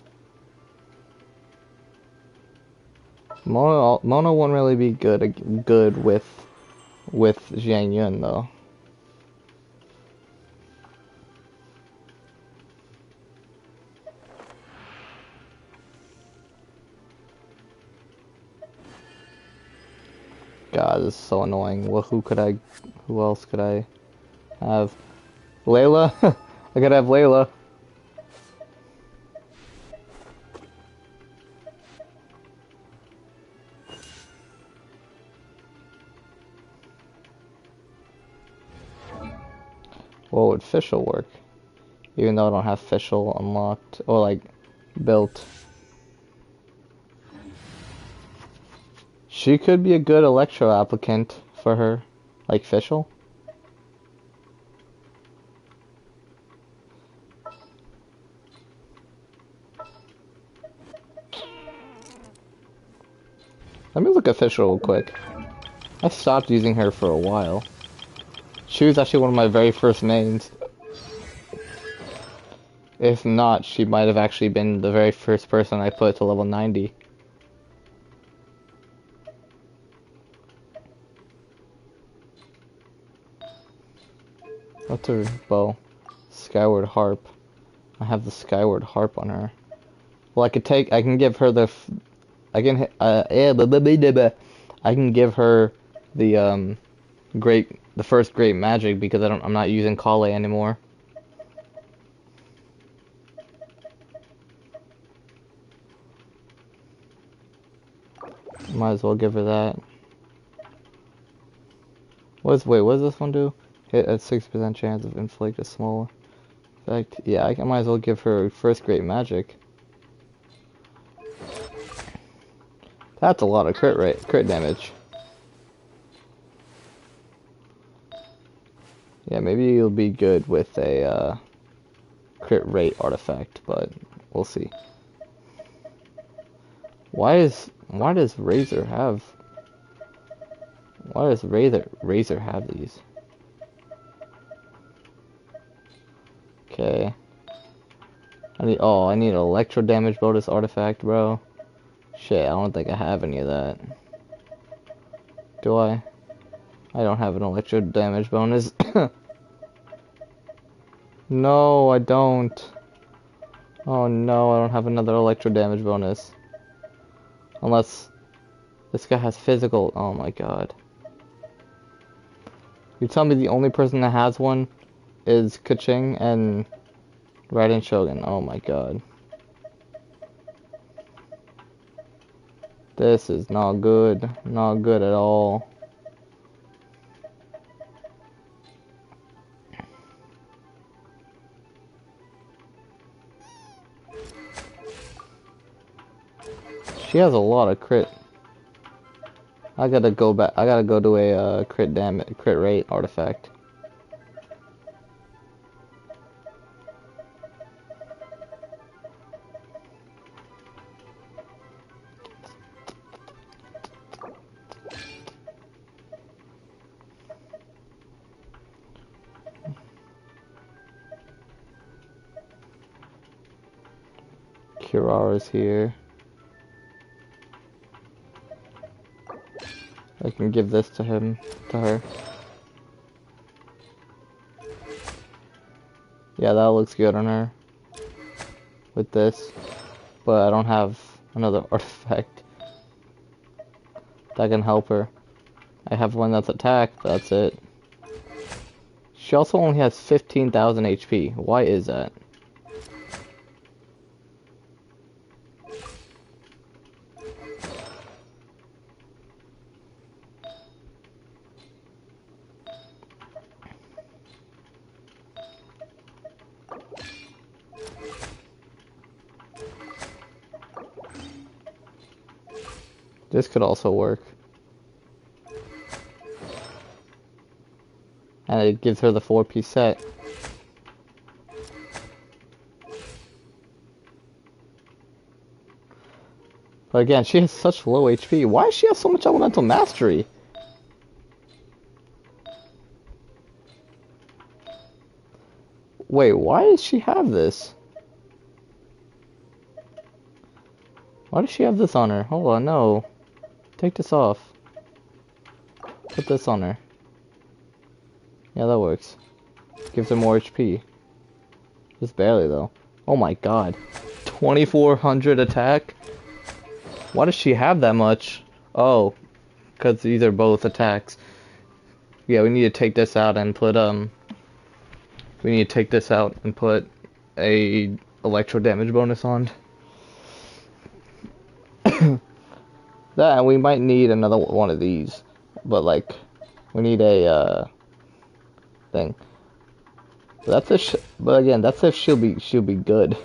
Mona won't really be good with Jiang Yun though. God, this is so annoying. Well, who else could I have? Layla? I could have Layla. Well, would Fischl work? Even though I don't have Fischl unlocked or like built. She could be a good Electro applicant for her, like Fischl. Let me look at Fischl real quick. I stopped using her for a while. She was actually one of my very first names. If not, she might have actually been the very first person I put to level 90. What's her bow? Skyward Harp. I have the Skyward Harp on her. Well, I can give her the, I can give her the the first great magic because I'm not using Kale anymore. Might as well give her that. What does this one do? Hit at 6% chance of inflict a small effect. Yeah, I might as well give her first great magic. That's a lot of crit damage. Yeah, maybe it'll be good with a crit rate artifact, but we'll see. Why does Razor have these? Okay. I need an electro damage bonus artifact, bro. Shit, I don't think I have any of that. Do I? I don't have an electro damage bonus. No, I don't. Oh no, I don't have another electro damage bonus. Unless this guy has physical. Oh my god. You tell me the only person that has one is Kaching and Raiden Shogun. Oh my god. This is not good. Not good at all. She has a lot of crit. I gotta go back. I gotta go to a crit rate artifact. Kirara's here. I can give this to him, to her. Yeah, that looks good on her. With this. But I don't have another artifact that can help her. I have one that's attack, that's it. She also only has 15,000 HP. Why is that? This could also work. And it gives her the 4-piece set. But again, she has such low HP. Why does she have so much elemental mastery? Wait, why does she have this? Why does she have this on her? Hold on, no. Take this off. Put this on her. Yeah, that works. Gives her more HP. Just barely, though. Oh my god. 2,400 attack? Why does she have that much? Oh. Because these are both attacks. Yeah, we need to take this out and put, we need to take this out and put a electro damage bonus on. That, and we might need another one of these. But, like, we need a, thing. But that's but again, that's if she'll be good.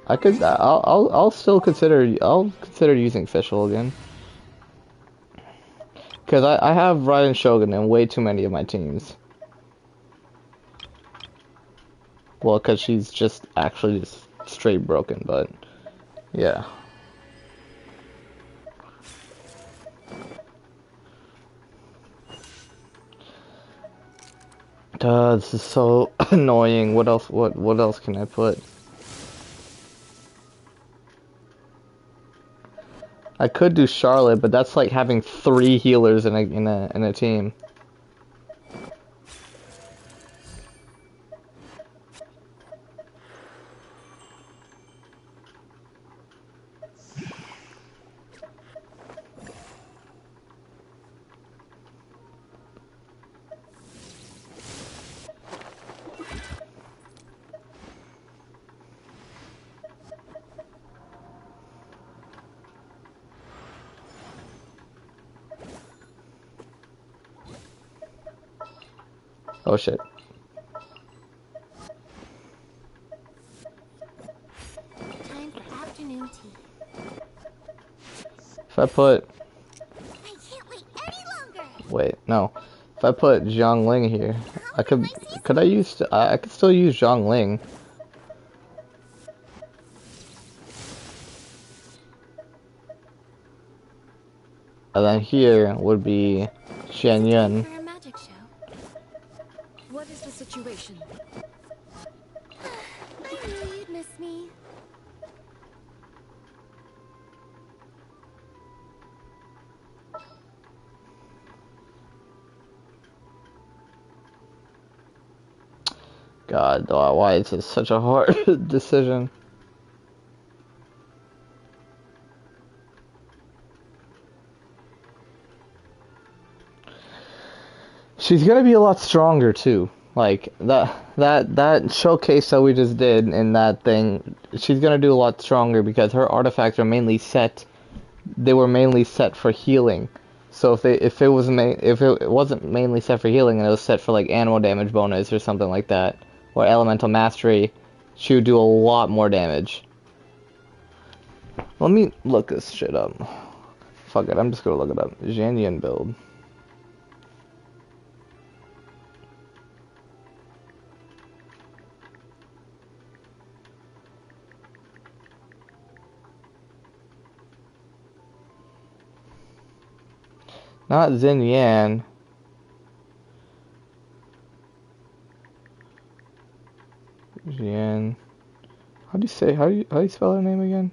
I'll still consider using Fischl again. Because I have Raiden Shogun in way too many of my teams. Well, because she's just actually just straight broken, but yeah. This is so annoying. What else can I put? I could do Charlotte, but that's like having 3 healers in a team. Oh shit. Time for afternoon tea. If I put... I can't wait any longer. Wait, no. If I put Zhongling here, I could still use Zhongling. And then here would be Xianyun. For a magic show. What is the situation? I knew you'd miss me. God, why is this such a hard decision? She's gonna be a lot stronger too. Like that showcase that we just did in that thing, she's gonna do a lot stronger because her artifacts are mainly set. They were mainly set for healing. So if it wasn't mainly set for healing and it was set for like animal damage bonus or something like that, or elemental mastery, she would do a lot more damage. Let me look this shit up. Fuck it, I'm just gonna look it up. Jianyan build. Not Xinyan. Jian. How do you spell her name again?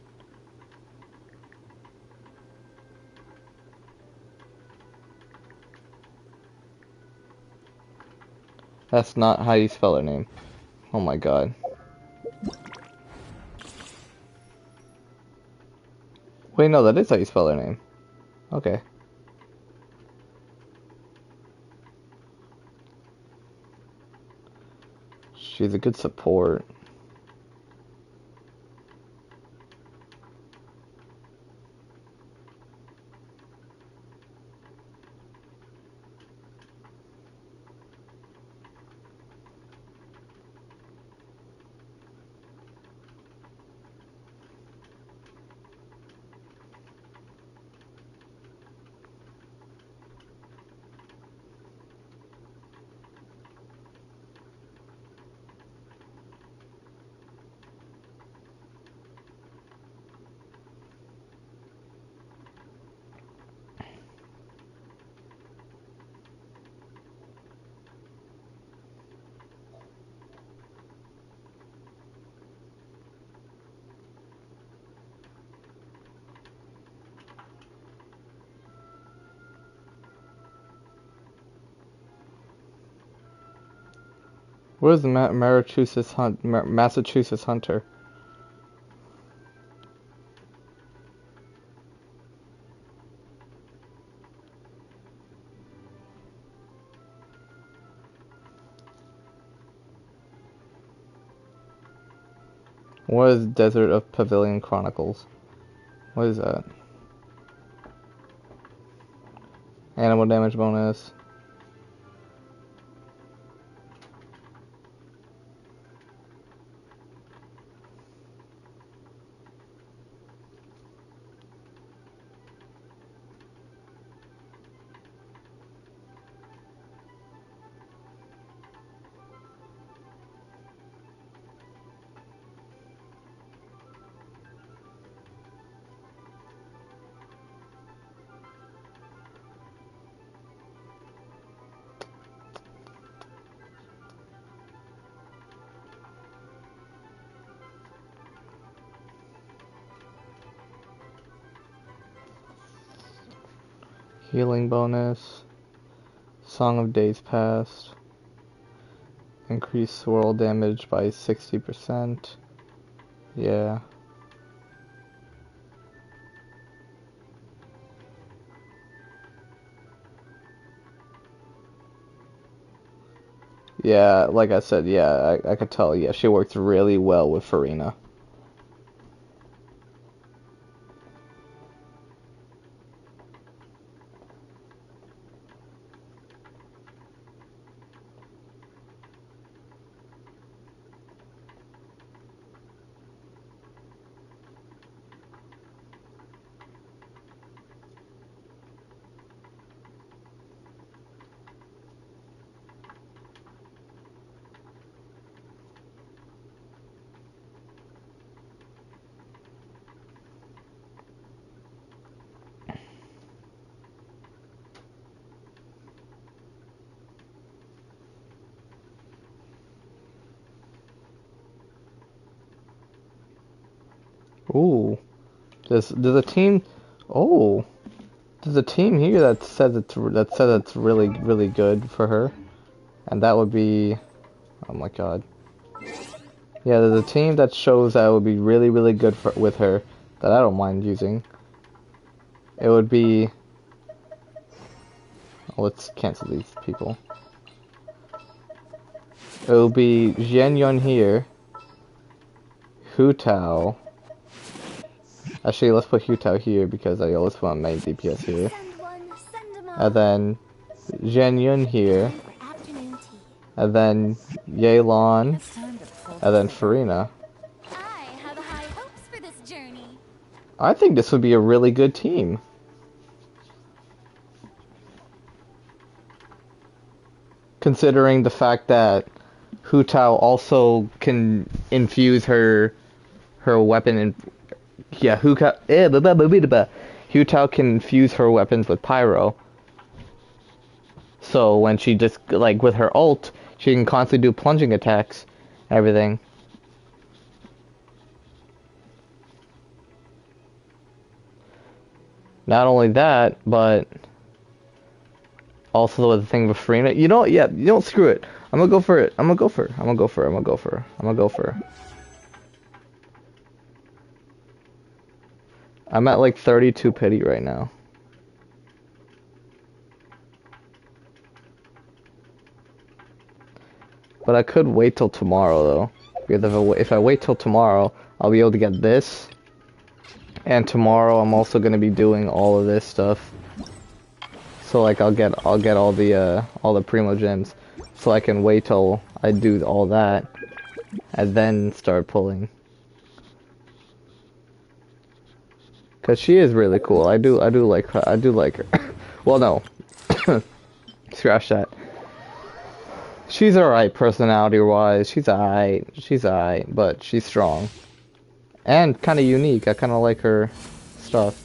That's not how you spell her name. Oh my god. Wait, no, that is how you spell her name. Okay. She's a good support. Where's the Massachusetts Hunter? What is Desert of Pavilion Chronicles? What is that? Animal damage bonus. Healing bonus. Song of Days Past. Increase swirl damage by 60%. Yeah. Yeah, like I said, yeah, I could tell, yeah, she works really well with Farina. Ooh. There's a team. Oh. There's a team here that says it's really good for her. And that would be, oh my god. Yeah, there's a team that shows that it would be really good with her that I don't mind using. It would be, oh, let's cancel these people. It'll be Jian Yun here. Hu Tao. Actually, let's put Hu Tao here because I always want main DPS here. And then Jian Yun here. And then Yelan. And then Farina. I have high hopes for this journey. I think this would be a really good team. Considering the fact that Hu Tao also can infuse her weapon in. Yeah, Hu Tao can infuse her weapons with pyro. So when she just, like, with her ult, she can constantly do plunging attacks, everything. Not only that, but also the thing with Farina. You know, yeah, you don't screw it. I'm gonna go for it. I'm gonna go for it. I'm gonna go for it. I'm gonna go for it. I'm gonna go for it. I'm at like 32 pity right now. But I could wait till tomorrow though. Because if I wait till tomorrow, I'll be able to get this. And tomorrow I'm also gonna be doing all of this stuff. So like I'll get all the primo gems. So I can wait till I do all that and then start pulling. Cause she is really cool. I do like her. I do like her. Well, no. Scratch that. She's alright personality-wise. She's alright, but she's strong. And kind of unique. I kind of like her stuff.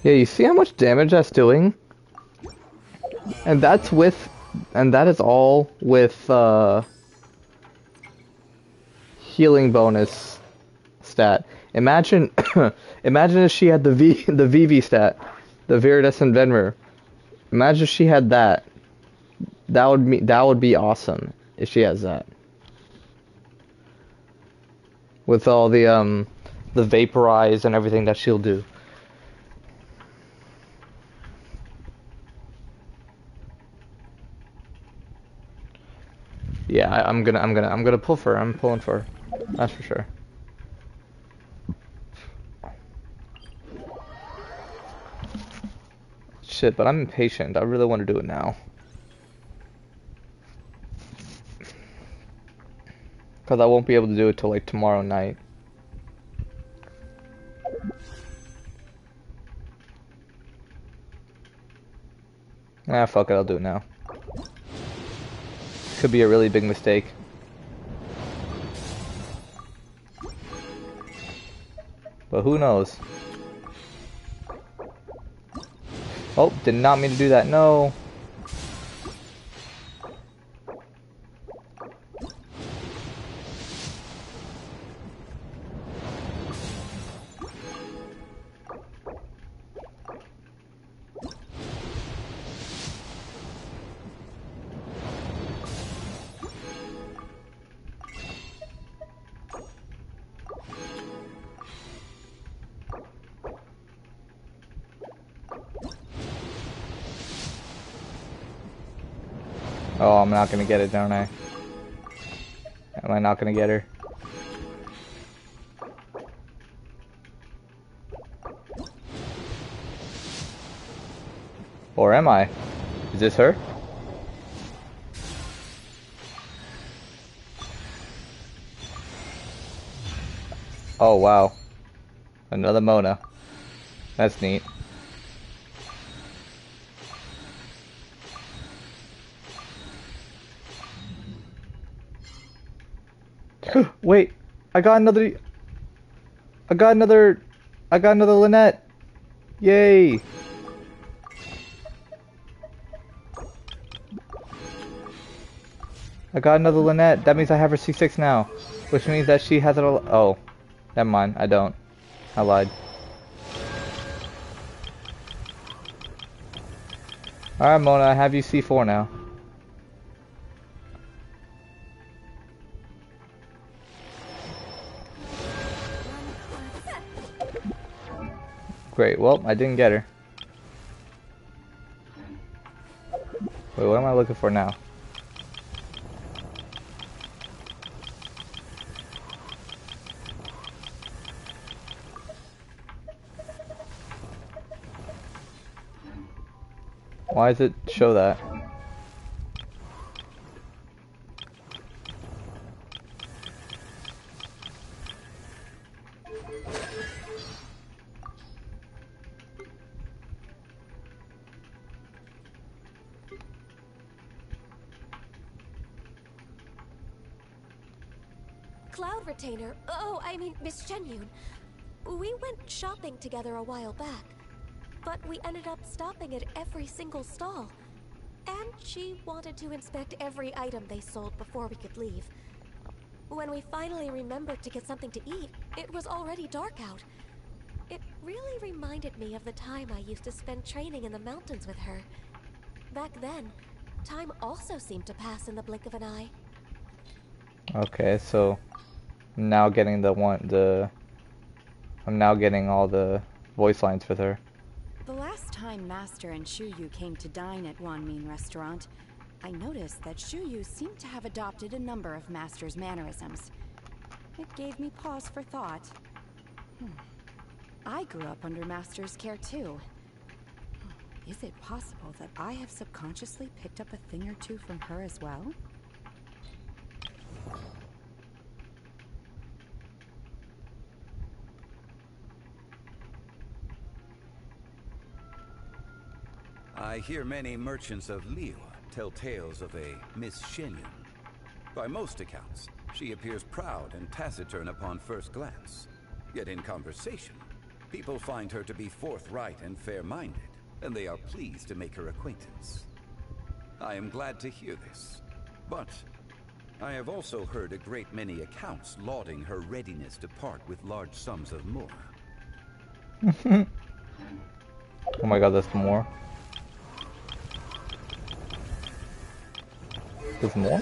Yeah, you see how much damage that's doing? And that is all with healing bonus stat. Imagine imagine if she had the VV stat, the Viridescent Venmer. Imagine if she had that. That would be awesome if she has that. With all the vaporize and everything that she'll do. Yeah, I'm gonna pull for her. I'm pulling for her. That's for sure. Shit, but I'm impatient. I really want to do it now. Cause I won't be able to do it till like tomorrow night. Ah, fuck it. I'll do it now. Could be a really big mistake. But who knows? Oh, did not mean to do that. No. Oh, I'm not gonna get it, don't I? Am I not gonna get her? Or am I? Is this her? Oh wow, another Mona. That's neat. Wait, I got another. I got another. I got another Lynette. Yay! I got another Lynette. That means I have her C6 now, which means that she has it all. Oh, never mind. I don't. I lied. Alright, Mona, I have you C4 now. Great, well, I didn't get her. Wait, what am I looking for now? Why does it show that? Cloud Retainer. Oh, I mean, Miss Shenyun. We went shopping together a while back, but we ended up stopping at every single stall. And she wanted to inspect every item they sold before we could leave. When we finally remembered to get something to eat, it was already dark out. It really reminded me of the time I used to spend training in the mountains with her. Back then, time also seemed to pass in the blink of an eye. Okay, so I'm now getting I'm now getting all the voice lines with her. The last time Master and Shuyu came to dine at Wanmin Restaurant, I noticed that Shuyu seemed to have adopted a number of Master's mannerisms. It gave me pause for thought. I grew up under Master's care too. Is it possible that I have subconsciously picked up a thing or two from her as well? I hear many merchants of Liyue tell tales of a Miss Shenyun. By most accounts, she appears proud and taciturn upon first glance. Yet in conversation, people find her to be forthright and fair-minded, and they are pleased to make her acquaintance. I am glad to hear this, but I have also heard a great many accounts lauding her readiness to part with large sums of more. Oh my god, that's more. There's more?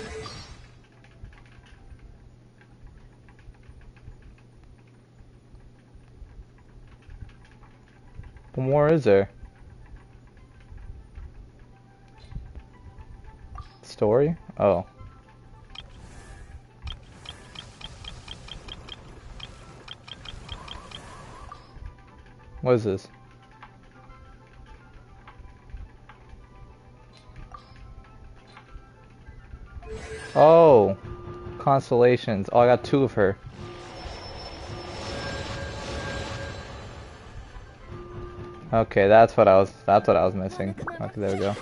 What more is there? Story? Oh. What is this? Oh, constellations. Oh, I got 2 of her. Okay, that's what I was missing. Okay, there we go.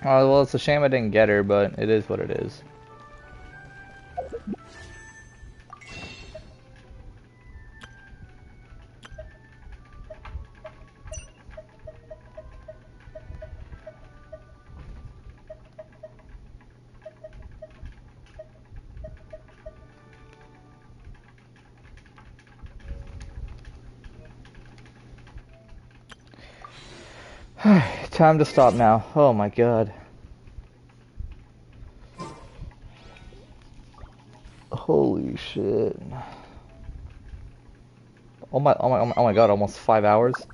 Oh, well, it's a shame I didn't get her, but it is what it is. Time to stop now. Oh my god. Holy shit. Oh my god, almost 5 hours.